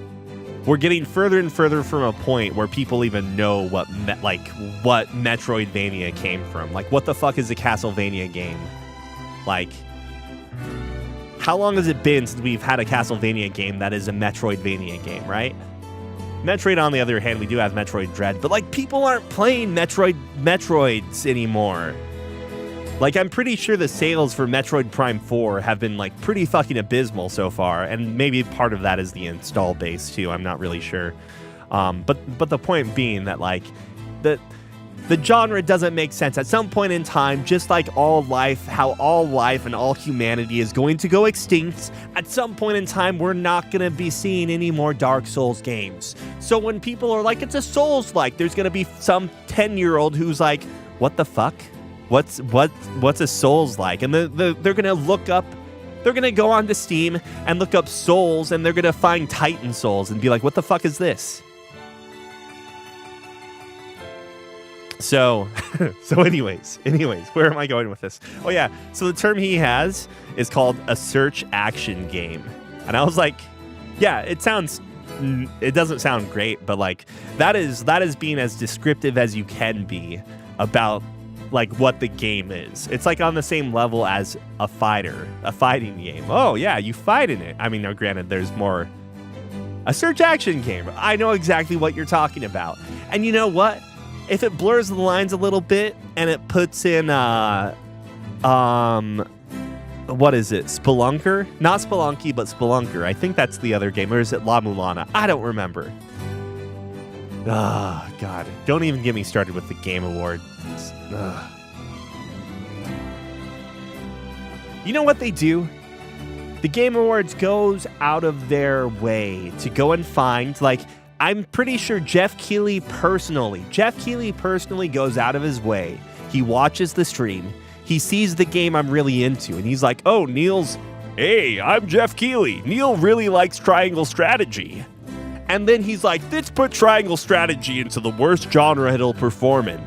we're getting further and further from a point where people even know what Metroidvania came from. Like, what the fuck is a Castlevania game? Like, how long has it been since we've had a Castlevania game that is a Metroidvania game, right? Metroid, on the other hand, we do have Metroid Dread, but, like, people aren't playing Metroids anymore. Like, I'm pretty sure the sales for Metroid Prime 4 have been, like, pretty fucking abysmal so far, and maybe part of that is the install base, too. I'm not really sure. But the point being that, like, the genre doesn't make sense. At some point in time, just like all life, how all life and all humanity is going to go extinct, at some point in time, we're not going to be seeing any more Dark Souls games. So when people are like, it's a Souls-like, there's going to be some 10-year-old who's like, what the fuck? What's a Souls like? And they're gonna look up, they're gonna go onto Steam and look up Souls, and they're gonna find Titan Souls and be like, what the fuck is this? So anyways, where am I going with this? Oh yeah, so the term he has is called a search action game. And I was like, yeah, it doesn't sound great, but like that is being as descriptive as you can be about like what the game is. It's like on the same level as a fighting game. Oh yeah, you fight in it. I mean, now granted, there's more a search action game. I know exactly what you're talking about. And you know what? If it blurs the lines a little bit and it puts in what is it? Spelunker? Not Spelunky, but Spelunker. I think that's the other game. Or is it La Mulana? I don't remember. Ah, God. Don't even get me started with the Game Award. You know what they do? The Game Awards goes out of their way to go and find, like, I'm pretty sure Jeff Keighley personally goes out of his way. He watches the stream. He sees the game I'm really into, and he's like, oh, hey, I'm Jeff Keighley. Neil really likes triangle strategy. And then he's like, let's put triangle strategy into the worst genre it'll perform in.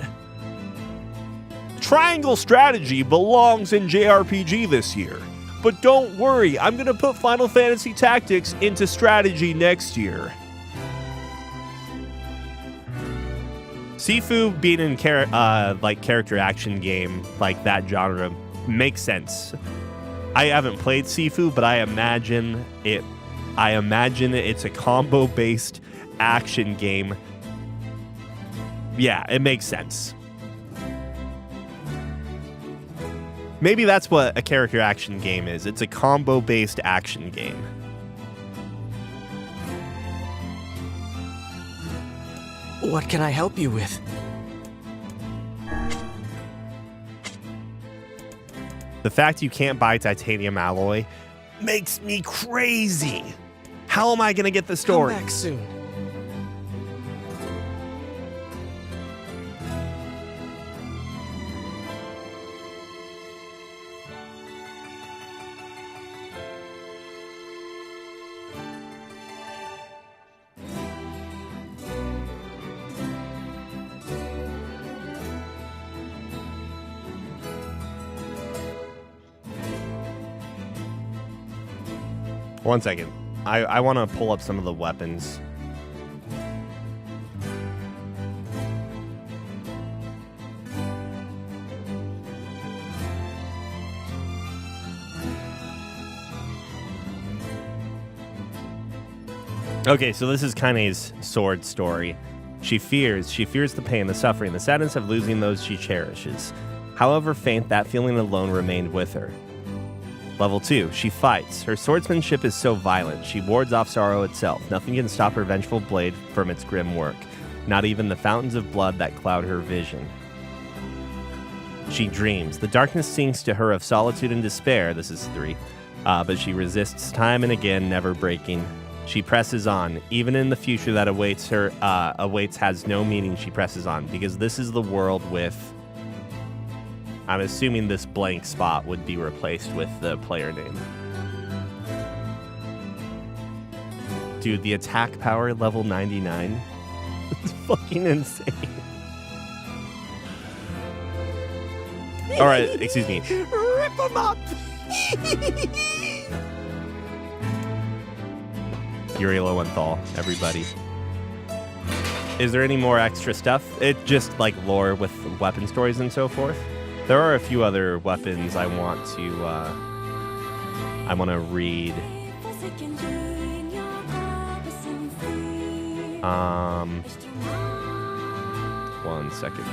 Triangle strategy belongs in JRPG this year. But don't worry, I'm going to put Final Fantasy Tactics into strategy next year. Sifu being in character action game like that genre makes sense. I haven't played Sifu, but I imagine it's a combo-based action game. Yeah, it makes sense. Maybe that's what a character action game is. It's a combo-based action game. What can I help you with? The fact you can't buy titanium alloy makes me crazy. How am I going to get the story? Come back soon. One second. I want to pull up some of the weapons. Okay, so this is Kaine's sword story. She fears the pain, the suffering, the sadness of losing those she cherishes. However faint, that feeling alone remained with her. Level 2, she fights. Her swordsmanship is so violent, she wards off sorrow itself. Nothing can stop her vengeful blade from its grim work. Not even the fountains of blood that cloud her vision. She dreams. The darkness sings to her of solitude and despair. This is 3. But she resists time and again, never breaking. She presses on. Even in the future that awaits has no meaning, she presses on. Because this is the world with... I'm assuming this blank spot would be replaced with the player name. Dude, the attack power level 99? It's fucking insane. Alright, excuse me. Rip them up! Yuri Lowenthal, everybody. Is there any more extra stuff? It just like lore with weapon stories and so forth. There are a few other weapons I want to read. One second.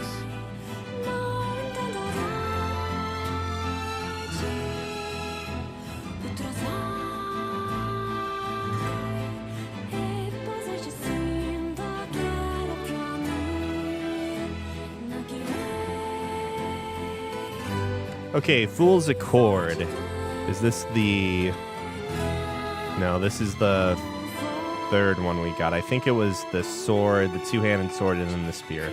Okay, Fool's Accord. Is this the... No, this is the third one we got. I think it was the sword, the two-handed sword, and then the spear.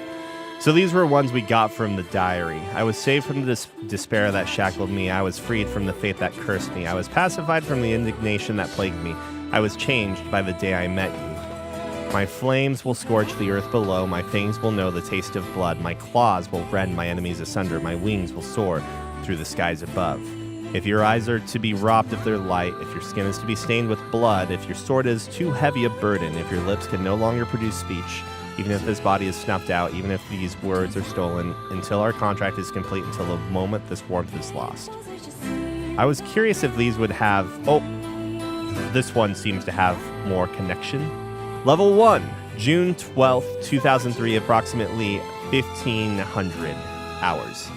So these were ones we got from the diary. I was saved from the despair that shackled me. I was freed from the fate that cursed me. I was pacified from the indignation that plagued me. I was changed by the day I met you. My flames will scorch the earth below. My fangs will know the taste of blood. My claws will rend my enemies asunder. My wings will soar through the skies above. If your eyes are to be robbed of their light, if your skin is to be stained with blood, if your sword is too heavy a burden, if your lips can no longer produce speech, even if this body is snuffed out, even if these words are stolen, until our contract is complete, until the moment this warmth is lost. I was curious if these would have... Oh, this one seems to have more connection. Level 1, June 12th, 2003, approximately 1500 hours.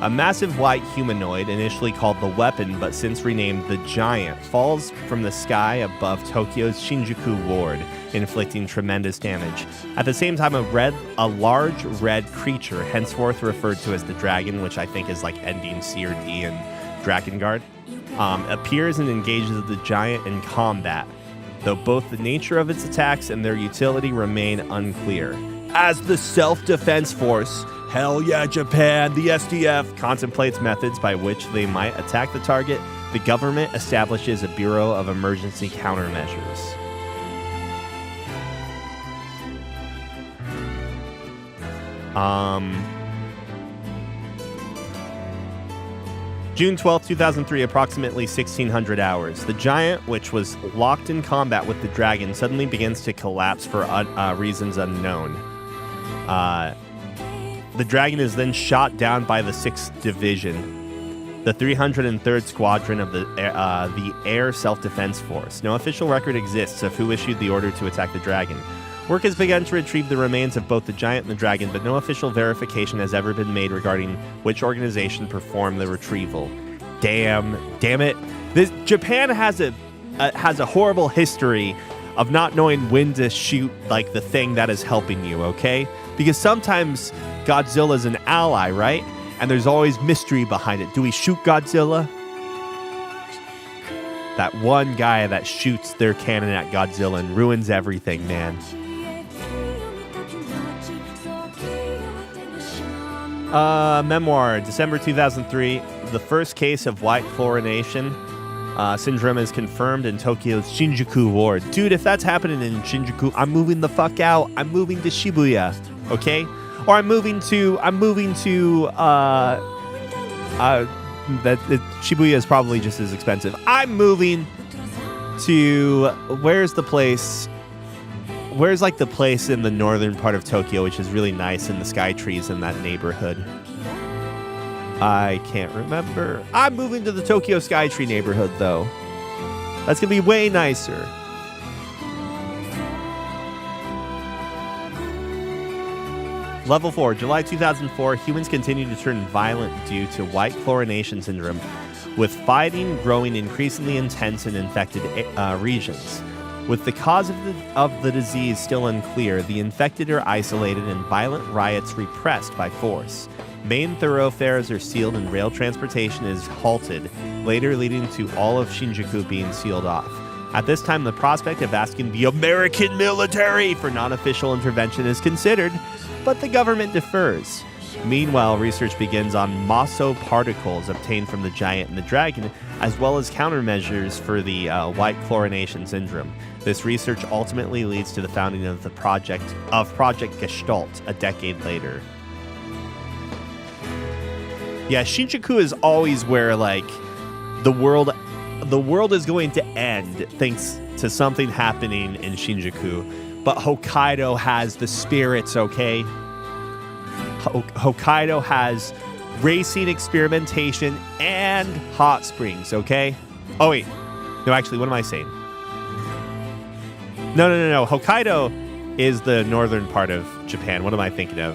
A massive white humanoid, initially called the Weapon, but since renamed the Giant, falls from the sky above Tokyo's Shinjuku ward, inflicting tremendous damage. At the same time, a large red creature, henceforth referred to as the Dragon, which I think is like ending C or D in Drakengard, appears and engages the Giant in combat. though both the nature of its attacks and their utility remain unclear. As the self-defense force, hell yeah, Japan, the SDF, contemplates methods by which they might attack the target, the government establishes a Bureau of Emergency Countermeasures. June 12, 2003, approximately 1600 hours. The giant, which was locked in combat with the dragon, suddenly begins to collapse for reasons unknown. The dragon is then shot down by the 6th Division, the 303rd Squadron of the Air Self-Defense Force. No official record exists of who issued the order to attack the dragon. Work has begun to retrieve the remains of both the giant and the dragon, but no official verification has ever been made regarding which organization performed the retrieval. Damn it! Japan has a horrible history of not knowing when to shoot like the thing that is helping you. Okay, because sometimes Godzilla's an ally, right? And there's always mystery behind it. Do we shoot Godzilla? That one guy that shoots their cannon at Godzilla and ruins everything, man. Memoir, December 2003. The first case of white chlorination syndrome is confirmed in Tokyo's Shinjuku ward. Dude, if that's happening in Shinjuku, I'm moving the fuck out. I'm moving to Shibuya, okay? Or I'm moving to Shibuya is probably just as expensive. I'm moving to where's the place in the northern part of Tokyo, which is really nice, and the sky trees in that neighborhood. I can't remember. I'm moving to the Tokyo Skytree neighborhood, though. That's going to be way nicer. Level 4, July 2004, humans continue to turn violent due to white chlorination syndrome, with fighting growing increasingly intense in infected regions. With the cause of the disease still unclear, the infected are isolated and violent riots repressed by force. Main thoroughfares are sealed and rail transportation is halted, later leading to all of Shinjuku being sealed off. At this time, the prospect of asking the American military for non-official intervention is considered, but the government defers. Meanwhile, research begins on Maso particles obtained from the giant and the dragon, as well as countermeasures for the white chlorination syndrome. This research ultimately leads to the founding of the Project Gestalt a decade later. Yeah, Shinjuku is always where like the world is going to end thanks to something happening in Shinjuku. But Hokkaido has the spirits, okay? Hokkaido has racing experimentation and hot springs, okay? Oh, wait. No, actually, what am I saying? No. Hokkaido is the northern part of Japan. What am I thinking of?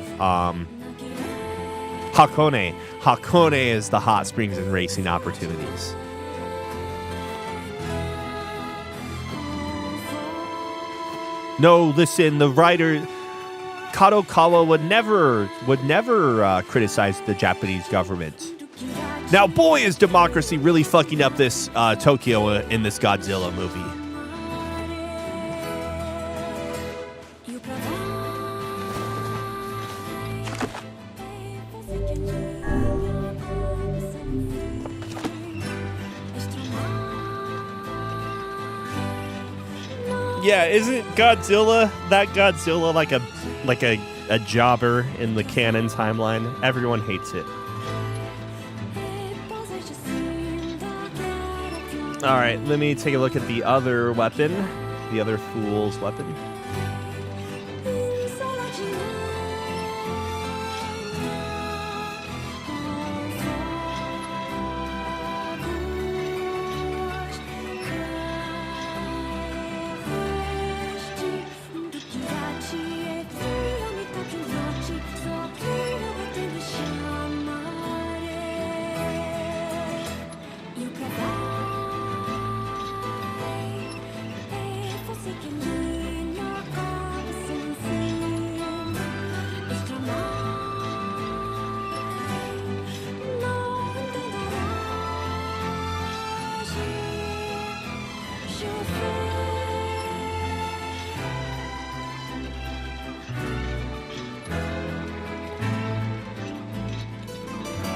Hakone. Hakone is the hot springs and racing opportunities. No, listen, the writer Kadokawa would never criticize the Japanese government. Now, boy, is democracy really fucking up this Tokyo in this Godzilla movie. Yeah, isn't Godzilla like a jobber in the canon timeline? Everyone hates it. All right, let me take a look at the other weapon, the other fool's weapon.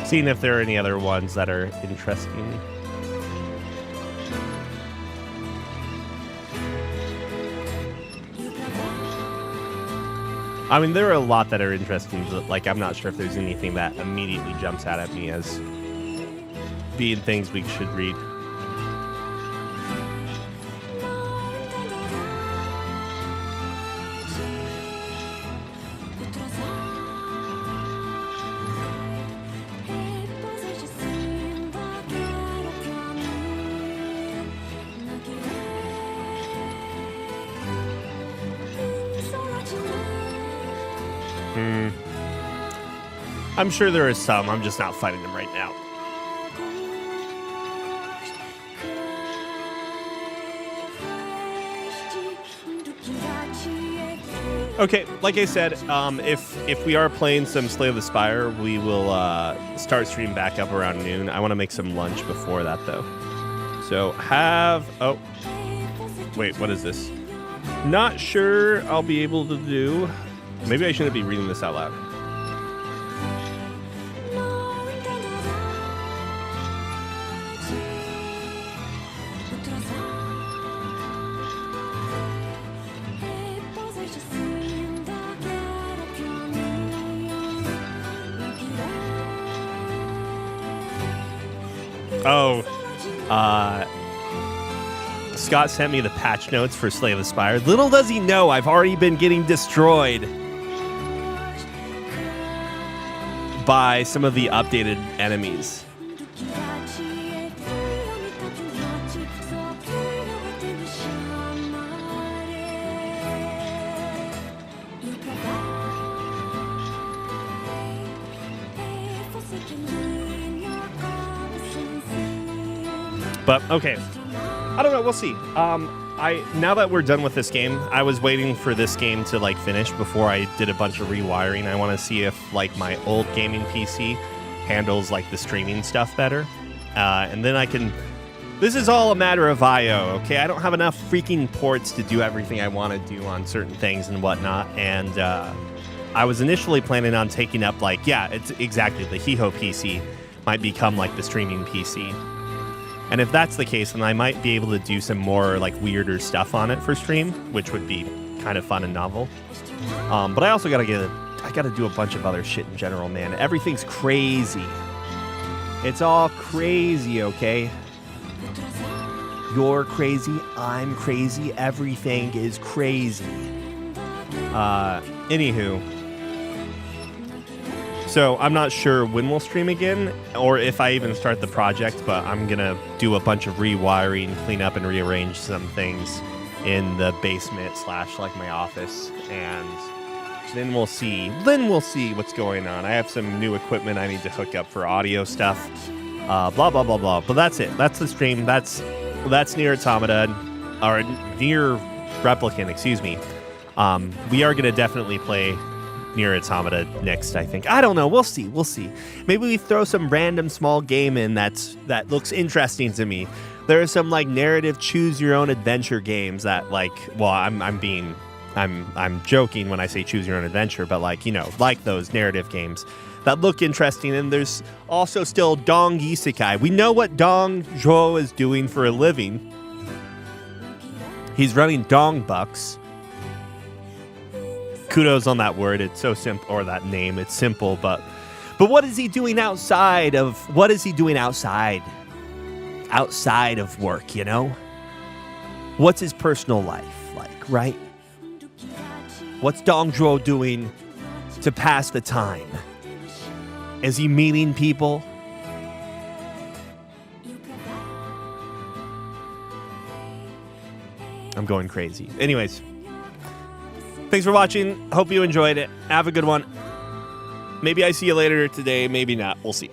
Seeing if there are any other ones that are interesting. I mean, there are a lot that are interesting, but like, I'm not sure if there's anything that immediately jumps out at me as being things we should read. I'm sure there is some. I'm just not fighting them right now. Okay, like I said, if we are playing some Slay the Spire, we will start stream back up around noon. I want to make some lunch before that, though. So oh, wait, what is this? Not sure I'll be able to do. Maybe I shouldn't be reading this out loud. Oh, Scott sent me the patch notes for Slay the Spire. Little does he know, I've already been getting destroyed by some of the updated enemies. But okay, I don't know. We'll see. Now that we're done with this game, I was waiting for this game to like finish before I did a bunch of rewiring. I want to see if like my old gaming PC handles like the streaming stuff better, and then I can. This is all a matter of I/O. Okay, I don't have enough freaking ports to do everything I want to do on certain things and whatnot. And I was initially planning on taking up like it's exactly the Hiho PC might become like the streaming PC. And if that's the case, then I might be able to do some more like weirder stuff on it for stream, which would be kind of fun and novel. But I also gotta do a bunch of other shit in general, man. Everything's crazy. It's all crazy, okay? You're crazy, I'm crazy, everything is crazy. Anywho. So I'm not sure when we'll stream again or if I even start the project, but I'm going to do a bunch of rewiring, clean up and rearrange some things in the basement / like my office. And then we'll see. What's going on. I have some new equipment I need to hook up for audio stuff. Blah, blah, blah, blah. But that's it. That's the stream. That's Nier Automata, or Nier Replicant, excuse me. We are going to definitely play Nier Automata next, I think. I don't know. We'll see. Maybe we throw some random small game in that looks interesting to me. There are some like narrative choose your own adventure games that like, well, I'm joking when I say choose your own adventure, but like, like those narrative games that look interesting. And there's also still Dong Isekai. We know what Dong Zhuo is doing for a living. He's running Dong Bucks. Kudos on that word. It's so simple, or that name. It's simple, but what is he doing outside of work, What's his personal life like, right? What's Dong Zhuo doing to pass the time? Is he meeting people? I'm going crazy. Anyways, thanks for watching. Hope you enjoyed it. Have a good one. Maybe I see you later today. Maybe not. We'll see.